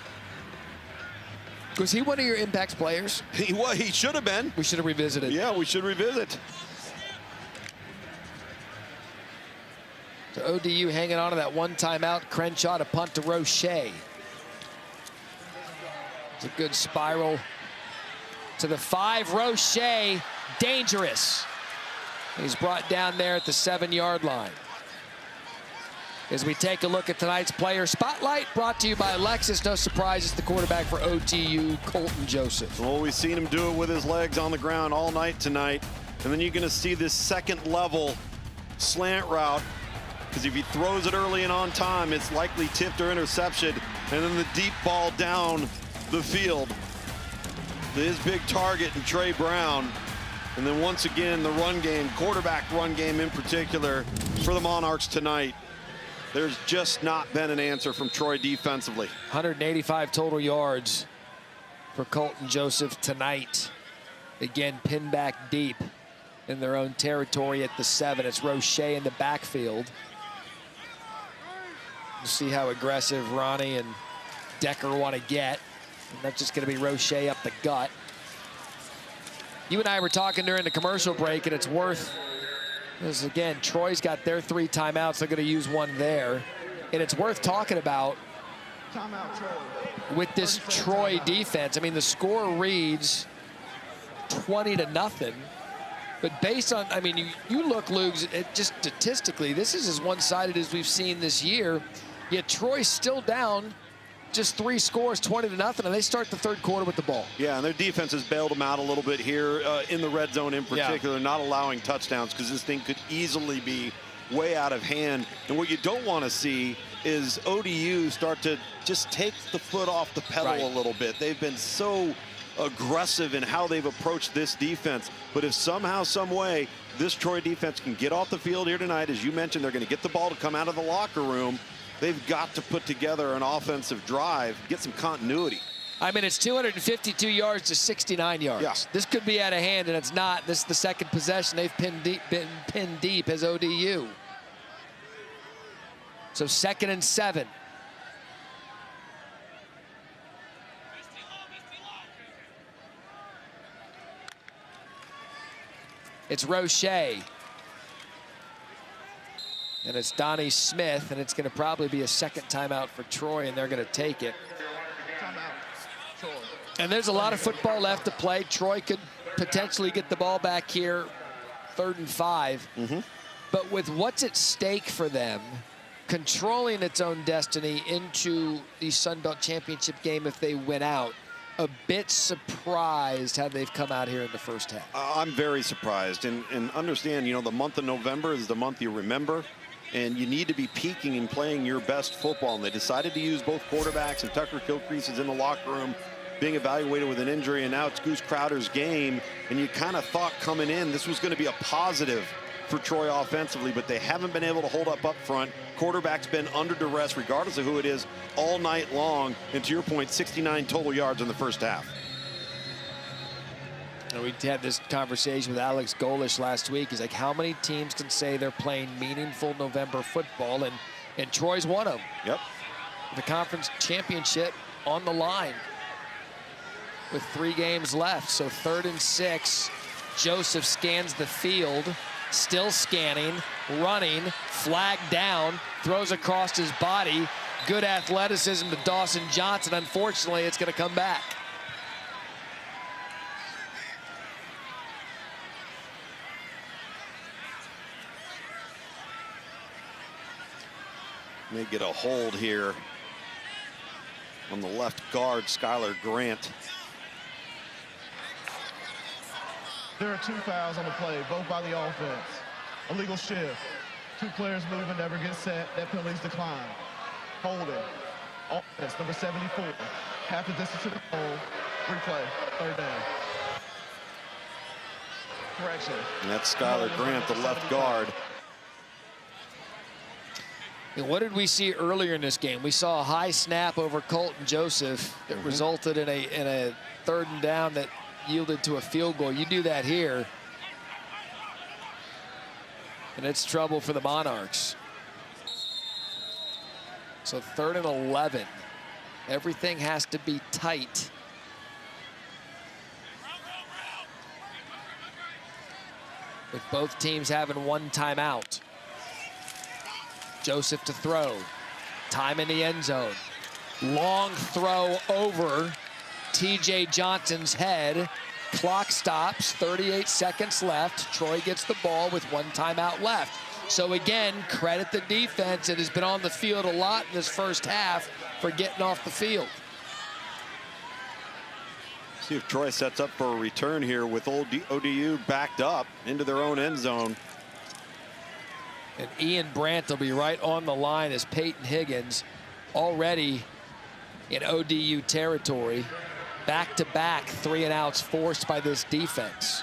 [SPEAKER 1] Was he one of your impact players?
[SPEAKER 2] He should have been.
[SPEAKER 1] We should have revisited.
[SPEAKER 2] Yeah, we should revisit.
[SPEAKER 1] So ODU hanging on to that 1 timeout. Crenshaw to punt to Roche. It's a good spiral to the 5. Roche, dangerous. He's brought down there at the 7-yard line. As we take a look at tonight's player spotlight, brought to you by Lexus. No surprise, it's the quarterback for OTU, Colton Joseph.
[SPEAKER 2] Well, we've seen him do it with his legs on the ground all night tonight. And then you're going to see this 2nd level slant route, because if he throws it early and on time, it's likely tipped or interception. And then the deep ball down the field. His big target in Trey Brown. And then once again, the run game, quarterback run game in particular for the Monarchs tonight. There's just not been an answer from Troy defensively.
[SPEAKER 1] 185 total yards for Colton Joseph tonight. Again, pinned back deep in their own territory at the 7. It's Roche in the backfield. We'll see how aggressive Ronnie and Decker want to get. And that's just going to be Roche up the gut. You and I were talking during the commercial break, and it's worth... This again, Troy's got their 3 timeouts. They're going to use 1 there. And it's worth talking about with this Troy defense. I mean, the score reads 20-0. But based on, I mean, you look, Lugs, just statistically, this is as one-sided as we've seen this year. Yet Troy's still down just 3 scores, 20-0, and they start the 3rd quarter with the ball.
[SPEAKER 2] Yeah, and their defense has bailed them out a little bit here in the red zone in particular, not allowing touchdowns, because this thing could easily be way out of hand. And what you don't want to see is ODU start to just take the foot off the pedal a little bit. They've been so aggressive in how they've approached this defense. But if somehow, some way, this Troy defense can get off the field here tonight, as you mentioned, they're going to get the ball to come out of the locker room. They've got to put together an offensive drive, get some continuity.
[SPEAKER 1] I mean, it's 252 yards to 69 yards.
[SPEAKER 2] Yeah.
[SPEAKER 1] This could be out of hand, and it's not. This is the 2nd possession. They've been pinned deep as ODU. So 2nd and 7. It's Roche. And it's Donnie Smith, and it's going to probably be a second timeout for Troy, and they're going to take it.
[SPEAKER 4] Timeout. Troy.
[SPEAKER 1] And there's a lot of football left to play. Troy could potentially get the ball back here, 3rd and 5. But with what's at stake for them, controlling its own destiny into the Sun Belt Championship game if they win out, a bit surprised how they've come out here in the first half.
[SPEAKER 2] I'm very surprised. And understand, you know, the month of November is the month you remember. And you need to be peaking and playing your best football. And they decided to use both quarterbacks, and Tucker Kilcrease is in the locker room being evaluated with an injury, and now it's Goose Crowder's game. And you kind of thought coming in this was going to be a positive for Troy offensively, but they haven't been able to hold up front. Quarterback's been under duress, regardless of who it is, all night long. And to your point, 69 total yards in the first half.
[SPEAKER 1] And we had this conversation with Alex Golish last week. He's like, how many teams can say they're playing meaningful November football? And Troy's one of them.
[SPEAKER 2] Yep.
[SPEAKER 1] The conference championship on the line with 3 games left. So 3rd and 6. Joseph scans the field, still scanning, running, flagged down, throws across his body. Good athleticism to Dawson Johnson. Unfortunately, it's going to come back.
[SPEAKER 2] May get a hold here on the left guard, Skylar Grant.
[SPEAKER 4] There are 2 fouls on the play, both by the offense. Illegal shift. 2 players moving, never get set. That penalty's declined. Holding. Offense, number 74. Half the distance to the goal. Replay. 3rd down. Correction.
[SPEAKER 2] And that's Skylar Grant, the left guard.
[SPEAKER 1] And what did we see earlier in this game? We saw a high snap over Colton Joseph that resulted in a 3rd and down that yielded to a field goal. You do that here, and it's trouble for the Monarchs. So 3rd and 11. Everything has to be tight. With both teams having 1 timeout. Joseph to throw. Time in the end zone. Long throw over TJ Johnson's head. Clock stops, 38 seconds left. Troy gets the ball with 1 timeout left. So again, credit the defense. It has been on the field a lot in this first half for getting off the field.
[SPEAKER 2] See if Troy sets up for a return here with ODU backed up into their own end zone.
[SPEAKER 1] And Ian Brandt will be right on the line as Peyton Higgins already in ODU territory. Back-to-back 3-and-outs forced by this defense.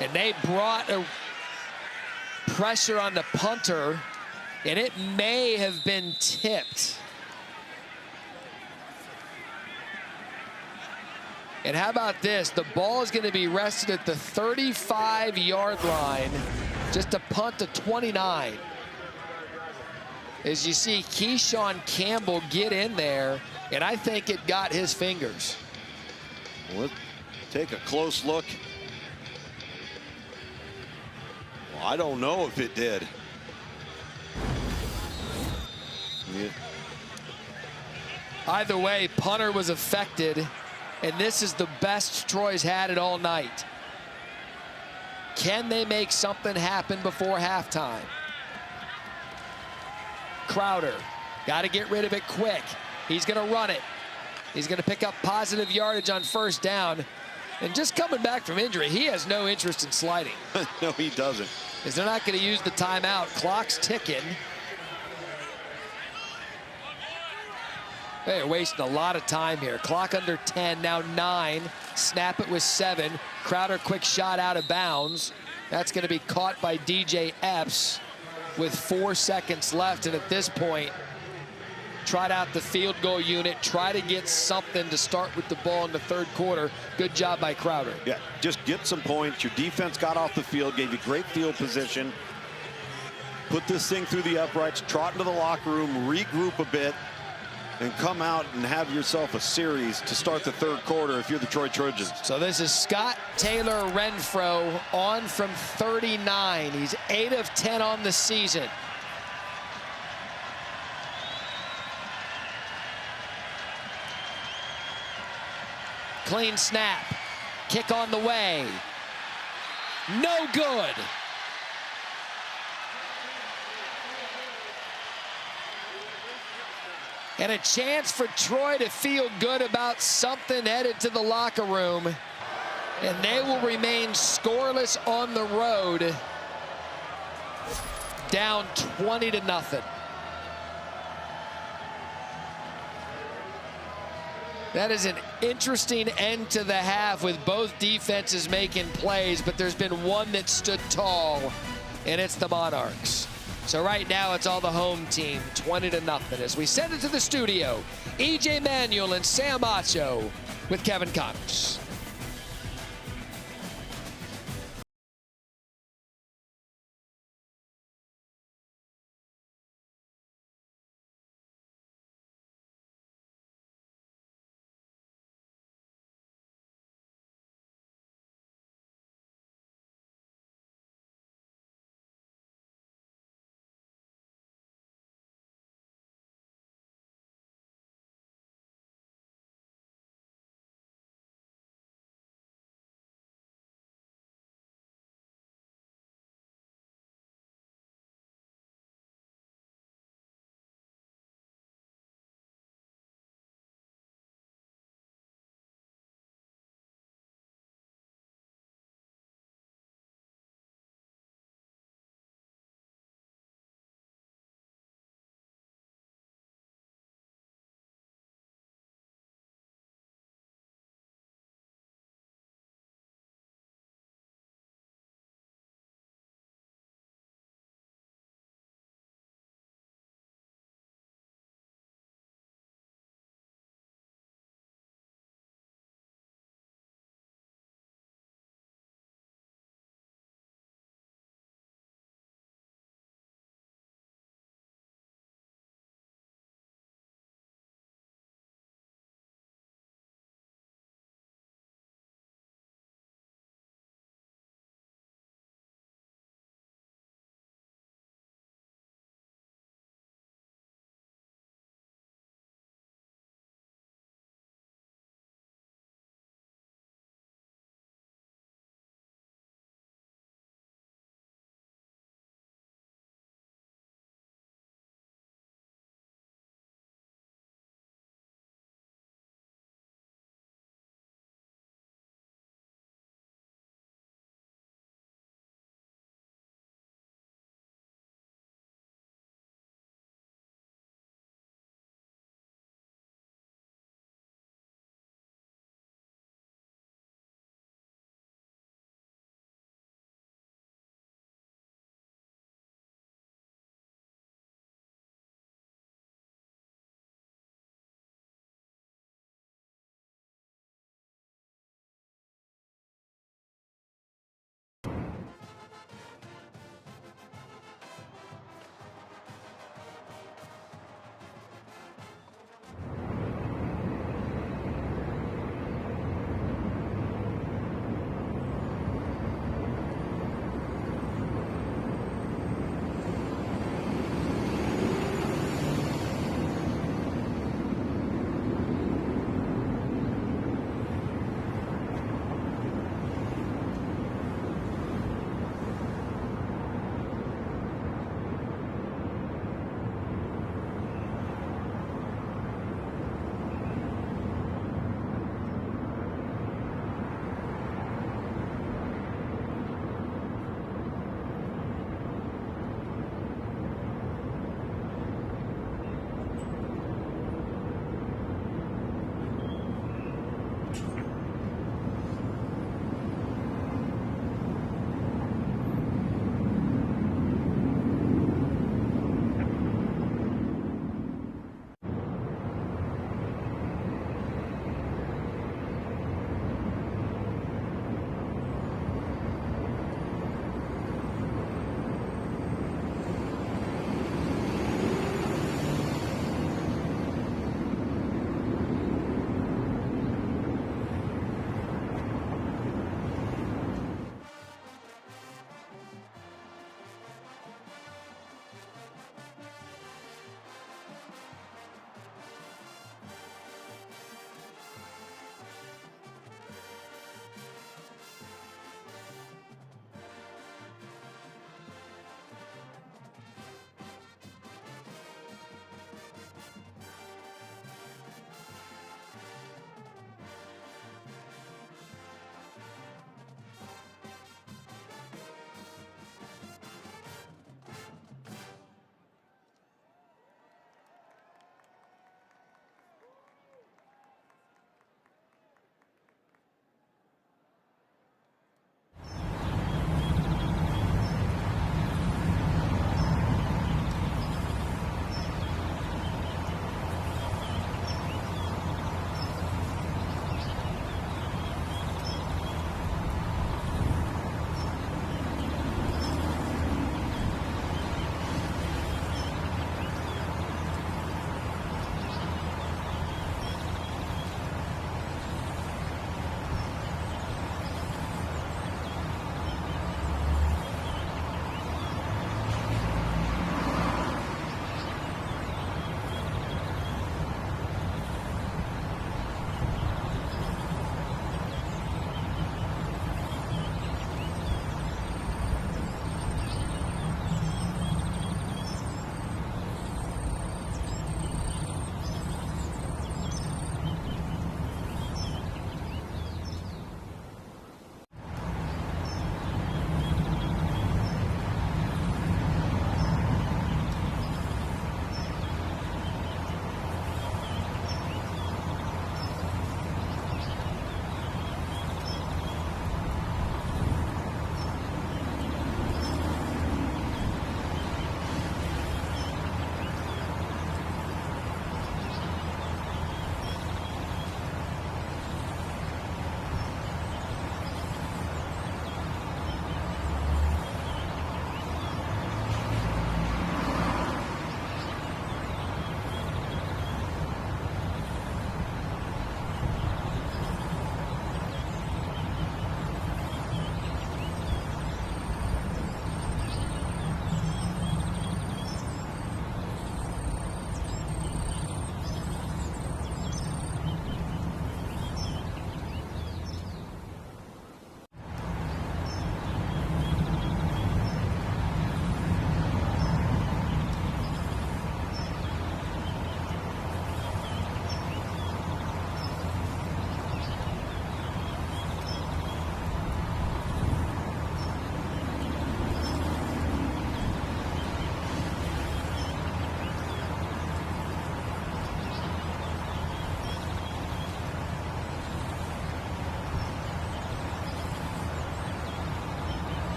[SPEAKER 1] And they brought a pressure on the punter, and it may have been tipped. And how about this? The ball is going to be rested at the 35-yard line, just a punt to 29. As you see Keyshawn Campbell get in there, and I think it got his fingers.
[SPEAKER 2] Let's take a close look. Well, I don't know if it did. Yeah.
[SPEAKER 1] Either way, punter was affected, and this is the best Troy's had it all night. Can they make something happen before halftime? Crowder, got to get rid of it quick. He's going to run it. He's going to pick up positive yardage on 1st down. And just coming back from injury, he has no interest in sliding.
[SPEAKER 2] No, he doesn't.
[SPEAKER 1] Because they're not going to use the timeout. Clock's ticking. They're wasting a lot of time here. Clock under 10, now 9. Snap it with 7. Crowder, quick shot out of bounds. That's going to be caught by DJ Epps with 4 seconds left. And at this point, trot out the field goal unit, try to get something to start with the ball in the 3rd quarter. Good job by Crowder.
[SPEAKER 2] Yeah, just get some points. Your defense got off the field, gave you great field position. Put this thing through the uprights, trot into the locker room, regroup a bit, and come out and have yourself a series to start the third quarter if you're the Troy Trojans.
[SPEAKER 1] So this is Scott Taylor Renfro on from 39. He's 8 of 10 on the season. Clean snap. Kick on the way. No good. And a chance for Troy to feel good about something headed to the locker room. And they will remain scoreless on the road, down 20-0. That is an interesting end to the half with both defenses making plays, but there's been one that stood tall, and it's the Monarchs. So right now it's all the home team, 20-0. As we send it to the studio, E.J. Manuel and Sam Acho with Kevin Connors.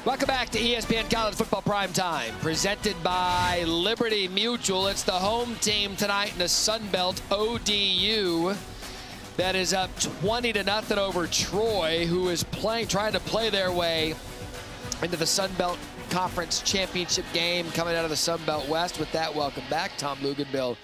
[SPEAKER 1] Welcome back to ESPN College Football Prime Time, presented by Liberty Mutual. It's the home team tonight in the Sun Belt, ODU, that is up 20-0 over Troy, who is trying to play their way into the Sun Belt Conference Championship game coming out of the Sun Belt West. With that, welcome back, Tom Luginbill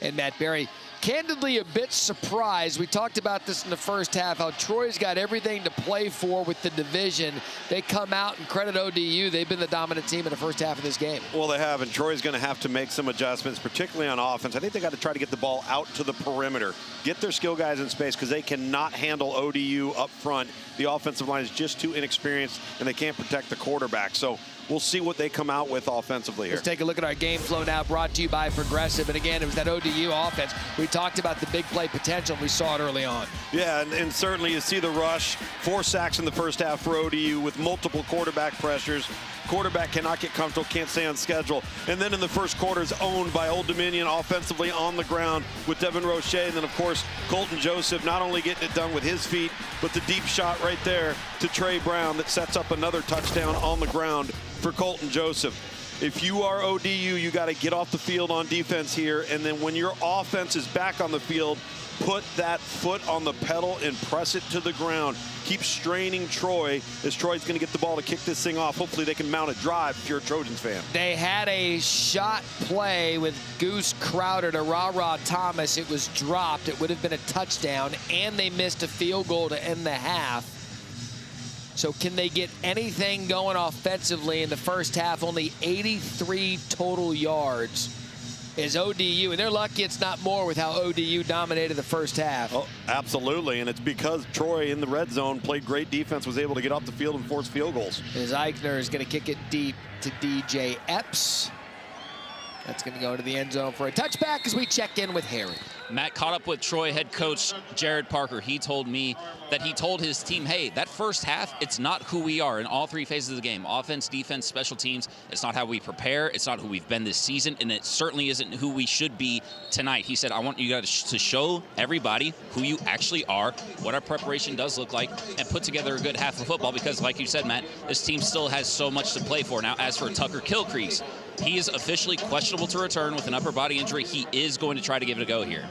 [SPEAKER 1] and Matt Berry. Candidly, a bit surprised. We talked about this in the first half, how Troy's got everything to play for with the division. They come out and credit ODU. They've been the dominant team in the first half of this game.
[SPEAKER 2] Well, they have, and Troy's going to have to make some adjustments, particularly on offense. I think they got to try to get the ball out to the perimeter, get their skill guys in space, because they cannot handle ODU up front. The offensive line is just too inexperienced, and they can't protect the quarterback. So we'll see what they come out with offensively here.
[SPEAKER 1] Let's take a look at our game flow now, brought to you by Progressive. And again, it was that ODU offense. We talked about the big play potential. We saw it early on.
[SPEAKER 2] Yeah, and certainly you see the rush. 4 sacks in the first half for ODU with multiple quarterback pressures. Quarterback cannot get comfortable, can't stay on schedule. And then in the first quarter is owned by Old Dominion offensively on the ground with Devin Roche. And then, of course, Colton Joseph not only getting it done with his feet, but the deep shot right there to Trey Brown that sets up another touchdown on the ground for Colton Joseph. If you are ODU, you got to get off the field on defense here. And then when your offense is back on the field, put that foot on the pedal and press it to the ground. Keep straining Troy, as Troy's going to get the ball to kick this thing off. Hopefully they can mount a drive if you're a Trojans fan.
[SPEAKER 1] They had a shot play with Goose Crowder to Ra-Ra Thomas. It was dropped. It would have been a touchdown, and they missed a field goal to end the half. So can they get anything going offensively in the first half? Only 83 total yards is ODU, and they're lucky it's not more with how ODU dominated the first half.
[SPEAKER 2] Oh, absolutely, and it's because Troy in the red zone played great defense, was able to get off the field and force field goals.
[SPEAKER 1] As Eichner is going to kick it deep to DJ Epps. That's going to go into the end zone for a touchback as we check in with Harry.
[SPEAKER 3] Matt caught up with Troy head coach Jared Parker. He told me that he told his team, hey, that first half, it's not who we are in all 3 phases of the game. Offense, defense, special teams. It's not how we prepare. It's not who we've been this season. And it certainly isn't who we should be tonight. He said, I want you guys to show everybody who you actually are, what our preparation does look like, and put together a good half of football. Because like you said, Matt, this team still has so much to play for. Now, as for Tucker Kilcrease, he is officially questionable to return with an upper body injury. He is going to try to give it a go here.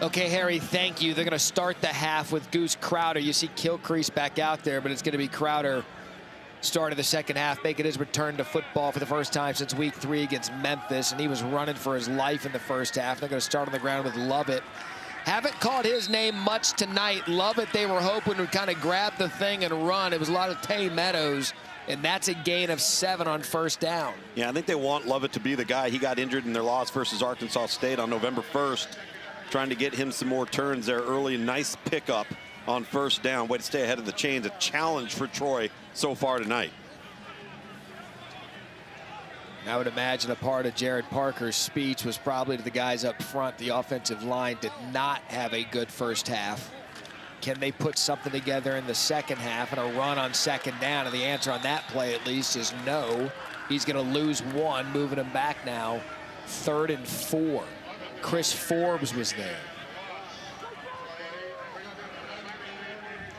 [SPEAKER 1] Okay, Harry, thank you. They're going to start the half with Goose Crowder. You see Kilcrease back out there, but it's going to be Crowder started the second half, making his return to football for the first time since week 3 against Memphis, and he was running for his life in the first half. They're going to start on the ground with Lovett. Haven't called his name much tonight. Lovett, they were hoping would kind of grab the thing and run. It was a lot of Tay Meadows, and that's a gain of 7 on first down.
[SPEAKER 2] Yeah, I think they want Lovett to be the guy. He got injured in their loss versus Arkansas State on November 1st. Trying to get him some more turns there early. Nice pickup on first down. Way to stay ahead of the chains. A challenge for Troy so far tonight.
[SPEAKER 1] I would imagine a part of Jared Parker's speech was probably to the guys up front. The offensive line did not have a good first half. Can they put something together in the second half and a run on second down? And the answer on that play, at least, is no. He's going to lose 1, moving him back now. 3rd and 4. Chris Forbes was there.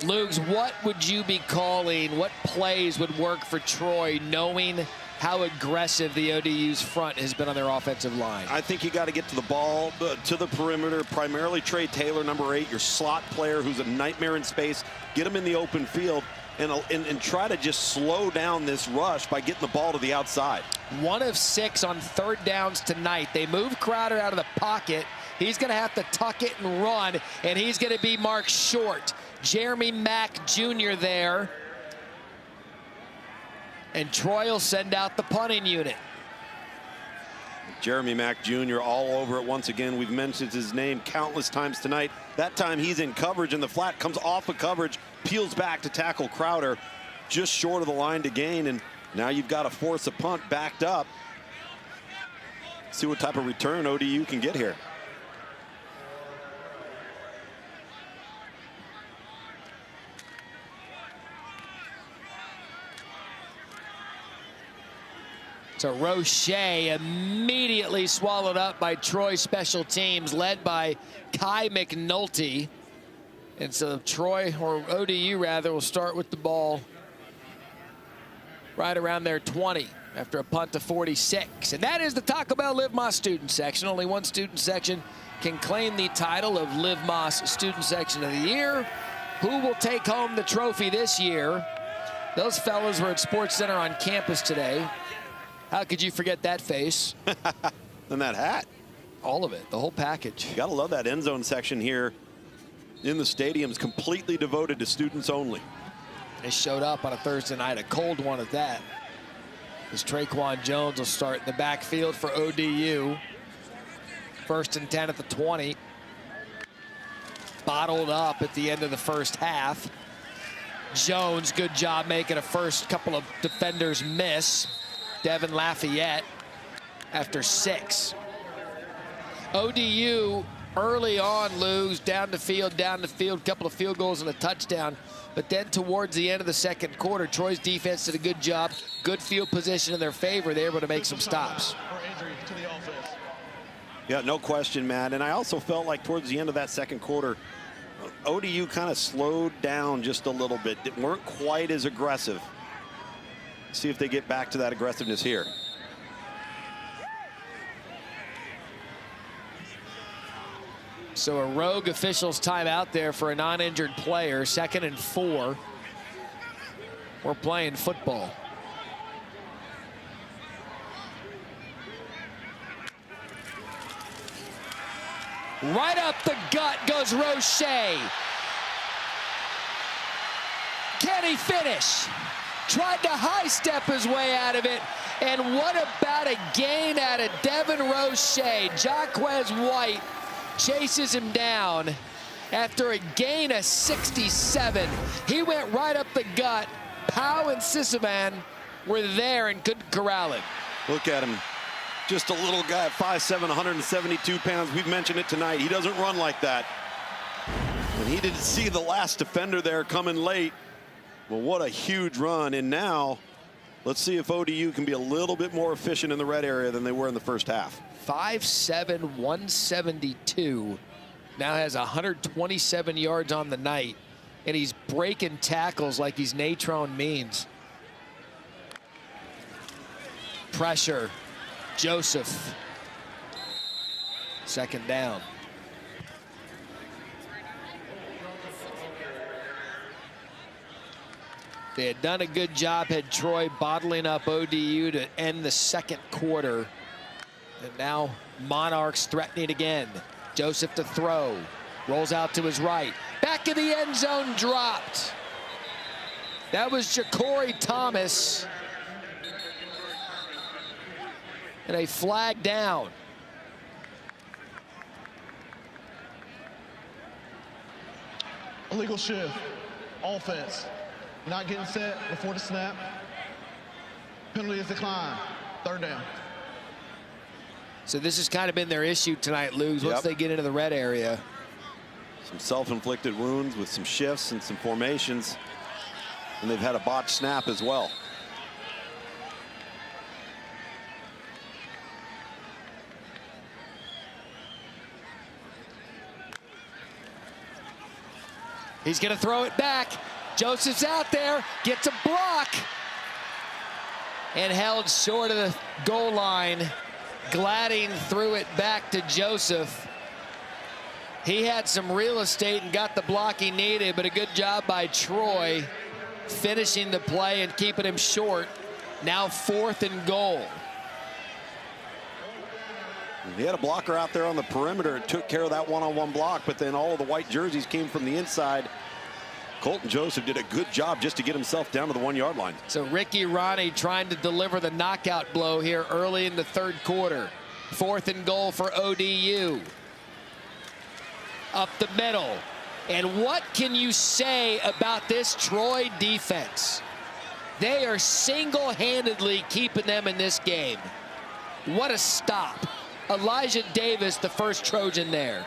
[SPEAKER 1] Lugs, what would you be calling? What plays would work for Troy, knowing how aggressive the ODU's front has been on their offensive line?
[SPEAKER 2] I think you got to get to the ball, to the perimeter, primarily Trey Taylor, number 8, your slot player who's a nightmare in space. Get him in the open field and try to just slow down this rush by getting the ball to the outside.
[SPEAKER 1] 1 of 6 on 3rd downs tonight. They move Crowder out of the pocket. He's going to have to tuck it and run, and he's going to be marked short. Jeremy Mack Jr. there. And Troy will send out the punting unit.
[SPEAKER 2] Jeremy Mack Jr. all over it once again. We've mentioned his name countless times tonight. That time he's in coverage in the flat, comes off of coverage, peels back to tackle Crowder, just short of the line to gain, and now you've got to force a punt backed up. See what type of return ODU can get here.
[SPEAKER 1] So Roche immediately swallowed up by Troy's special teams, led by Kai McNulty. And so Troy, or ODU rather, will start with the ball right around their 20 after a punt to 46. And that is the Taco Bell Live Más student section. Only one student section can claim the title of Live Más Student Section of the Year. Who will take home the trophy this year? Those fellas were at Sports Center on campus today. How could you forget that face?
[SPEAKER 2] And that hat.
[SPEAKER 1] All of it, the whole package.
[SPEAKER 2] You gotta love that end zone section here in the stadium is completely devoted to students only.
[SPEAKER 1] They showed up on a Thursday night, a cold one at that. As Traquan Jones will start in the backfield for ODU. 1st and 10 at the 20. Bottled up at the end of the first half. Jones, good job making a first couple of defenders miss. Devin Lafayette after 6. ODU early on, Lugs, down the field, couple of field goals and a touchdown. But then towards the end of the second quarter, Troy's defense did a good job. Good field position in their favor. They're able to make some stops.
[SPEAKER 2] Yeah, no question, Matt. And I also felt like towards the end of that second quarter, ODU kind of slowed down just a little bit. They weren't quite as aggressive. See if they get back to that aggressiveness here.
[SPEAKER 1] So a rogue official's timeout there for a non-injured player. 2nd and 4. We're playing football. Right up the gut goes Roche. Can he finish? Tried to high step his way out of it. And what about a gain out of Devin Roche? Jaquez White chases him down after a gain of 67. He went right up the gut. Powell and Sissaman were there and couldn't corral him.
[SPEAKER 2] Look at him. Just a little guy at 5'7", 172 pounds. We've mentioned it tonight. He doesn't run like that. And he didn't see the last defender there coming late. Well, what a huge run. And now, let's see if ODU can be a little bit more efficient in the red area than they were in the first half.
[SPEAKER 1] 5'7", 172. Now has 127 yards on the night. And he's breaking tackles like he's Natrone Means. Pressure. Joseph. 2nd down. They had done a good job, had Troy bottling up ODU to end the second quarter. And now Monarchs threatening again. Joseph to throw. Rolls out to his right. Back in the end zone, dropped. That was Ja'Cory Thomas. And a flag down.
[SPEAKER 4] Illegal shift. Offense. Not getting set before the snap. Penalty is declined. 3rd down.
[SPEAKER 1] So this has kind of been their issue tonight, Lugs, once they get into the red area.
[SPEAKER 2] Some self-inflicted wounds with some shifts and some formations. And they've had a botched snap as well.
[SPEAKER 1] He's going to throw it back. Joseph's out there, gets a block. And held short of the goal line. Gladding threw it back to Joseph. He had some real estate and got the block he needed, but a good job by Troy finishing the play and keeping him short. Now 4th and goal.
[SPEAKER 2] He had a blocker out there on the perimeter. It took care of that one-on-one block, but then all of the white jerseys came from the inside. Colton Joseph did a good job just to get himself down to the 1-yard line.
[SPEAKER 1] So Ricky Ronnie trying to deliver the knockout blow here early in the 3rd quarter. 4th and goal for ODU. Up the middle. And what can you say about this Troy defense? They are single-handedly keeping them in this game. What a stop. Elijah Davis, the first Trojan there.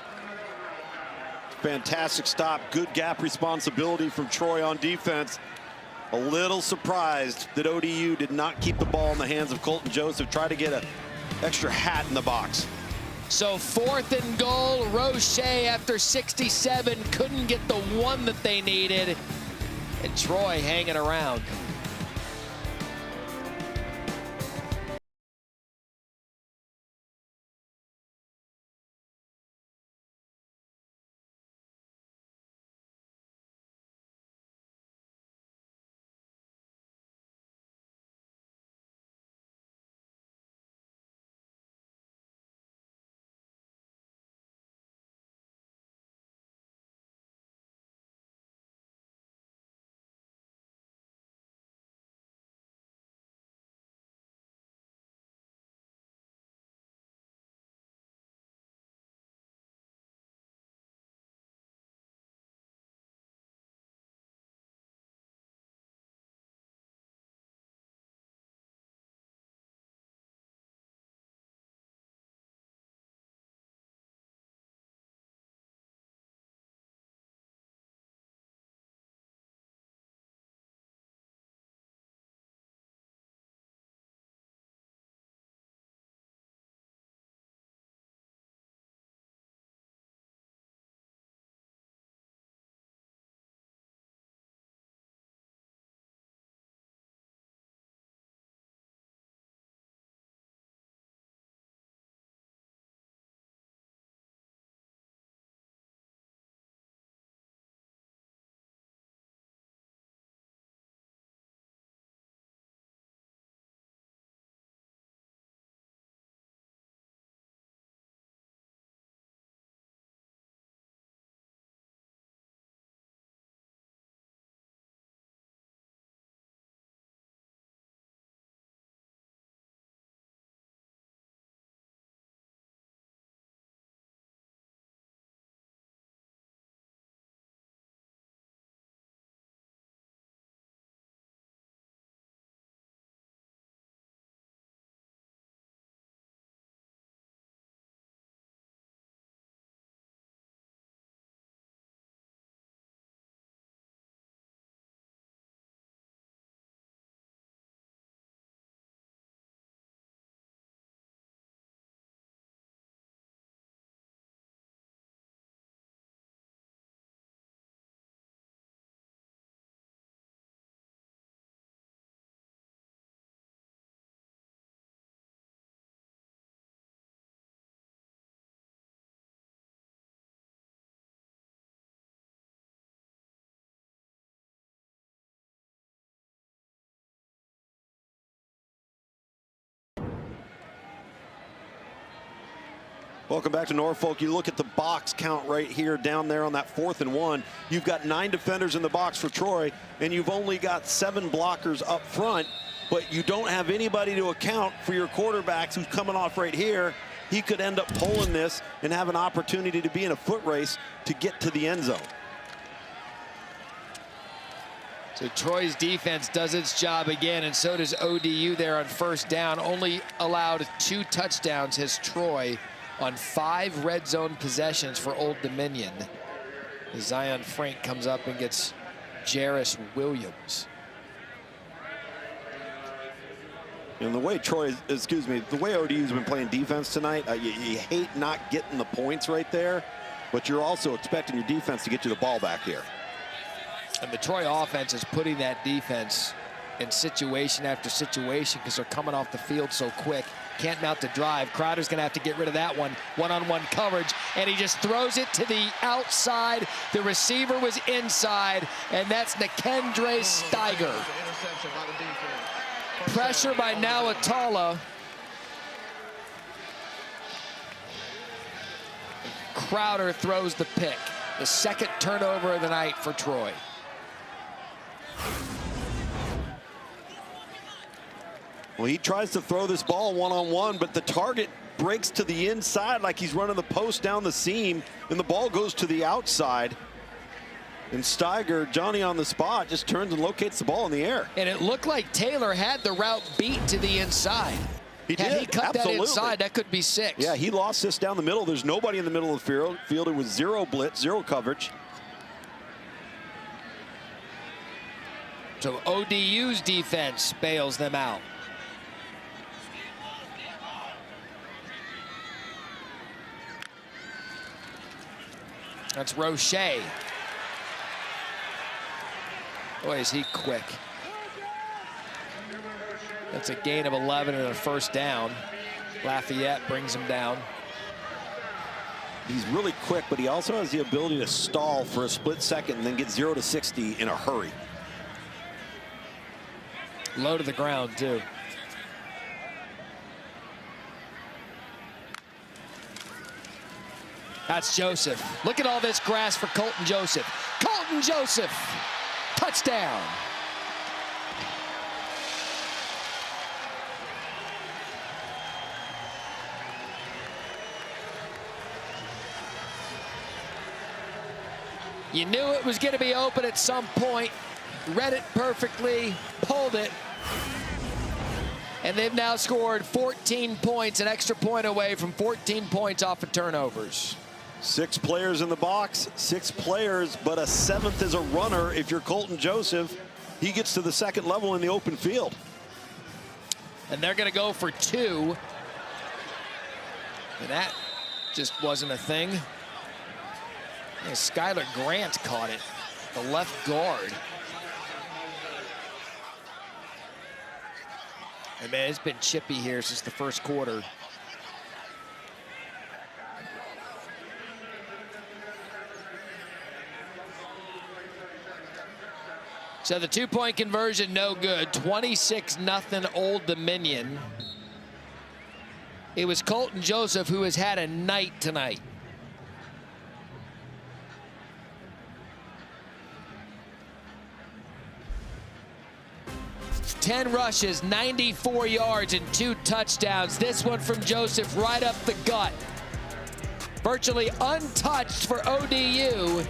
[SPEAKER 2] Fantastic stop. Good gap responsibility from Troy on defense. A little surprised that ODU did not keep the ball in the hands of Colton Joseph. Try to get an extra hat in the box.
[SPEAKER 1] So 4th and goal. Roche after 67 couldn't get the one that they needed. And Troy hanging around.
[SPEAKER 2] Welcome back to Norfolk. You look at the box count right here down there on that 4th and 1. You've got 9 defenders in the box for Troy, and you've only got 7 blockers up front, but you don't have anybody to account for your quarterbacks who's coming off right here. He could end up pulling this and have an opportunity to be in a foot race to get to the end zone.
[SPEAKER 1] So Troy's defense does its job again, and so does ODU there on 1st down. Only allowed 2 touchdowns has Troy on 5 red zone possessions for Old Dominion. Zion Frank comes up and gets Jarris Williams.
[SPEAKER 2] And the way the way ODU's been playing defense tonight, you hate not getting the points right there, but you're also expecting your defense to get you the ball back here.
[SPEAKER 1] And the Troy offense is putting that defense in situation after situation because they're coming off the field so quick. Can't mount the drive. Crowder's going to have to get rid of that one. One-on-one coverage, and he just throws it to the outside. The receiver was inside, and that's Nikendre Steiger. Pressure by Nawatala. Crowder throws the pick. The 2nd turnover of the night for Troy.
[SPEAKER 2] Well, he tries to throw this ball one-on-one, but the target breaks to the inside like he's running the post down the seam, and the ball goes to the outside. And Steiger, Johnny on the spot, just turns and locates the ball in the air.
[SPEAKER 1] And it looked like Taylor had the route beat to the inside.
[SPEAKER 2] He
[SPEAKER 1] Had
[SPEAKER 2] did,
[SPEAKER 1] he cut
[SPEAKER 2] absolutely.
[SPEAKER 1] that inside, that could be 6.
[SPEAKER 2] Yeah, he lost this down the middle. There's nobody in the middle of the field. It was 0 blitz, 0 coverage.
[SPEAKER 1] So ODU's defense bails them out. That's Roche. Boy, is he quick. That's a gain of 11 and a 1st down. Lafayette brings him down.
[SPEAKER 2] He's really quick, but he also has the ability to stall for a split second and then get 0 to 60 in a hurry.
[SPEAKER 1] Low to the ground, too. That's Joseph. Look at all this grass for Colton Joseph. Colton Joseph, touchdown. You knew it was going to be open at some point. Read it perfectly, pulled it. And they've now scored 14 points, an extra point away from 14 points off of turnovers.
[SPEAKER 2] 6 players in the box, 6 players, but a 7th is a runner. If you're Colton Joseph, he gets to the 2nd level in the open field.
[SPEAKER 1] And they're going to go for 2. And that just wasn't a thing. Yeah, Skylar Grant caught it, the left guard. And man, it's been chippy here since the 1st quarter. So the 2-point conversion, no good. 26-0 Old Dominion. It was Colton Joseph who has had a night tonight. 10 rushes, 94 yards, and 2 touchdowns. This one from Joseph right up the gut. Virtually untouched for ODU.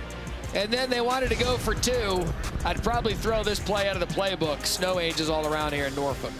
[SPEAKER 1] And then they wanted to go for 2. I'd probably throw this play out of the playbook. Snow angels all around here in Norfolk.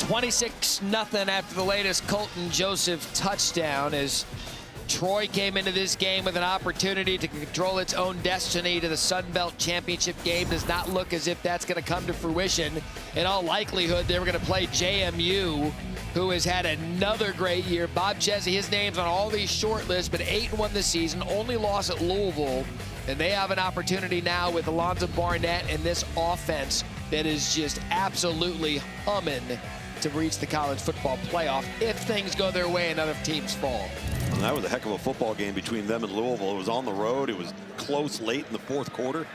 [SPEAKER 1] 26-0 after the latest Colton Joseph touchdown, as Troy came into this game with an opportunity to control its own destiny to the Sun Belt Championship game. Does not look as if that's going to come to fruition. In all likelihood, they were going to play JMU, who has had another great year. Bob Chesney, his name's on all these short lists, but 8-1 this season, only loss at Louisville. And they have an opportunity now with Alonzo Barnett and this offense that is just absolutely humming to reach the college football playoff if things go their way and other teams fall.
[SPEAKER 2] And that was a heck of a football game between them and Louisville. It was on the road. It was close late in the fourth quarter.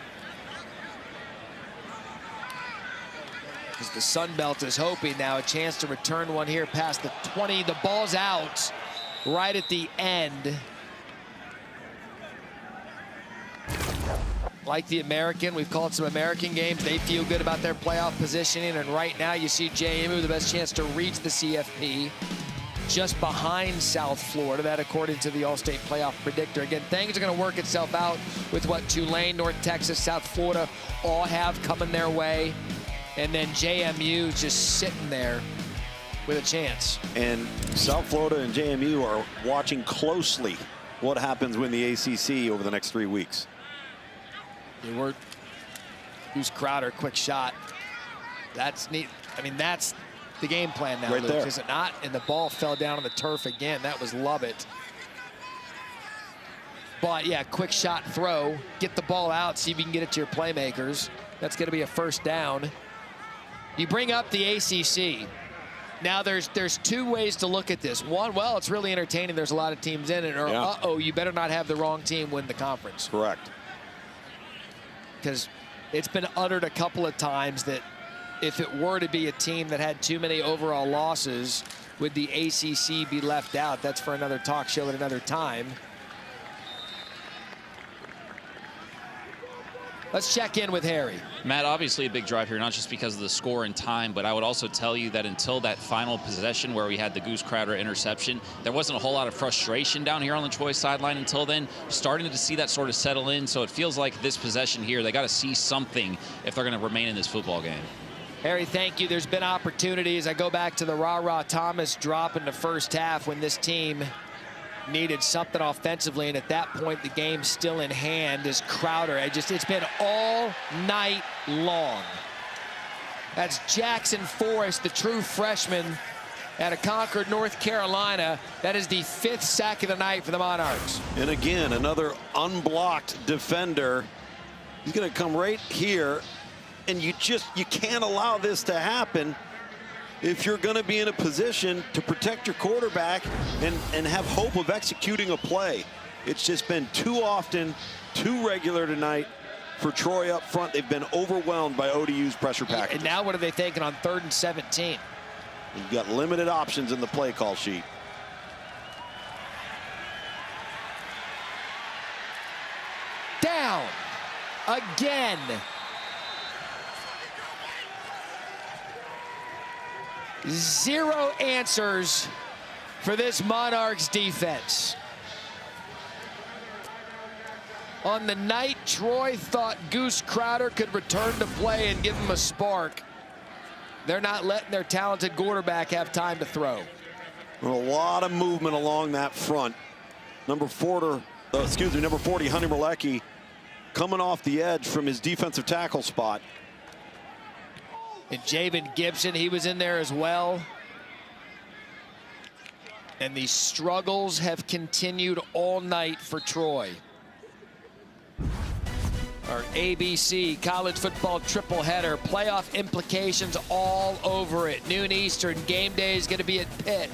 [SPEAKER 1] Because the Sun Belt is hoping now a chance to return one here past the 20. The ball's out right at the end. Like the American, we've called some American games. They feel good about their playoff positioning, and right now you see JMU the best chance to reach the CFP, just behind South Florida. That according to the All-State Playoff Predictor. Again, things are going to work itself out with what Tulane, North Texas, South Florida all have coming their way, and then JMU just sitting there with a chance. And
[SPEAKER 2] South Florida and JMU are watching closely what happens when the ACC over the next 3 weeks.
[SPEAKER 1] Who's Crowder? Quick shot. That's neat. I mean, that's the game plan now,
[SPEAKER 2] right
[SPEAKER 1] Luke,
[SPEAKER 2] there.
[SPEAKER 1] is it not? And the ball fell down on the turf again. That was Lovett. But yeah, quick shot throw. Get the ball out. See if you can get it to your playmakers. That's going to be a first down. You bring up the ACC. Now there's two ways to look at this. One, well, it's really entertaining. There's a lot of teams in it. Or uh-oh, you better not have the wrong team win the conference.
[SPEAKER 2] Correct.
[SPEAKER 1] Because it's been uttered a couple of times that if it were to be a team that had too many overall losses, would the ACC be left out? That's for another talk show at another time. Let's check in with Harry.
[SPEAKER 3] Matt, obviously a big drive here, not just because of the score and time, but I would also tell you that until that final possession where we had the Goose Crowder interception, there wasn't a whole lot of frustration down here on the Troy sideline until then. Starting to see that sort of settle in, so it feels like this possession here, they got to see something if they're going to remain in this football game.
[SPEAKER 1] Harry, thank you. There's been opportunities. I go back to the Ra Thomas drop in the first half when this team needed something offensively, and at that point the game's still in hand as Crowder. It's been all night long. That's Jackson Forrest, the true freshman out of Concord, North Carolina. That is the 5th sack of the night for the Monarchs.
[SPEAKER 2] And again, another unblocked defender. He's going to come right here, and you can't allow this to happen if you're going to be in a position to protect your quarterback and have hope of executing a play. It's just been too often, too regular tonight for Troy up front. They've been overwhelmed by ODU's pressure package.
[SPEAKER 1] And now what are they thinking on 3rd and 17?
[SPEAKER 2] You've got limited options in the play call sheet.
[SPEAKER 1] Down again. Zero answers for this Monarchs defense. On the night Troy thought Goose Crowder could return to play and give them a spark, they're not letting their talented quarterback have time to throw.
[SPEAKER 2] A lot of movement along that front. Number 40, Hunter Malecki, coming off the edge from his defensive tackle spot.
[SPEAKER 1] And Javen Gibson, he was in there as well. And the struggles have continued all night for Troy. Our ABC college football triple header, playoff implications all over it. Noon Eastern, game day is going to be at Pitt.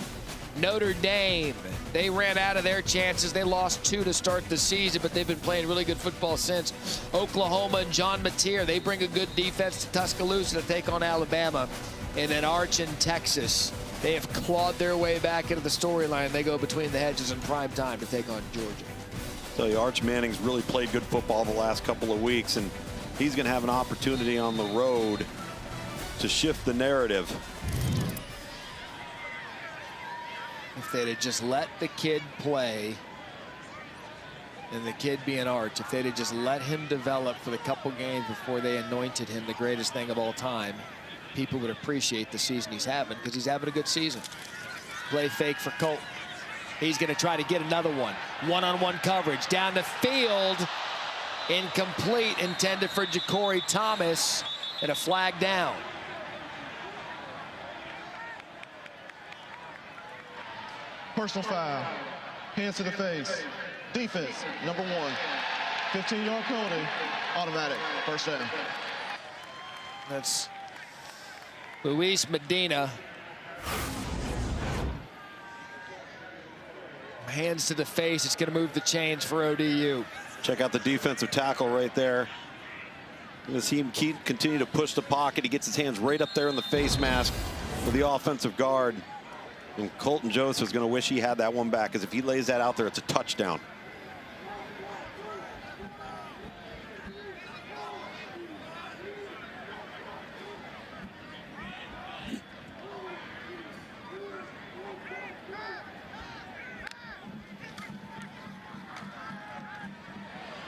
[SPEAKER 1] Notre Dame, they ran out of their chances. They lost 2 to start the season, but they've been playing really good football since. Oklahoma and John Mateer, they bring a good defense to Tuscaloosa to take on Alabama. And then Arch and Texas, they have clawed their way back into the storyline. They go between the hedges in prime time to take on Georgia.
[SPEAKER 2] So Arch Manning's really played good football the last couple of weeks, and he's going to have an opportunity on the road to shift the narrative.
[SPEAKER 1] If they'd have just let the kid play, and the kid being Arch, if they'd have just let him develop for the couple games before they anointed him the greatest thing of all time, people would appreciate the season he's having, because he's having a good season. Play fake for Colt. He's going to try to get another one. One-on-one coverage down the field. Incomplete, intended for Ja'Cory Thomas, and a flag down.
[SPEAKER 4] Personal foul. Hands to the face. Defense, number 1. 15-yard penalty. Automatic. First down.
[SPEAKER 1] That's Luis Medina. Hands to the face. It's going to move the chains for ODU.
[SPEAKER 2] Check out the defensive tackle right there. You're going to see him continue to push the pocket. He gets his hands right up there in the face mask for the offensive guard. And Colton Joseph is going to wish he had that one back, because if he lays that out there, it's a touchdown.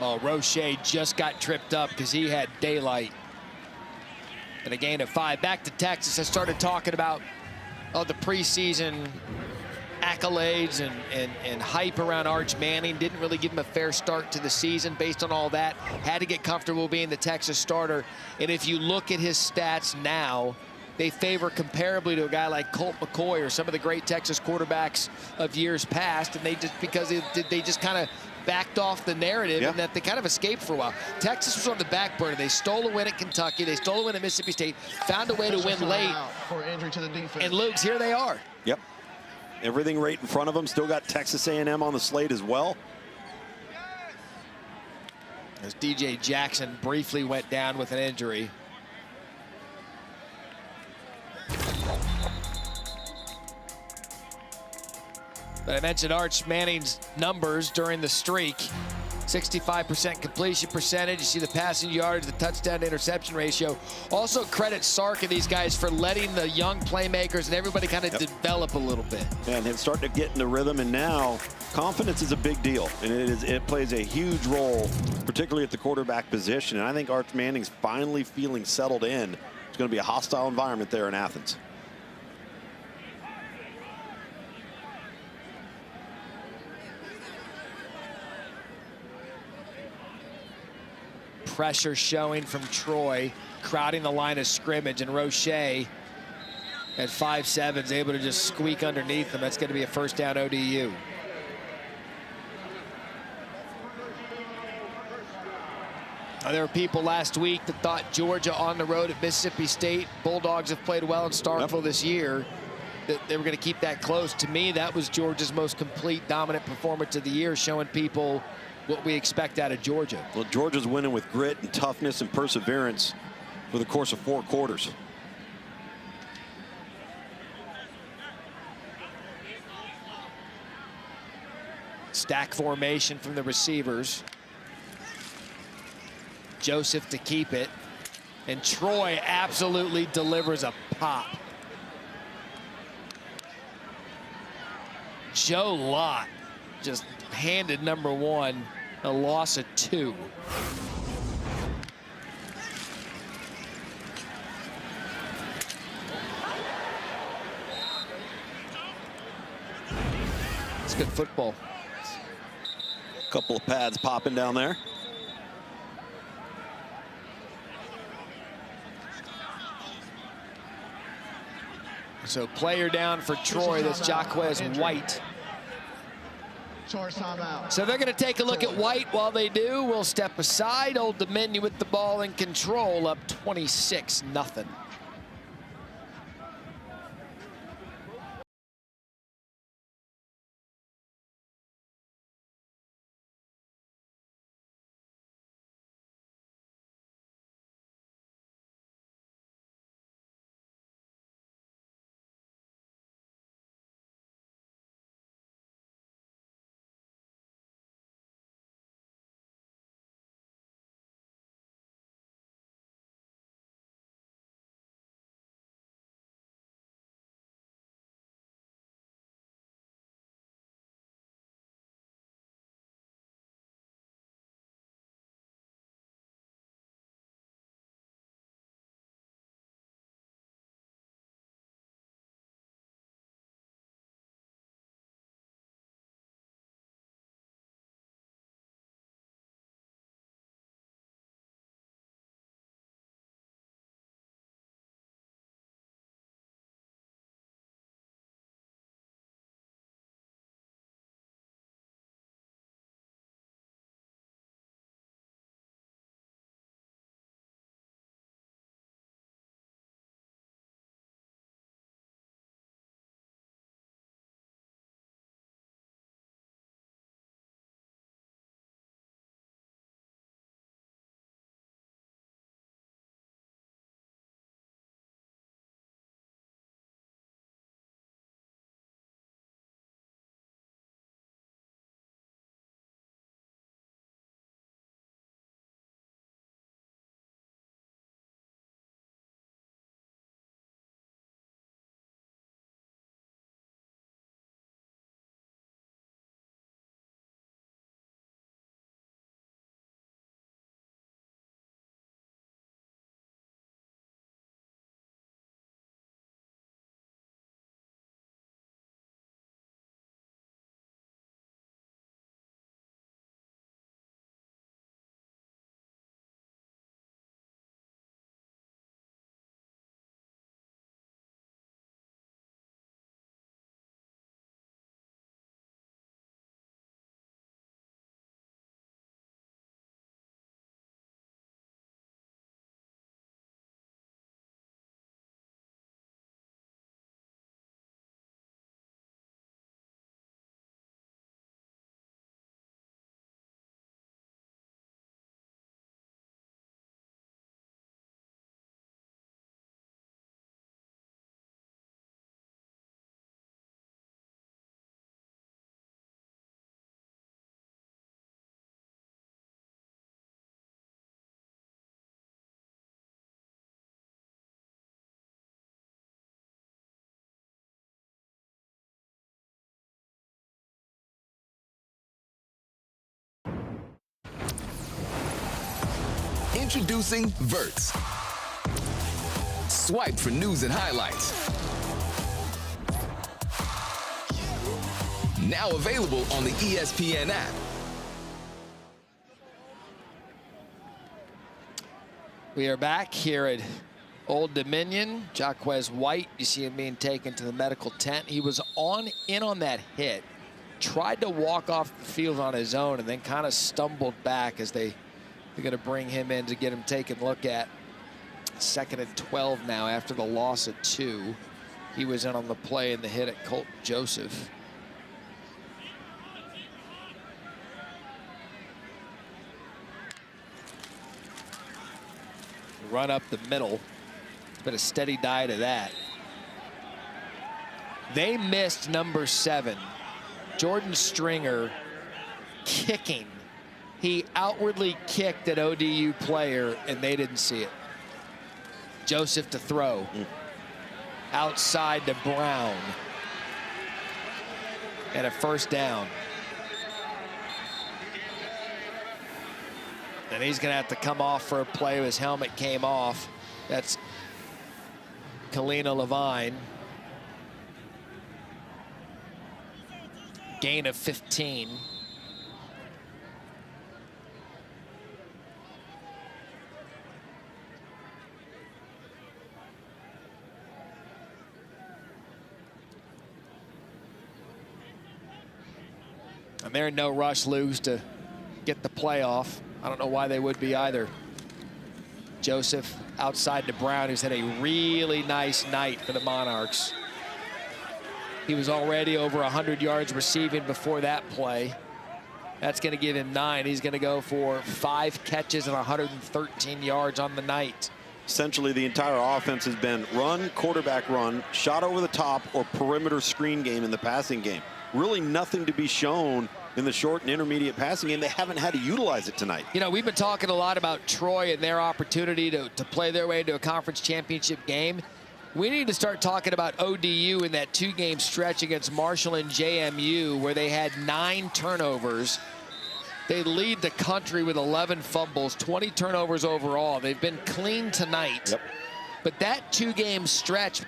[SPEAKER 1] Oh, Roche just got tripped up because he had daylight. And a gain of 5. Back to Texas. I started talking about the preseason accolades and hype around Arch Manning. Didn't really give him a fair start to the season based on all that. Had to get comfortable being the Texas starter. And if you look at his stats now, they favor comparably to a guy like Colt McCoy or some of the great Texas quarterbacks of years past. And they just, because they just kind of backed off the narrative, and that they kind of escaped for a while. Texas was on the back burner. They stole a win at Kentucky. They stole a win at Mississippi State. Found a way to win late.
[SPEAKER 4] For injury to the defense.
[SPEAKER 1] And Luke's, here they are.
[SPEAKER 2] Yep. Everything right in front of them. Still got Texas A&M on the slate as well.
[SPEAKER 1] As DJ Jackson briefly went down with an injury. But I mentioned Arch Manning's numbers during the streak. 65% completion percentage. You see the passing yards, the touchdown to interception ratio. Also credit Sark and these guys for letting the young playmakers and everybody kind of develop a little bit.
[SPEAKER 2] And it's starting to get in the rhythm, and now confidence is a big deal, and it plays a huge role, particularly at the quarterback position. And I think Arch Manning's finally feeling settled in. It's going to be a hostile environment there in Athens.
[SPEAKER 1] Pressure showing from Troy, crowding the line of scrimmage, and Roche at 5'7" is able to just squeak underneath them. That's going to be a first down ODU. There were people last week that thought Georgia on the road at Mississippi State. Bulldogs have played well in Starkville this year. That they were going to keep that close. To me, that was Georgia's most complete, dominant performance of the year, showing people what we expect out of Georgia.
[SPEAKER 2] Well, Georgia's winning with grit and toughness and perseverance for the course of 4 quarters.
[SPEAKER 1] Stack formation from the receivers. Joseph to keep it. And Troy absolutely delivers a pop. Joe Lott just handed number 1 a loss of 2. It's good football.
[SPEAKER 2] Couple of pads popping down there.
[SPEAKER 1] So player down for Troy. That's Jaquez White. So they're going to take a look at White. While they do, we'll step aside. Old Dominion with the ball in control, up 26-0.
[SPEAKER 8] Introducing Verts. Swipe for news and highlights. Now available on the ESPN app.
[SPEAKER 1] We are back here at Old Dominion. Jaquez White, you see him being taken to the medical tent. He was in on that hit. Tried to walk off the field on his own and then kind of stumbled back as they're going to bring him in to get him taken a look at. 2nd and 12 now after the loss at 2. He was in on the play and the hit at Colton Joseph. Run up the middle. It's been a steady diet of that. They missed number 7, Jordan Stringer, kicking. He outwardly kicked an ODU player, and they didn't see it. Joseph to throw. Outside to Brown. And a first down. And he's going to have to come off for a play. His helmet came off. That's Kalina Levine. Gain of 15. And they're in no rush, Luce, to get the play off. I don't know why they would be either. Joseph outside to Brown, who's had a really nice night for the Monarchs. He was already over 100 yards receiving before that play. That's going to give him 9. He's going to go for 5 catches and 113 yards on the night.
[SPEAKER 2] Essentially, the entire offense has been run, quarterback run, shot over the top, or perimeter screen game in the passing game. Really nothing to be shown in the short and intermediate passing game. They haven't had to utilize it tonight.
[SPEAKER 1] You know, we've been talking a lot about Troy and their opportunity to play their way into a conference championship game. We need to start talking about ODU in that 2-game stretch against Marshall and JMU, where they had 9 turnovers. They lead the country with 11 fumbles, 20 turnovers overall. They've been clean tonight.
[SPEAKER 2] Yep.
[SPEAKER 1] But that 2-game stretch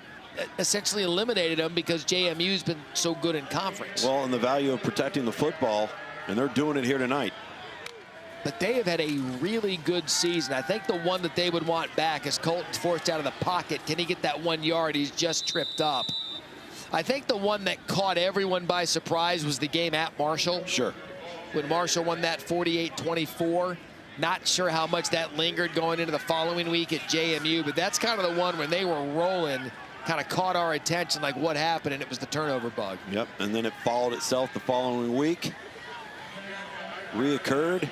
[SPEAKER 1] essentially eliminated them because JMU's been so good in conference.
[SPEAKER 2] Well, and the value of protecting the football, and they're doing it here tonight.
[SPEAKER 1] But they have had a really good season. I think the one that they would want back is Colton's forced out of the pocket. Can he get that 1 yard? He's just tripped up. I think the one that caught everyone by surprise was the game at Marshall.
[SPEAKER 2] Sure.
[SPEAKER 1] When Marshall won that 48-24. Not sure how much that lingered going into the following week at JMU, but that's kind of the one when they were rolling, kind of caught our attention, like what happened, and it was the turnover bug.
[SPEAKER 2] Yep, and then it followed itself the following week. Reoccurred.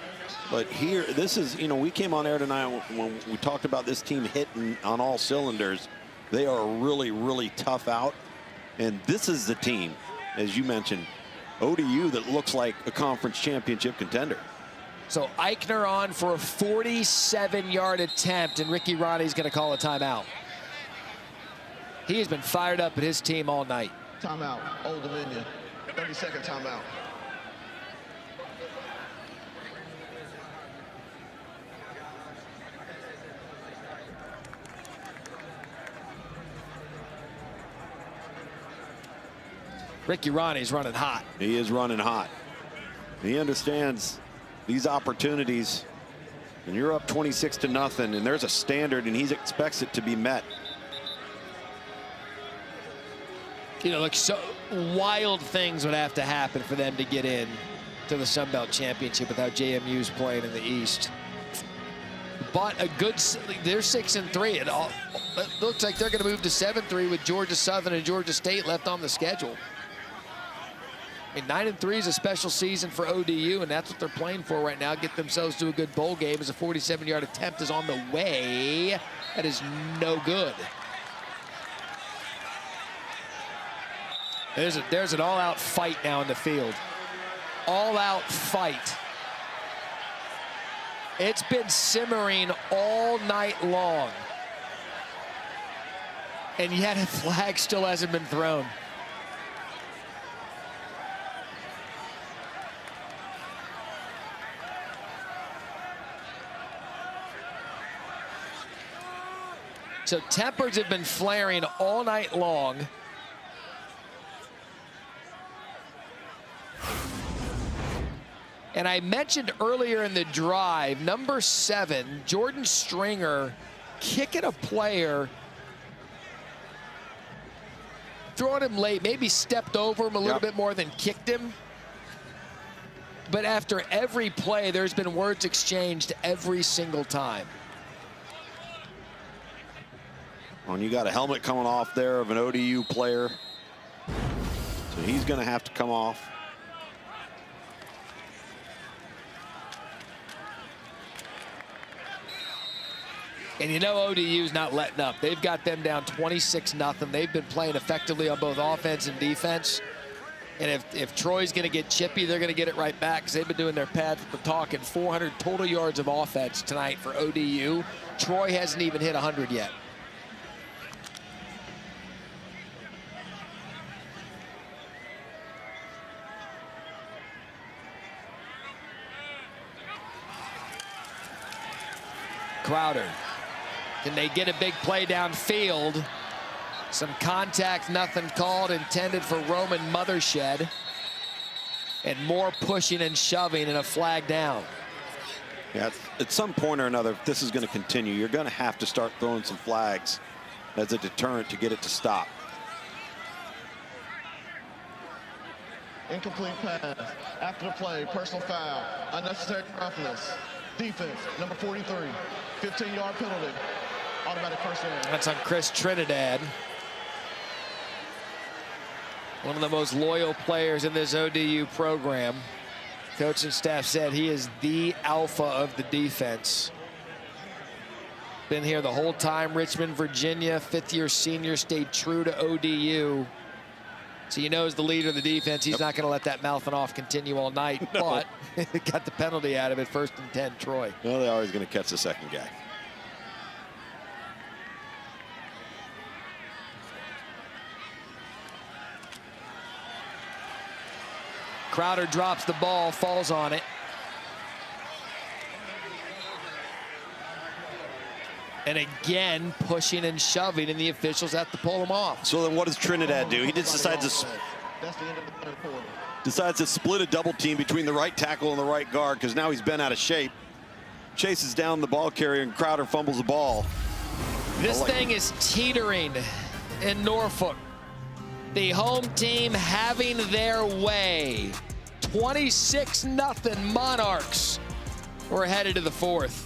[SPEAKER 2] But here, this is, you know, we came on air tonight when we talked about this team hitting on all cylinders. They are really, really tough out. And this is the team, as you mentioned, ODU, that looks like a conference championship contender.
[SPEAKER 1] So Eichner on for a 47-yard attempt, and Ricky Ronnie's going to call a timeout. He has been fired up at his team all night.
[SPEAKER 4] Timeout, Old Dominion. 30-second timeout.
[SPEAKER 1] Ricky Ronnie's running hot.
[SPEAKER 2] He is running hot. He understands these opportunities, and you're up 26-0, and there's a standard, and he expects it to be met.
[SPEAKER 1] You know, like, so wild things would have to happen for them to get in to the Sun Belt Championship without JMU's playing in the East. But a good, they're 6-3. It looks like they're going to move to 7-3 with Georgia Southern and Georgia State left on the schedule. I mean, 9-3 is a special season for ODU, and that's what they're playing for right now. Get themselves to a good bowl game as a 47-yard attempt is on the way. That is no good. There's an all-out fight now in the field. All-out fight. It's been simmering all night long. And yet a flag still hasn't been thrown. So tempers have been flaring all night long. And I mentioned earlier in the drive, number 7, Jordan Stringer, kicking a player, throwing him late, maybe stepped over him a little bit more than kicked him. But after every play, there's been words exchanged every single time.
[SPEAKER 2] When you got a helmet coming off there of an ODU player, so he's going to have to come off.
[SPEAKER 1] And you know ODU's not letting up. They've got them down 26-0. They've been playing effectively on both offense and defense. And if Troy's going to get chippy, they're going to get it right back because they've been doing their pads with the talk. And 400 total yards of offense tonight for ODU. Troy hasn't even hit 100 yet. Crowder. Can they get a big play downfield? Some contact, nothing called, intended for Roman Mothershed. And more pushing and shoving and a flag down.
[SPEAKER 2] Yeah, at some point or another, if this is going to continue, you're going to have to start throwing some flags as a deterrent to get it to stop.
[SPEAKER 4] Incomplete pass. After the play, personal foul. Unnecessary roughness. Defense, number 43. 15-yard penalty. Automatic first down.
[SPEAKER 1] That's on Chris Trinidad. One of the most loyal players in this ODU program. Coach and staff said he is the alpha of the defense. Been here the whole time. Richmond, Virginia, 5th-year senior, stayed true to ODU. So you know, as the leader of the defense, he's not going to let that mouthing off continue all night. No. But got the penalty out of it. 1st and 10, Troy.
[SPEAKER 2] Well, they're always going to catch the second guy.
[SPEAKER 1] Crowder drops the ball, falls on it. And again, pushing and shoving, and the officials have to pull him off.
[SPEAKER 2] So then what does Trinidad do? He just decides to split a double team between the right tackle and the right guard because now he's been out of shape. Chases down the ball carrier, and Crowder fumbles the ball.
[SPEAKER 1] This thing is teetering in Norfolk. The home team having their way. 26-0 Monarchs. We're headed to the 4th.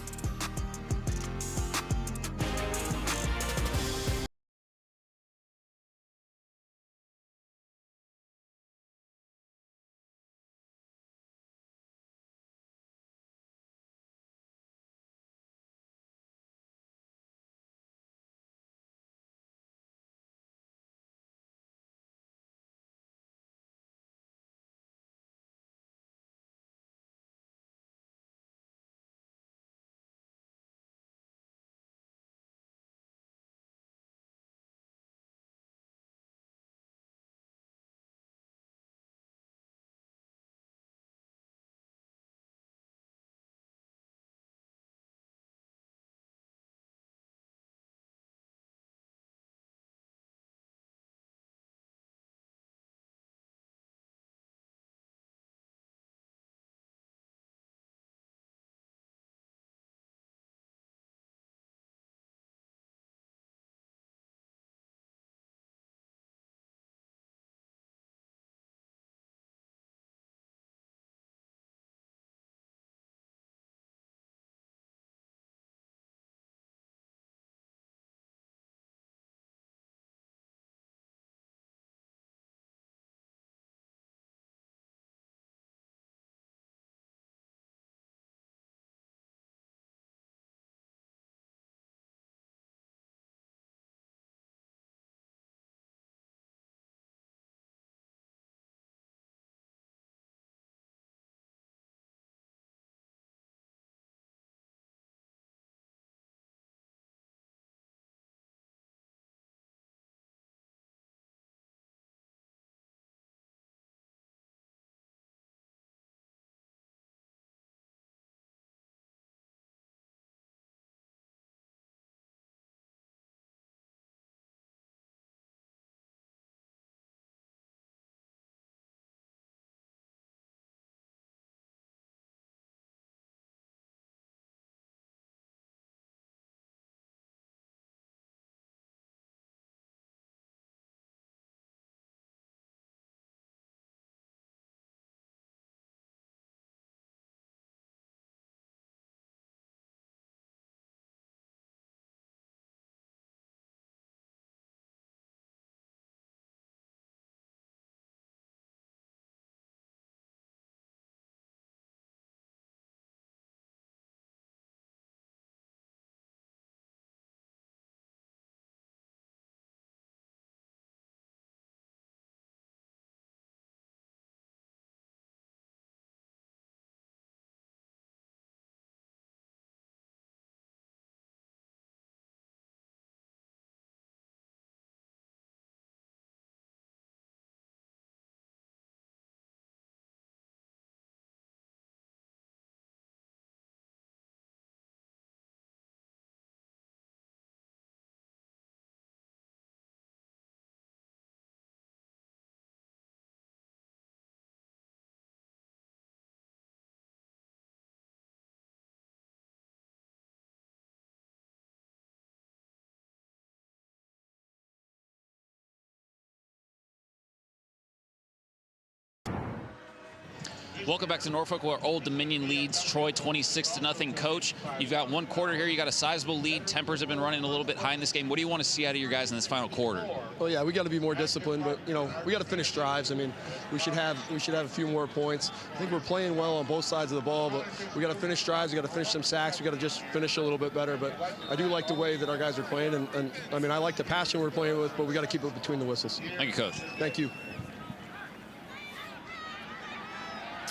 [SPEAKER 3] Welcome back to Norfolk, where Old Dominion leads Troy 26-0. Coach, you've got one quarter here. You got a sizable lead. Tempers have been running a little bit high in this game. What do you want to see out of your guys in this final quarter?
[SPEAKER 9] Well, yeah, we got to be more disciplined, but we got to finish drives. I mean, we should have a few more points. I think we're playing well on both sides of the ball, but we got to finish drives. We got to finish some sacks. We got to just finish a little bit better. But I do like the way that our guys are playing, and I mean, I like the passion we're playing with, but we got to keep it between the whistles.
[SPEAKER 3] Thank you, Coach.
[SPEAKER 9] Thank you.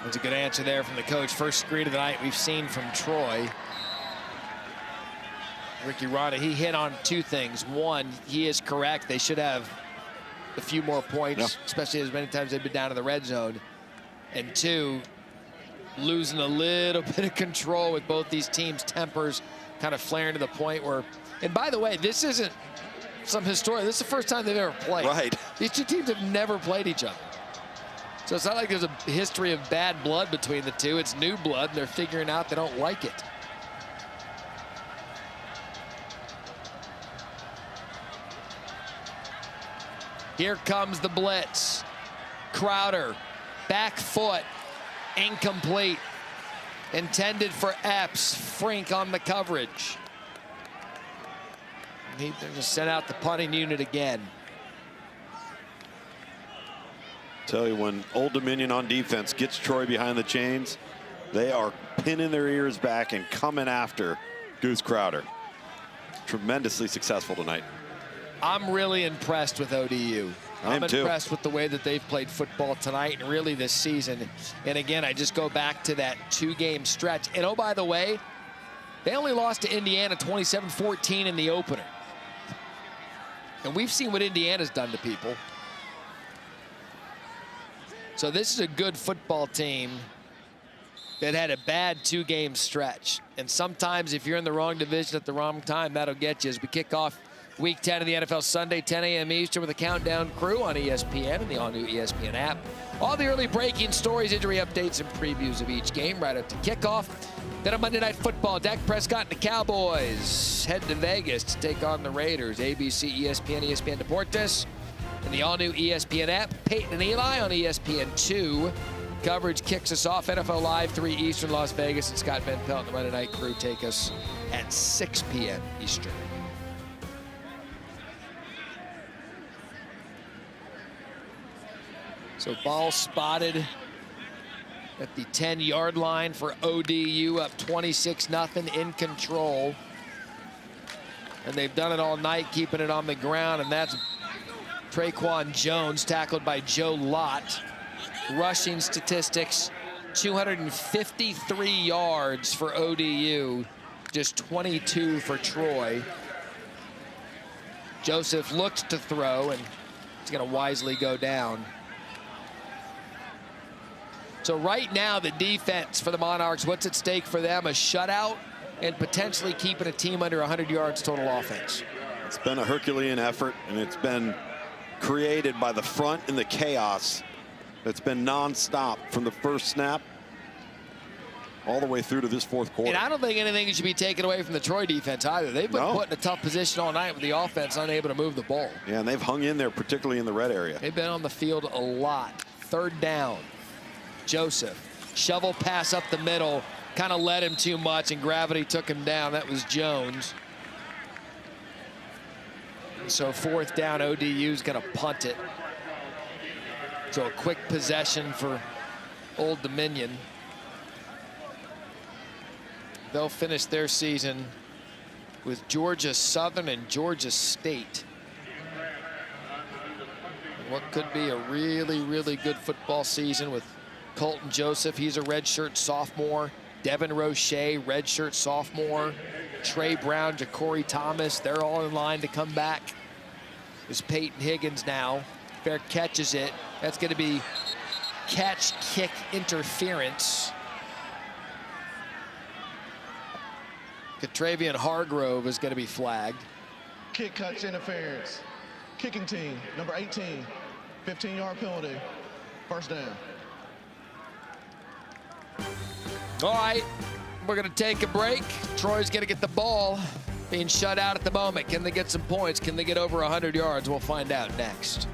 [SPEAKER 1] That's a good answer there from the coach. First screen of the night we've seen from Troy. Ricky Rada, he hit on two things. One, he is correct. They should have a few more points, especially as many times they've been down in the red zone. And two, losing a little bit of control with both these teams' tempers kind of flaring to the point where, and by the way, this isn't some historic, this is the first time they've ever played.
[SPEAKER 2] Right.
[SPEAKER 1] These two teams have never played each other. So it's not like there's a history of bad blood between the two. It's new blood, and they're figuring out they don't like it. Here comes the blitz. Crowder, back foot, incomplete. Intended for Epps. Frink on the coverage. They're just sent out the punting unit again.
[SPEAKER 2] Tell you, when Old Dominion on defense gets Troy behind the chains, they are pinning their ears back and coming after Goose Crowder. Tremendously successful tonight.
[SPEAKER 1] I'm really impressed with ODU. I'm
[SPEAKER 2] too.
[SPEAKER 1] impressed with the way that they've played football tonight and really this season. And again, I just go back to that two-game stretch. And oh, by the way, they only lost to Indiana 27-14 in the opener. And we've seen what Indiana's done to people. So this is a good football team that had a bad two-game stretch. And sometimes if you're in the wrong division at the wrong time, that'll get you. As we kick off Week 10 of the NFL Sunday, 10 a.m. Eastern with a countdown crew on ESPN and the all-new ESPN app. All the early breaking stories, injury updates, and previews of each game right up to kickoff. Then on Monday Night Football, Dak Prescott and the Cowboys head to Vegas to take on the Raiders. ABC, ESPN, ESPN Deportes. And the all-new ESPN app, Peyton and Eli on ESPN2. Coverage kicks us off. NFL Live, 3 Eastern, Las Vegas, and Scott Van Pelt and the Monday Night Crew take us at 6 p.m. Eastern. So ball spotted at the 10-yard line for ODU, up 26-0, in control. And they've done it all night, keeping it on the ground, and that's Traquan Jones, tackled by Joe Lott. Rushing statistics, 253 yards for ODU, just 22 for Troy. Joseph looks to throw, and he's going to wisely go down. So right now, the defense for the Monarchs, what's at stake for them? A shutout and potentially keeping a team under 100 yards total offense.
[SPEAKER 2] It's been a Herculean effort, and it's been created by the front and the chaos that's been nonstop from the first snap all the way through to this fourth quarter.
[SPEAKER 1] And I don't think anything should be taken away from the Troy defense either. They've been put in a tough position all night with the offense unable to move the ball.
[SPEAKER 2] Yeah, and they've hung in there, particularly in the red area.
[SPEAKER 1] They've been on the field a lot. Third down. Joseph, shovel pass up the middle, kind of led him too much, and gravity took him down. That was Jones. So fourth down, ODU's going to punt it. So a quick possession for Old Dominion. They'll finish their season with Georgia Southern and Georgia State. What could be a really, really good football season with Colton Joseph, he's a redshirt sophomore. Devin Roche, redshirt sophomore. Trey Brown, Ja'Cory Thomas, they're all in line to come back. Is Peyton Higgins now. Fair catches it. That's going to be catch, kick, interference. Catravian Hargrove is going to be flagged.
[SPEAKER 4] Kick, catch, interference. Kicking team, number 18, 15-yard penalty, first down.
[SPEAKER 1] All right, we're going to take a break. Troy's going to get the ball, being shut out at the moment. Can they get some points? Can they get over 100 yards? We'll find out next.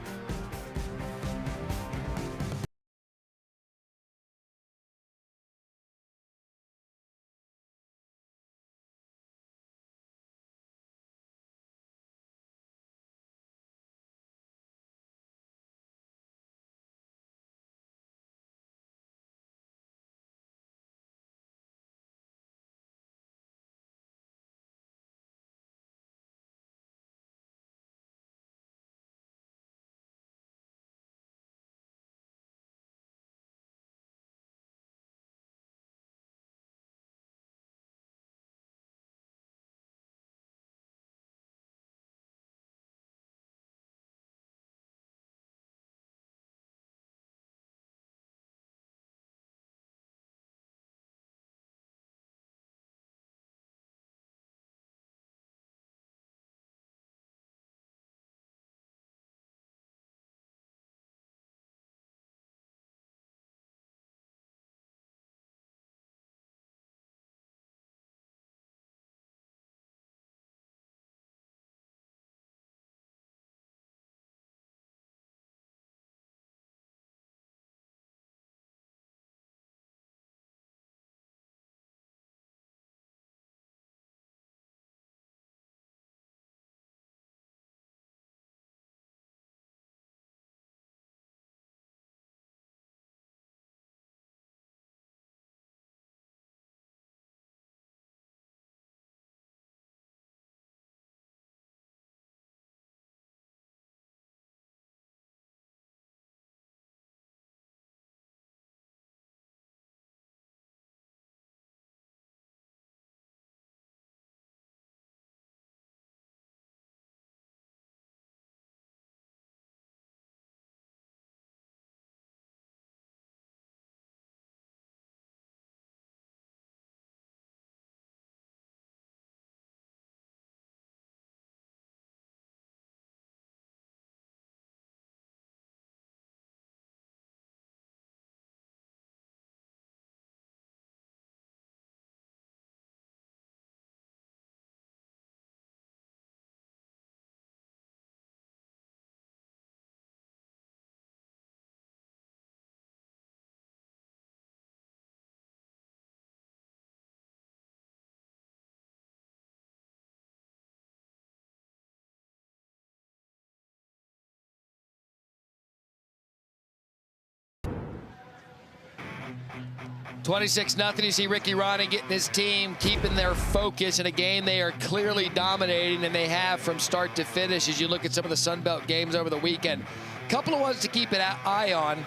[SPEAKER 1] 26-0. You see Ricky Ronning getting his team, keeping their focus in a game they are clearly dominating, and they have from start to finish as you look at some of the Sun Belt games over the weekend. Couple of ones to keep an eye on.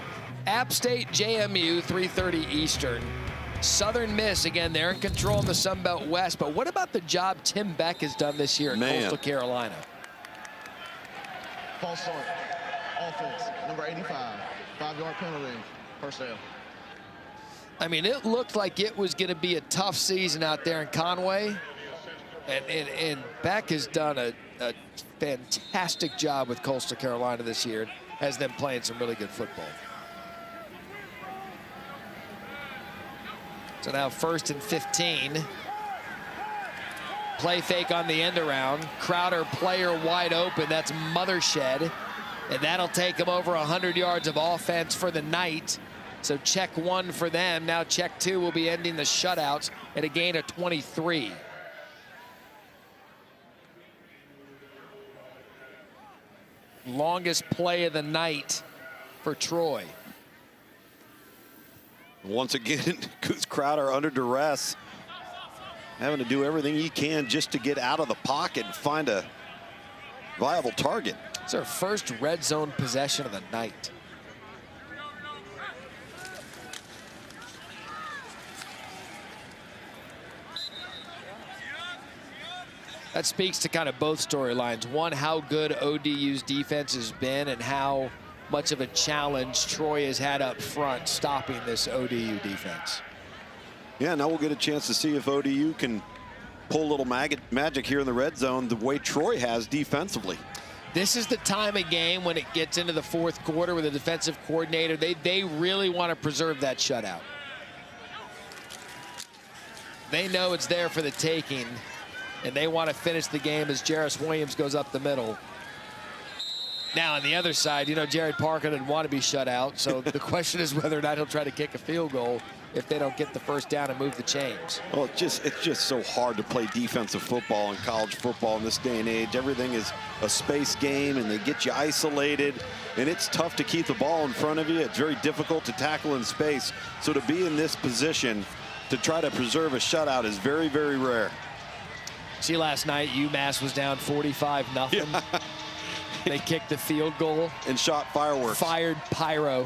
[SPEAKER 1] App State, JMU, 3:30 Eastern. Southern Miss, again, they're in control in the Sun Belt West, but what about the job Tim Beck has done this year at Coastal Carolina?
[SPEAKER 4] False start. Offense, number 85. 5-yard penalty. First down.
[SPEAKER 1] I mean, it looked like it was going to be a tough season out there in Conway. And Beck has done a fantastic job with Coastal Carolina this year. Has them playing some really good football. So now 1st and 15. Play fake on the end around. Crowder player wide open. That's Mothershed. And that'll take him over 100 yards of offense for the night. So check 1 for them. Now check 2 will be ending the shutouts at a gain of 23. Longest play of the night for Troy.
[SPEAKER 2] Once again, Goose Crowder under duress, having to do everything he can just to get out of the pocket and find a viable target.
[SPEAKER 1] It's our first red zone possession of the night. That speaks to kind of both storylines. One, how good ODU's defense has been and how much of a challenge Troy has had up front stopping this ODU defense.
[SPEAKER 2] Yeah, now we'll get a chance to see if ODU can pull a little magic here in the red zone the way Troy has defensively.
[SPEAKER 1] This is the time of game when it gets into the 4th quarter with a defensive coordinator. They really want to preserve that shutout. They know it's there for the taking, and they want to finish the game as Jarris Williams goes up the middle. Now, on the other side, you know, Jared Parker didn't want to be shut out, so the question is whether or not he'll try to kick a field goal if they don't get the first down and move the chains.
[SPEAKER 2] Well, it's just so hard to play defensive football in college football in this day and age. Everything is a space game, and they get you isolated, and it's tough to keep the ball in front of you. It's very difficult to tackle in space. So to be in this position to try to preserve a shutout is very, very rare.
[SPEAKER 1] See, last night, UMass was down 45-0. Yeah. They kicked the field goal.
[SPEAKER 2] And shot fireworks.
[SPEAKER 1] Fired pyro.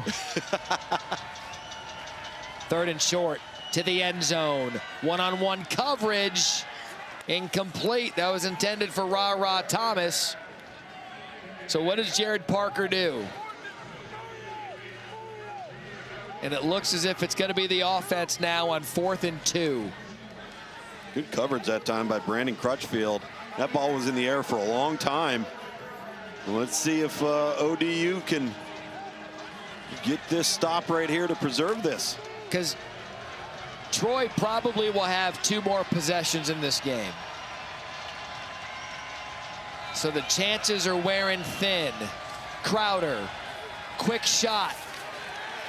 [SPEAKER 1] 3rd and short to the end zone. One-on-one coverage. Incomplete. That was intended for Ra Thomas. So what does Jared Parker do? And it looks as if it's going to be the offense now on 4th and 2.
[SPEAKER 2] Good coverage that time by Brandon Crutchfield. That ball was in the air for a long time. Let's see if ODU can get this stop right here to preserve this.
[SPEAKER 1] Because Troy probably will have 2 more possessions in this game. So the chances are wearing thin. Crowder, quick shot.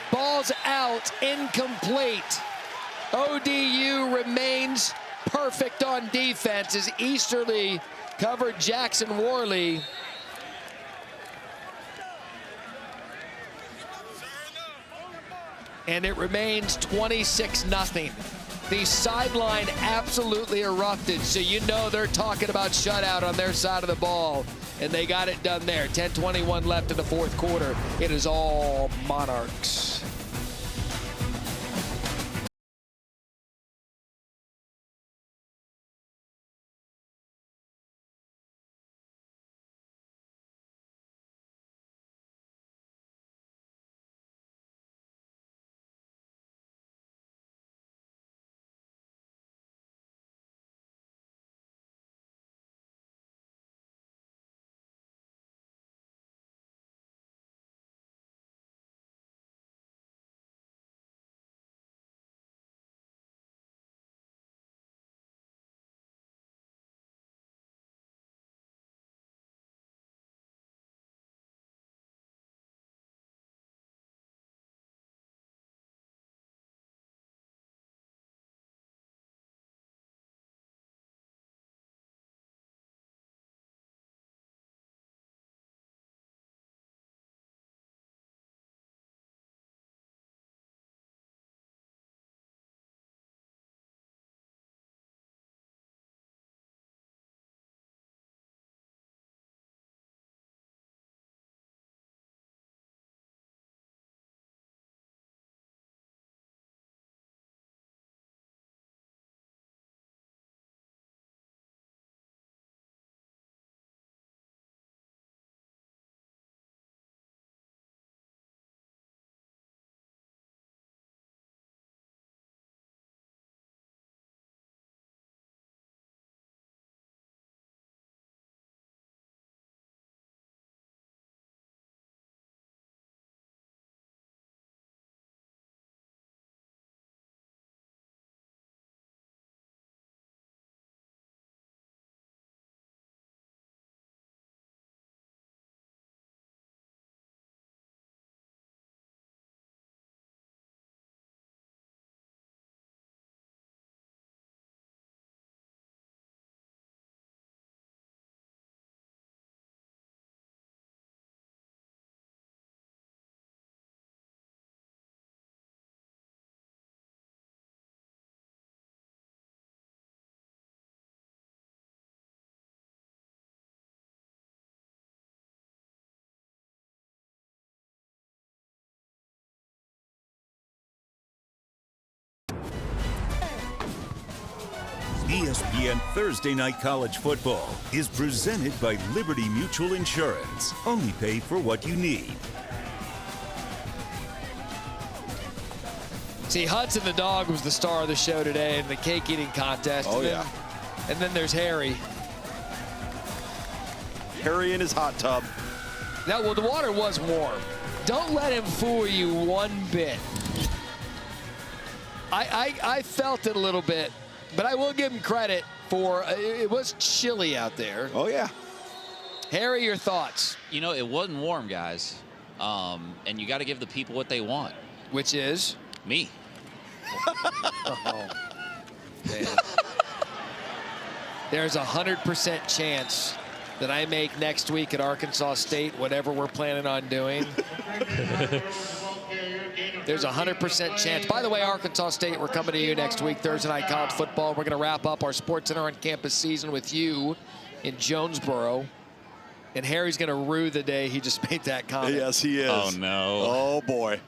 [SPEAKER 1] Ball's out, incomplete. ODU remains perfect on defense as Easterly covered Jackson Worley. And it remains 26-0. The sideline absolutely erupted, so you know they're talking about shutout on their side of the ball, and they got it done there. 10:21 left in the 4th quarter. It is all Monarchs.
[SPEAKER 5] ESPN Thursday Night College Football is presented by Liberty Mutual Insurance. Only pay for what you need.
[SPEAKER 1] See, Hudson the dog was the star of the show today in the cake eating contest.
[SPEAKER 2] Oh, yeah.
[SPEAKER 1] And then there's Harry.
[SPEAKER 2] Harry in his hot tub.
[SPEAKER 1] Now, well, the water was warm. Don't let him fool you one bit. I felt it a little bit, but I will give him credit for it was chilly out there.
[SPEAKER 2] Oh, yeah.
[SPEAKER 1] Harry, your thoughts?
[SPEAKER 3] You know, it wasn't warm, guys. And you got to give the people what they want.
[SPEAKER 1] Which is?
[SPEAKER 3] Me.
[SPEAKER 1] Oh, man. There's 100% chance that I make next week at Arkansas State whatever we're planning on doing. There's 100% chance. By the way, Arkansas State, we're coming to you next week, Thursday Night College Football. We're going to wrap up our Sports Center on Campus season with you in Jonesboro. And Harry's going to rue the day he just made that comment.
[SPEAKER 2] Yes, he is.
[SPEAKER 3] Oh, no.
[SPEAKER 2] Oh, boy.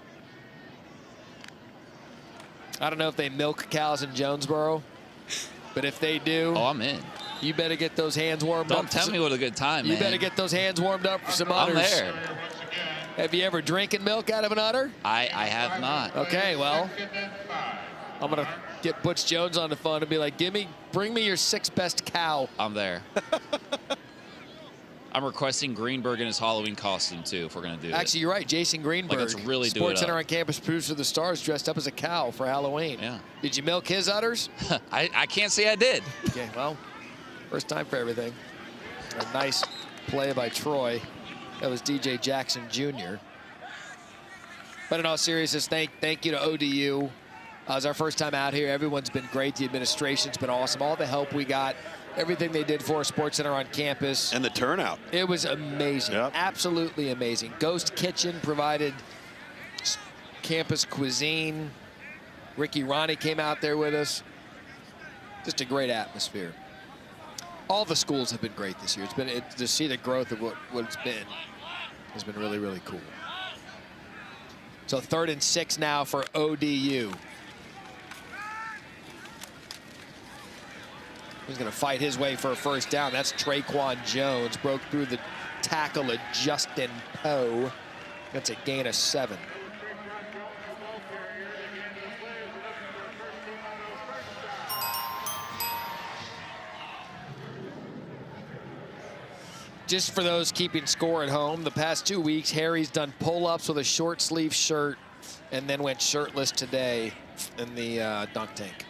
[SPEAKER 1] I don't know if they milk cows in Jonesboro, but if they do,
[SPEAKER 3] Oh, I'm in.
[SPEAKER 1] you better get those hands warmed up.
[SPEAKER 3] Don't tell me what a good time,
[SPEAKER 1] You
[SPEAKER 3] man.
[SPEAKER 1] better get those hands warmed up for some udders.
[SPEAKER 3] I'm there.
[SPEAKER 1] Have you ever drinking milk out of an udder?
[SPEAKER 3] I have not.
[SPEAKER 1] Okay, well, I'm going to get Butch Jones on the phone and be like, bring me your 6th best cow.
[SPEAKER 3] I'm there. I'm requesting Greenberg in his Halloween costume, too, if we're going to do it.
[SPEAKER 1] Actually, you're right. Jason Greenberg,
[SPEAKER 3] Like, let's really do
[SPEAKER 1] Sports
[SPEAKER 3] it
[SPEAKER 1] Center
[SPEAKER 3] up.
[SPEAKER 1] on Campus, producer of the Stars, dressed up as a cow for Halloween.
[SPEAKER 3] Yeah.
[SPEAKER 1] Did you milk his udders?
[SPEAKER 3] I can't say I did.
[SPEAKER 1] Okay, well, first time for everything. A nice play by Troy. That was DJ Jackson Jr. But in all seriousness, thank you to ODU. It was our first time out here. Everyone's been great. The administration's been awesome. All the help we got, everything they did for Sports Center on campus.
[SPEAKER 2] And the turnout.
[SPEAKER 1] It was amazing.
[SPEAKER 2] Yep.
[SPEAKER 1] Absolutely amazing. Ghost Kitchen provided campus cuisine. Ricky Ronnie came out there with us. Just a great atmosphere. All the schools have been great this year. It's been to see the growth of what it's been has been really, really cool. So 3rd and 6 now for ODU. He's going to fight his way for a first down. That's Traquan Jones. Broke through the tackle of Justin Poe. That's a gain of 7. Just for those keeping score at home, the past 2 weeks, Harry's done pull-ups with a short sleeve shirt and then went shirtless today in the dunk tank.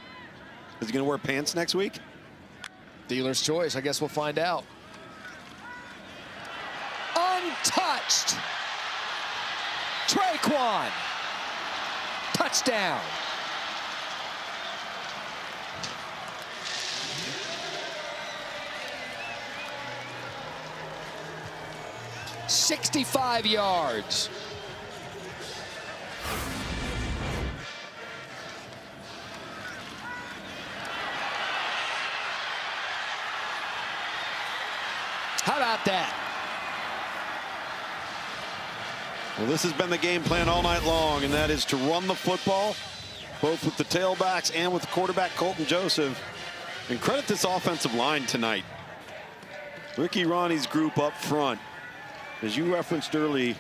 [SPEAKER 2] Is he going to wear pants next week?
[SPEAKER 1] Dealer's choice. I guess we'll find out. Untouched. Traquan. Touchdown. $65 yards. How about that?
[SPEAKER 2] Well, this has been the game plan all night long, and that is to run the football, both with the tailbacks and with the quarterback, Colton Joseph. And credit this offensive line tonight. Ricky Ronnie's group up front. As you referenced early,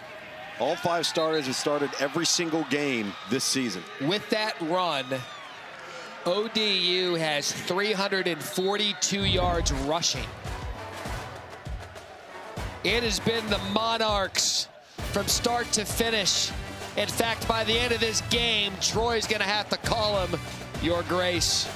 [SPEAKER 2] all 5 starters have started every single game this season.
[SPEAKER 1] With that run, ODU has 342 yards rushing. It has been the Monarchs from start to finish. In fact, by the end of this game, Troy's going to have to call him Your Grace.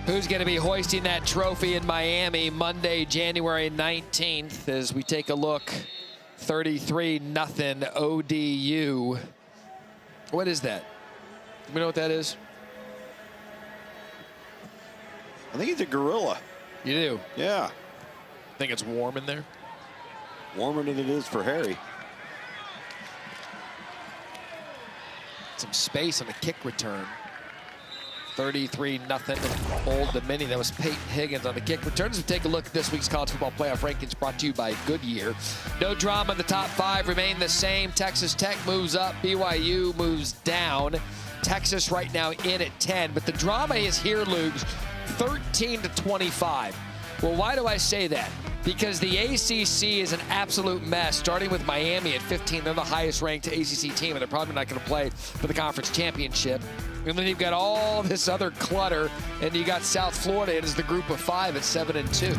[SPEAKER 1] Who's going to be hoisting that trophy in Miami Monday, January 19th, as we take a look. 33-0 ODU. What is that? You know what that is?
[SPEAKER 2] I think he's a gorilla.
[SPEAKER 1] You do?
[SPEAKER 2] Yeah.
[SPEAKER 1] Think it's warm in there?
[SPEAKER 2] Warmer than it is for Harry.
[SPEAKER 1] Some space on the kick return. 33-0 Old Dominion. That was Peyton Higgins on the kick returns. We take a look at this week's college football playoff rankings brought to you by Goodyear. No drama in the top 5 remain the same. Texas Tech moves up. BYU moves down. Texas right now in at 10. But the drama is here, Luke. 13-25. Well, why do I say that? Because the ACC is an absolute mess, starting with Miami at 15. They're the highest ranked ACC team, and they're probably not going to play for the conference championship. And then you've got all this other clutter, and you got South Florida as the group of 5 at 7-2.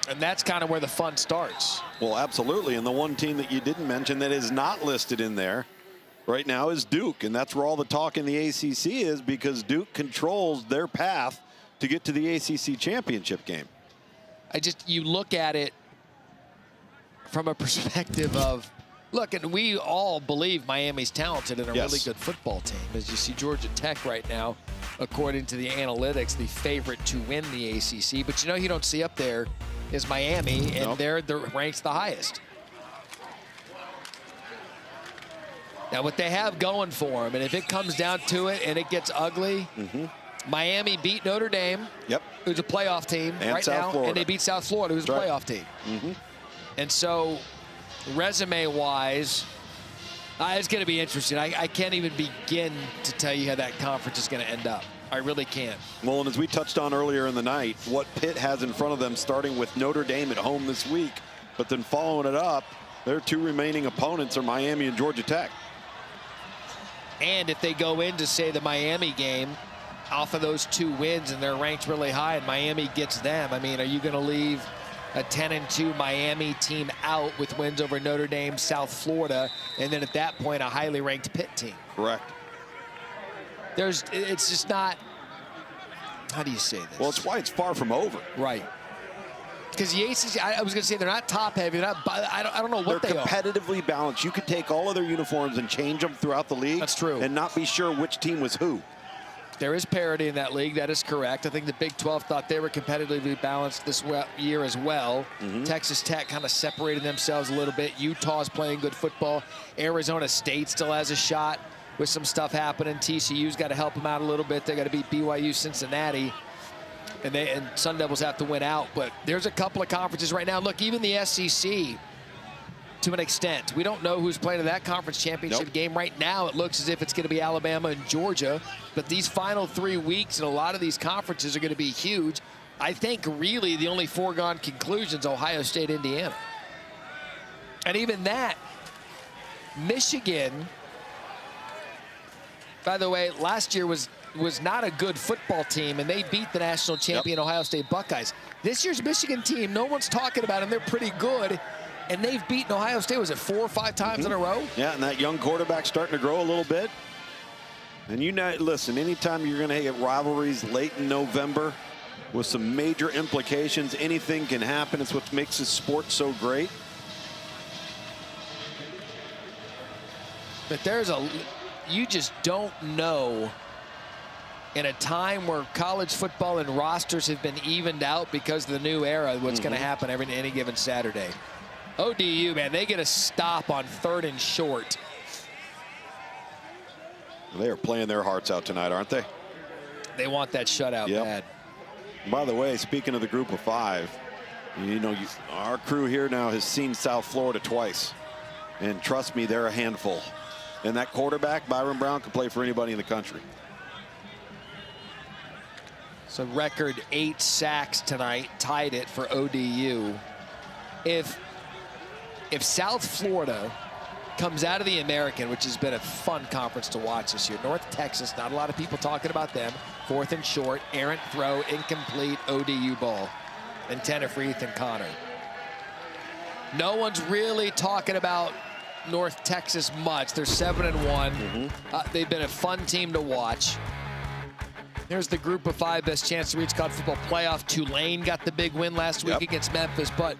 [SPEAKER 1] And that's kind of where the fun starts.
[SPEAKER 2] Well, absolutely. And the one team that you didn't mention that is not listed in there right now is Duke. And that's where all the talk in the ACC is, because Duke controls their path to get to the ACC championship game.
[SPEAKER 1] You look at it from a perspective of, look, and we all believe Miami's talented and a really good football team. As you see Georgia Tech right now, according to the analytics, the favorite to win the ACC. But you know, you don't see up there is Miami, and they're ranked the highest. Now, what they have going for them, and if it comes down to it and it gets ugly, Miami beat Notre Dame, who's a playoff team
[SPEAKER 2] and
[SPEAKER 1] right
[SPEAKER 2] South
[SPEAKER 1] now,
[SPEAKER 2] Florida.
[SPEAKER 1] and they beat South Florida, who's a playoff team. And so, resume-wise, it's going to be interesting. I can't even begin to tell you how that conference is going to end up. I really can't.
[SPEAKER 2] Well, and as we touched on earlier in the night, what Pitt has in front of them, starting with Notre Dame at home this week, but then following it up, their 2 remaining opponents are Miami and Georgia Tech.
[SPEAKER 1] And if they go into, say, the Miami game off of those 2 wins and they're ranked really high and Miami gets them, I mean, are you going to leave a 10-2 Miami team out with wins over Notre Dame, South Florida, and then at that point a highly ranked Pitt team?
[SPEAKER 2] Correct.
[SPEAKER 1] It's just not, how do you say this?
[SPEAKER 2] Well, it's why it's far from over.
[SPEAKER 1] Right. Because the ACC, I was going to say they're not top heavy. They're not, I don't know what they are.
[SPEAKER 2] They're competitively balanced. You could take all of their uniforms and change them throughout the league.
[SPEAKER 1] That's true.
[SPEAKER 2] And not be sure which team was who.
[SPEAKER 1] There is parity in that league. That is correct. I think the Big 12 thought they were competitively balanced this year as well. Texas Tech kind of separated themselves a little bit. Utah's playing good football. Arizona State still has a shot with some stuff happening. TCU's got to help them out a little bit. They got to beat BYU, Cincinnati. And Sun Devils have to win out. But there's a couple of conferences right now. Look, even the SEC, to an extent, we don't know who's playing in that conference championship game. Right now, it looks as if it's going to be Alabama and Georgia. But these final 3 weeks in a lot of these conferences are going to be huge. I think really the only foregone conclusions, Ohio State, Indiana. And even that, Michigan, by the way, last year was not a good football team, and they beat the national champion Ohio State Buckeyes. This year's Michigan team, no one's talking about them. They're pretty good, and they've beaten Ohio State, was it 4 or 5 times in a row?
[SPEAKER 2] Yeah, and that young quarterback's starting to grow a little bit. And you know, listen, anytime you're going to get rivalries late in November with some major implications, anything can happen. It's what makes this sport so great.
[SPEAKER 1] But you just don't know. In a time where college football and rosters have been evened out because of the new era, what's going to happen any given Saturday. ODU, man, they get a stop on 3rd and short.
[SPEAKER 2] They are playing their hearts out tonight, aren't they?
[SPEAKER 1] They want that shutout bad.
[SPEAKER 2] By the way, speaking of the group of 5, you know, our crew here now has seen South Florida twice. And trust me, they're a handful. And that quarterback, Byron Brown, can play for anybody in the country.
[SPEAKER 1] So record 8 sacks tonight, tied it for ODU. If South Florida comes out of the American, which has been a fun conference to watch this year, North Texas, not a lot of people talking about them. 4th and short, errant throw, incomplete, ODU ball. Antenna for Ethan Connor. No one's really talking about North Texas much. They're 7-1. They've been a fun team to watch. Here's the group of 5 best chance to reach college football playoff. Tulane got the big win last week against Memphis, but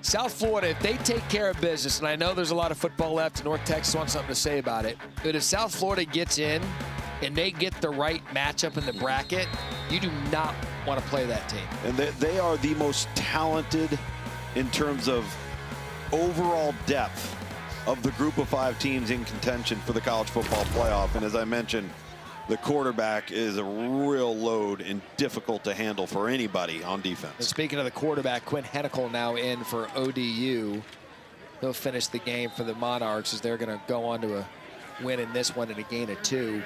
[SPEAKER 1] South Florida, if they take care of business, and I know there's a lot of football left, North Texas wants something to say about it, but if South Florida gets in and they get the right matchup in the bracket, you do not want to play that team.
[SPEAKER 2] And they are the most talented in terms of overall depth of the group of 5 teams in contention for the college football playoff. And as I mentioned, the quarterback is a real load and difficult to handle for anybody on defense.
[SPEAKER 1] And speaking of the quarterback, Quinn Hennicle now in for ODU. He'll finish the game for the Monarchs as they're going to go on to a win in this one and a gain of 2.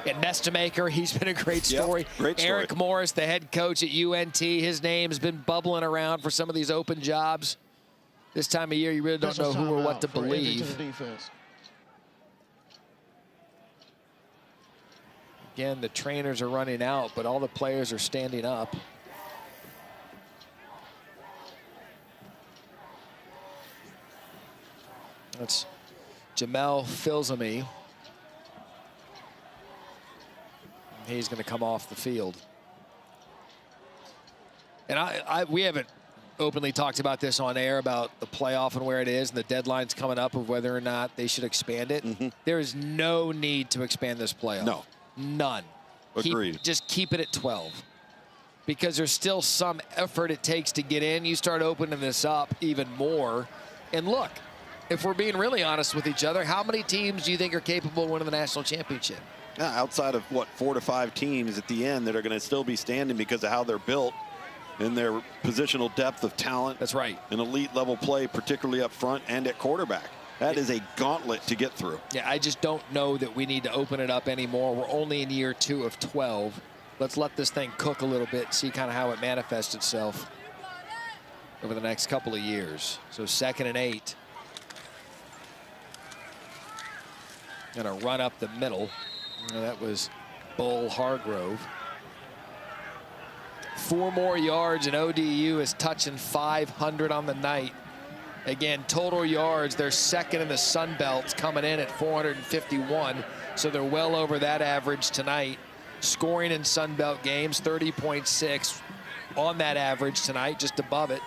[SPEAKER 1] And Nestamaker, he's been a great story.
[SPEAKER 2] Great story.
[SPEAKER 1] Eric Morris, the head coach at UNT, his name's been bubbling around for some of these open jobs. This time of year, you really don't know who or what to believe. Again, the trainers are running out, but all the players are standing up. That's Jamel Filsamy. He's going to come off the field. And we haven't openly talked about this on air, about the playoff and where it is, and the deadline's coming up of whether or not they should expand it. There is no need to expand this playoff.
[SPEAKER 2] No.
[SPEAKER 1] None.
[SPEAKER 2] Agreed.
[SPEAKER 1] Just keep it at 12. Because there's still some effort it takes to get in. You start opening this up even more. And look, if we're being really honest with each other, how many teams do you think are capable of winning the national championship?
[SPEAKER 2] Yeah, outside of, what, 4 to 5 teams at the end that are going to still be standing because of how they're built and their positional depth of talent.
[SPEAKER 1] That's right.
[SPEAKER 2] And elite level play, particularly up front and at quarterback. That is a gauntlet to get through.
[SPEAKER 1] Yeah, I just don't know that we need to open it up anymore. We're only in year 2 of 12. Let's let this thing cook a little bit, see kind of how it manifests itself over the next couple of years. So 2nd and 8. Gonna run up the middle. That was Bull Hargrove. 4 more yards, and ODU is touching 500 on the night. Again, total yards, they're 2nd in the Sun Belt, coming in at 451, so they're well over that average tonight. Scoring in Sun Belt games, 30.6 on that average tonight, just above it.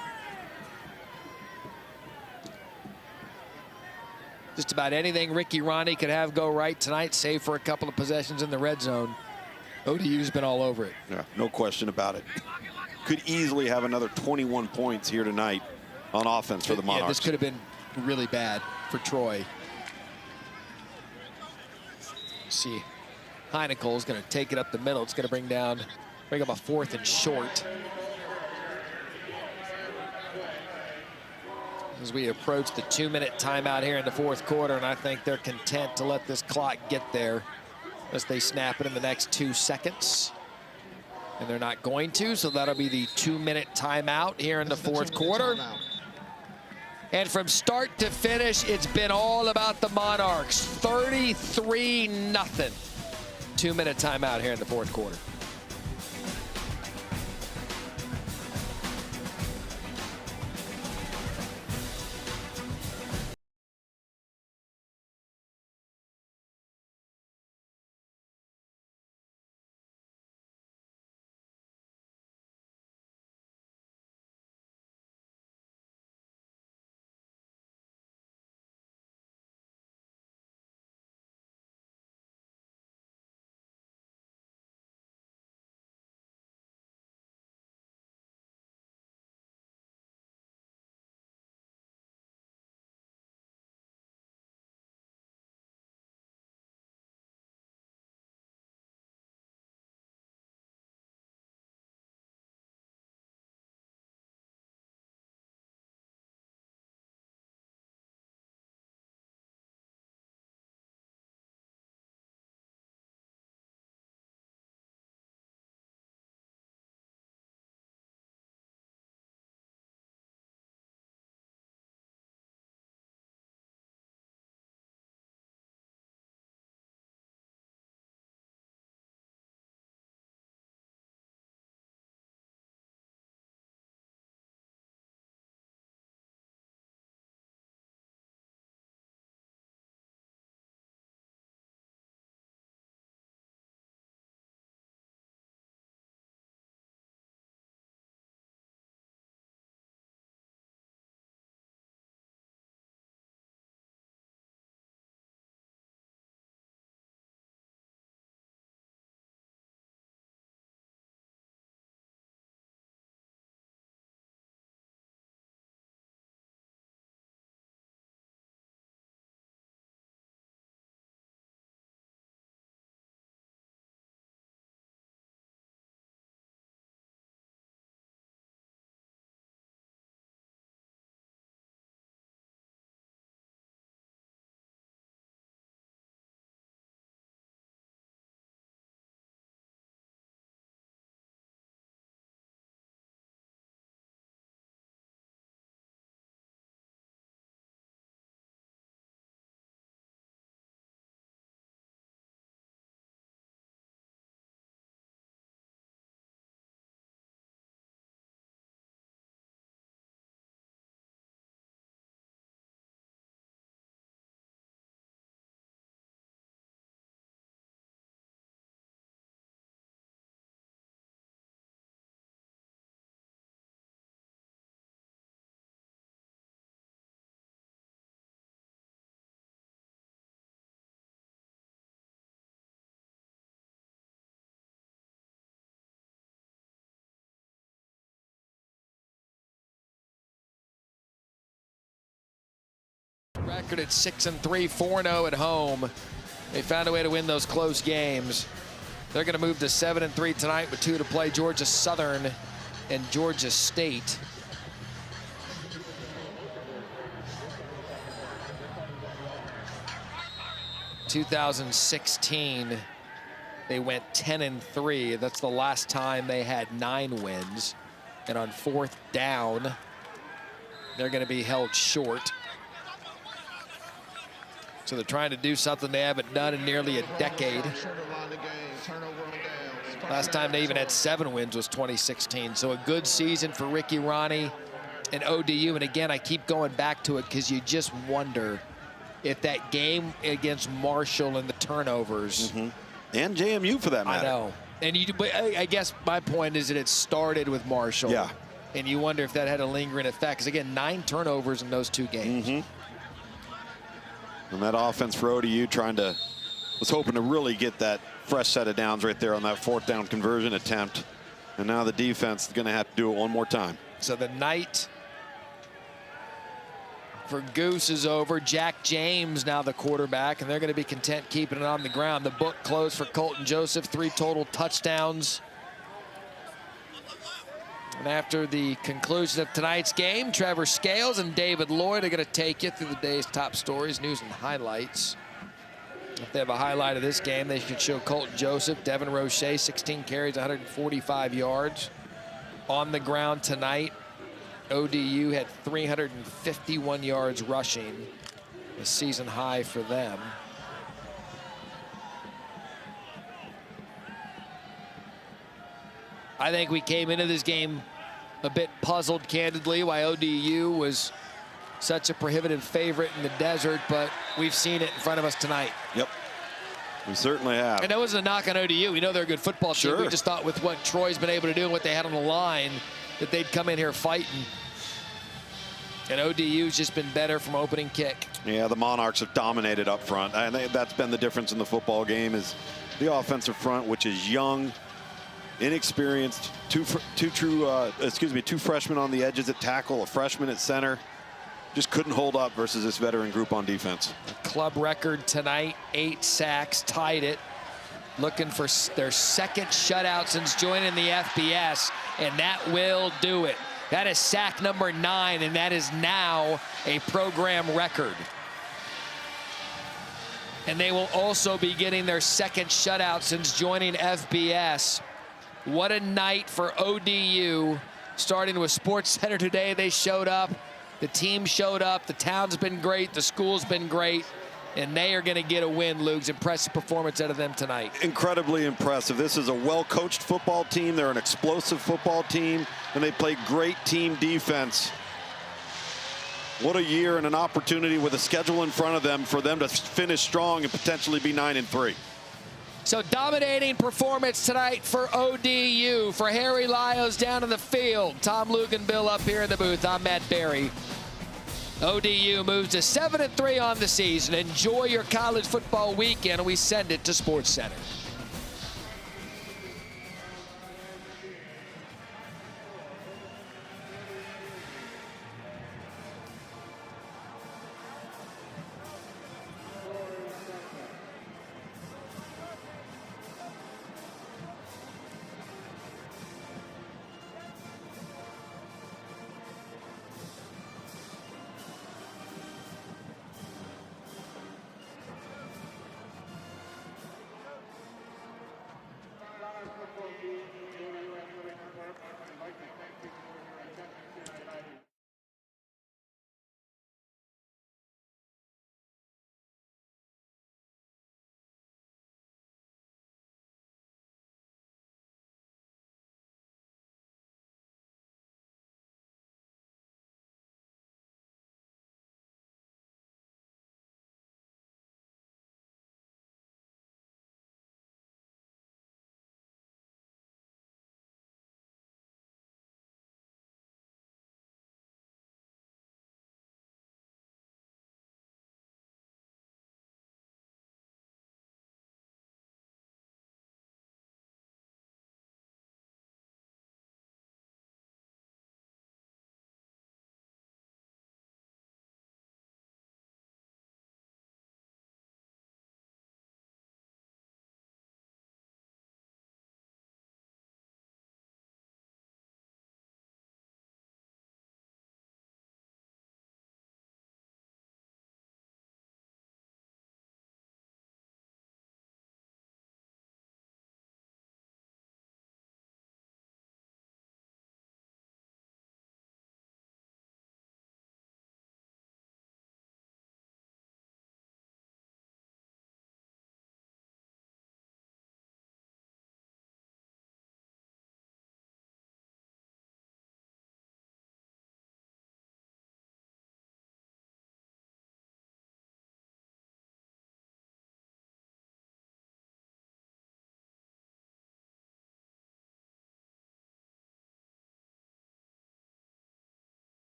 [SPEAKER 1] Just about anything Ricky Ronnie could have go right tonight, save for a couple of possessions in the red zone. ODU's been all over it.
[SPEAKER 2] Yeah, no question about it. Could easily have another 21 points here tonight on offense for the Monarchs.
[SPEAKER 1] Yeah, this could have been really bad for Troy. See, Heinickel is going to take it up the middle. It's going to bring up a 4th and short. As we approach the 2-minute timeout here in the 4th quarter, and I think they're content to let this clock get there as they snap it in the next 2 seconds. And they're not going to, so that'll be the 2-minute timeout here in the 4th quarter. And from start to finish, it's been all about the Monarchs. 33-0. 2-minute timeout here in the 4th quarter. record at 6-3, 4-0 at home. They found a way to win those close games. They're going to move to 7-3 tonight with 2 to play. Georgia Southern and Georgia State. In 2016, they went 10-3. That's the last time they had 9 wins. And on 4th down, they're going to be held short. So they're trying to do something they haven't done in nearly a decade. Last time they even had 7 wins was 2016. So a good season for Ricky Ronnie and ODU. And again, I keep going back to it because you just wonder if that game against Marshall and the turnovers.
[SPEAKER 2] And JMU for that matter.
[SPEAKER 1] I know. And but I guess my point is that it started with Marshall.
[SPEAKER 2] Yeah.
[SPEAKER 1] And you wonder if that had a lingering effect. Because again, 9 turnovers in those 2 games.
[SPEAKER 2] And that offense for ODU was hoping to really get that fresh set of downs right there on that 4th down conversion attempt. And now the defense is going to have to do it one more time.
[SPEAKER 1] So the night for Goose is over. Jack James now the quarterback, and they're going to be content keeping it on the ground. The book closed for Colton Joseph, 3 total touchdowns. And after the conclusion of tonight's game, Trevor Scales and David Lloyd are going to take you through the day's top stories, news, and highlights. If they have a highlight of this game, they should show Colton Joseph. Devin Roche, 16 carries, 145 yards. On the ground tonight, ODU had 351 yards rushing, a season high for them. I think we came into this game a bit puzzled, candidly, why ODU was such a prohibitive favorite in the desert, but we've seen it in front of us tonight.
[SPEAKER 2] Yep, we certainly have.
[SPEAKER 1] And that wasn't a knock on ODU. We know they're a good football team.
[SPEAKER 2] Sure.
[SPEAKER 1] We just thought with what Troy's been able to do and what they had on the line that they'd come in here fighting. And ODU's just been better from opening kick.
[SPEAKER 2] Yeah, the Monarchs have dominated up front. And that's been the difference in the football game is the offensive front, which is young, inexperienced, two freshmen on the edges at tackle, a freshman at center. Just couldn't hold up versus this veteran group on defense.
[SPEAKER 1] A club record tonight, 8 sacks, tied it. Looking for their 2nd shutout since joining the FBS, and that will do it. That is sack number 9, and that is now a program record. And they will also be getting their 2nd shutout since joining FBS. What a night for ODU. Starting with SportsCenter today, they showed up. The team showed up. The town's been great. The school's been great. And they are going to get a win, Luke's. Impressive performance out of them tonight.
[SPEAKER 2] Incredibly impressive. This is a well-coached football team. They're an explosive football team, and they play great team defense. What a year and an opportunity with a schedule in front of them for them to finish strong and potentially be 9-3.
[SPEAKER 1] So dominating performance tonight for ODU. For Harry Lyles down in the field, Tom Luganbill up here in the booth. I'm Matt Berry. ODU moves to 7-3 on the season. Enjoy your college football weekend, and we send it to SportsCenter.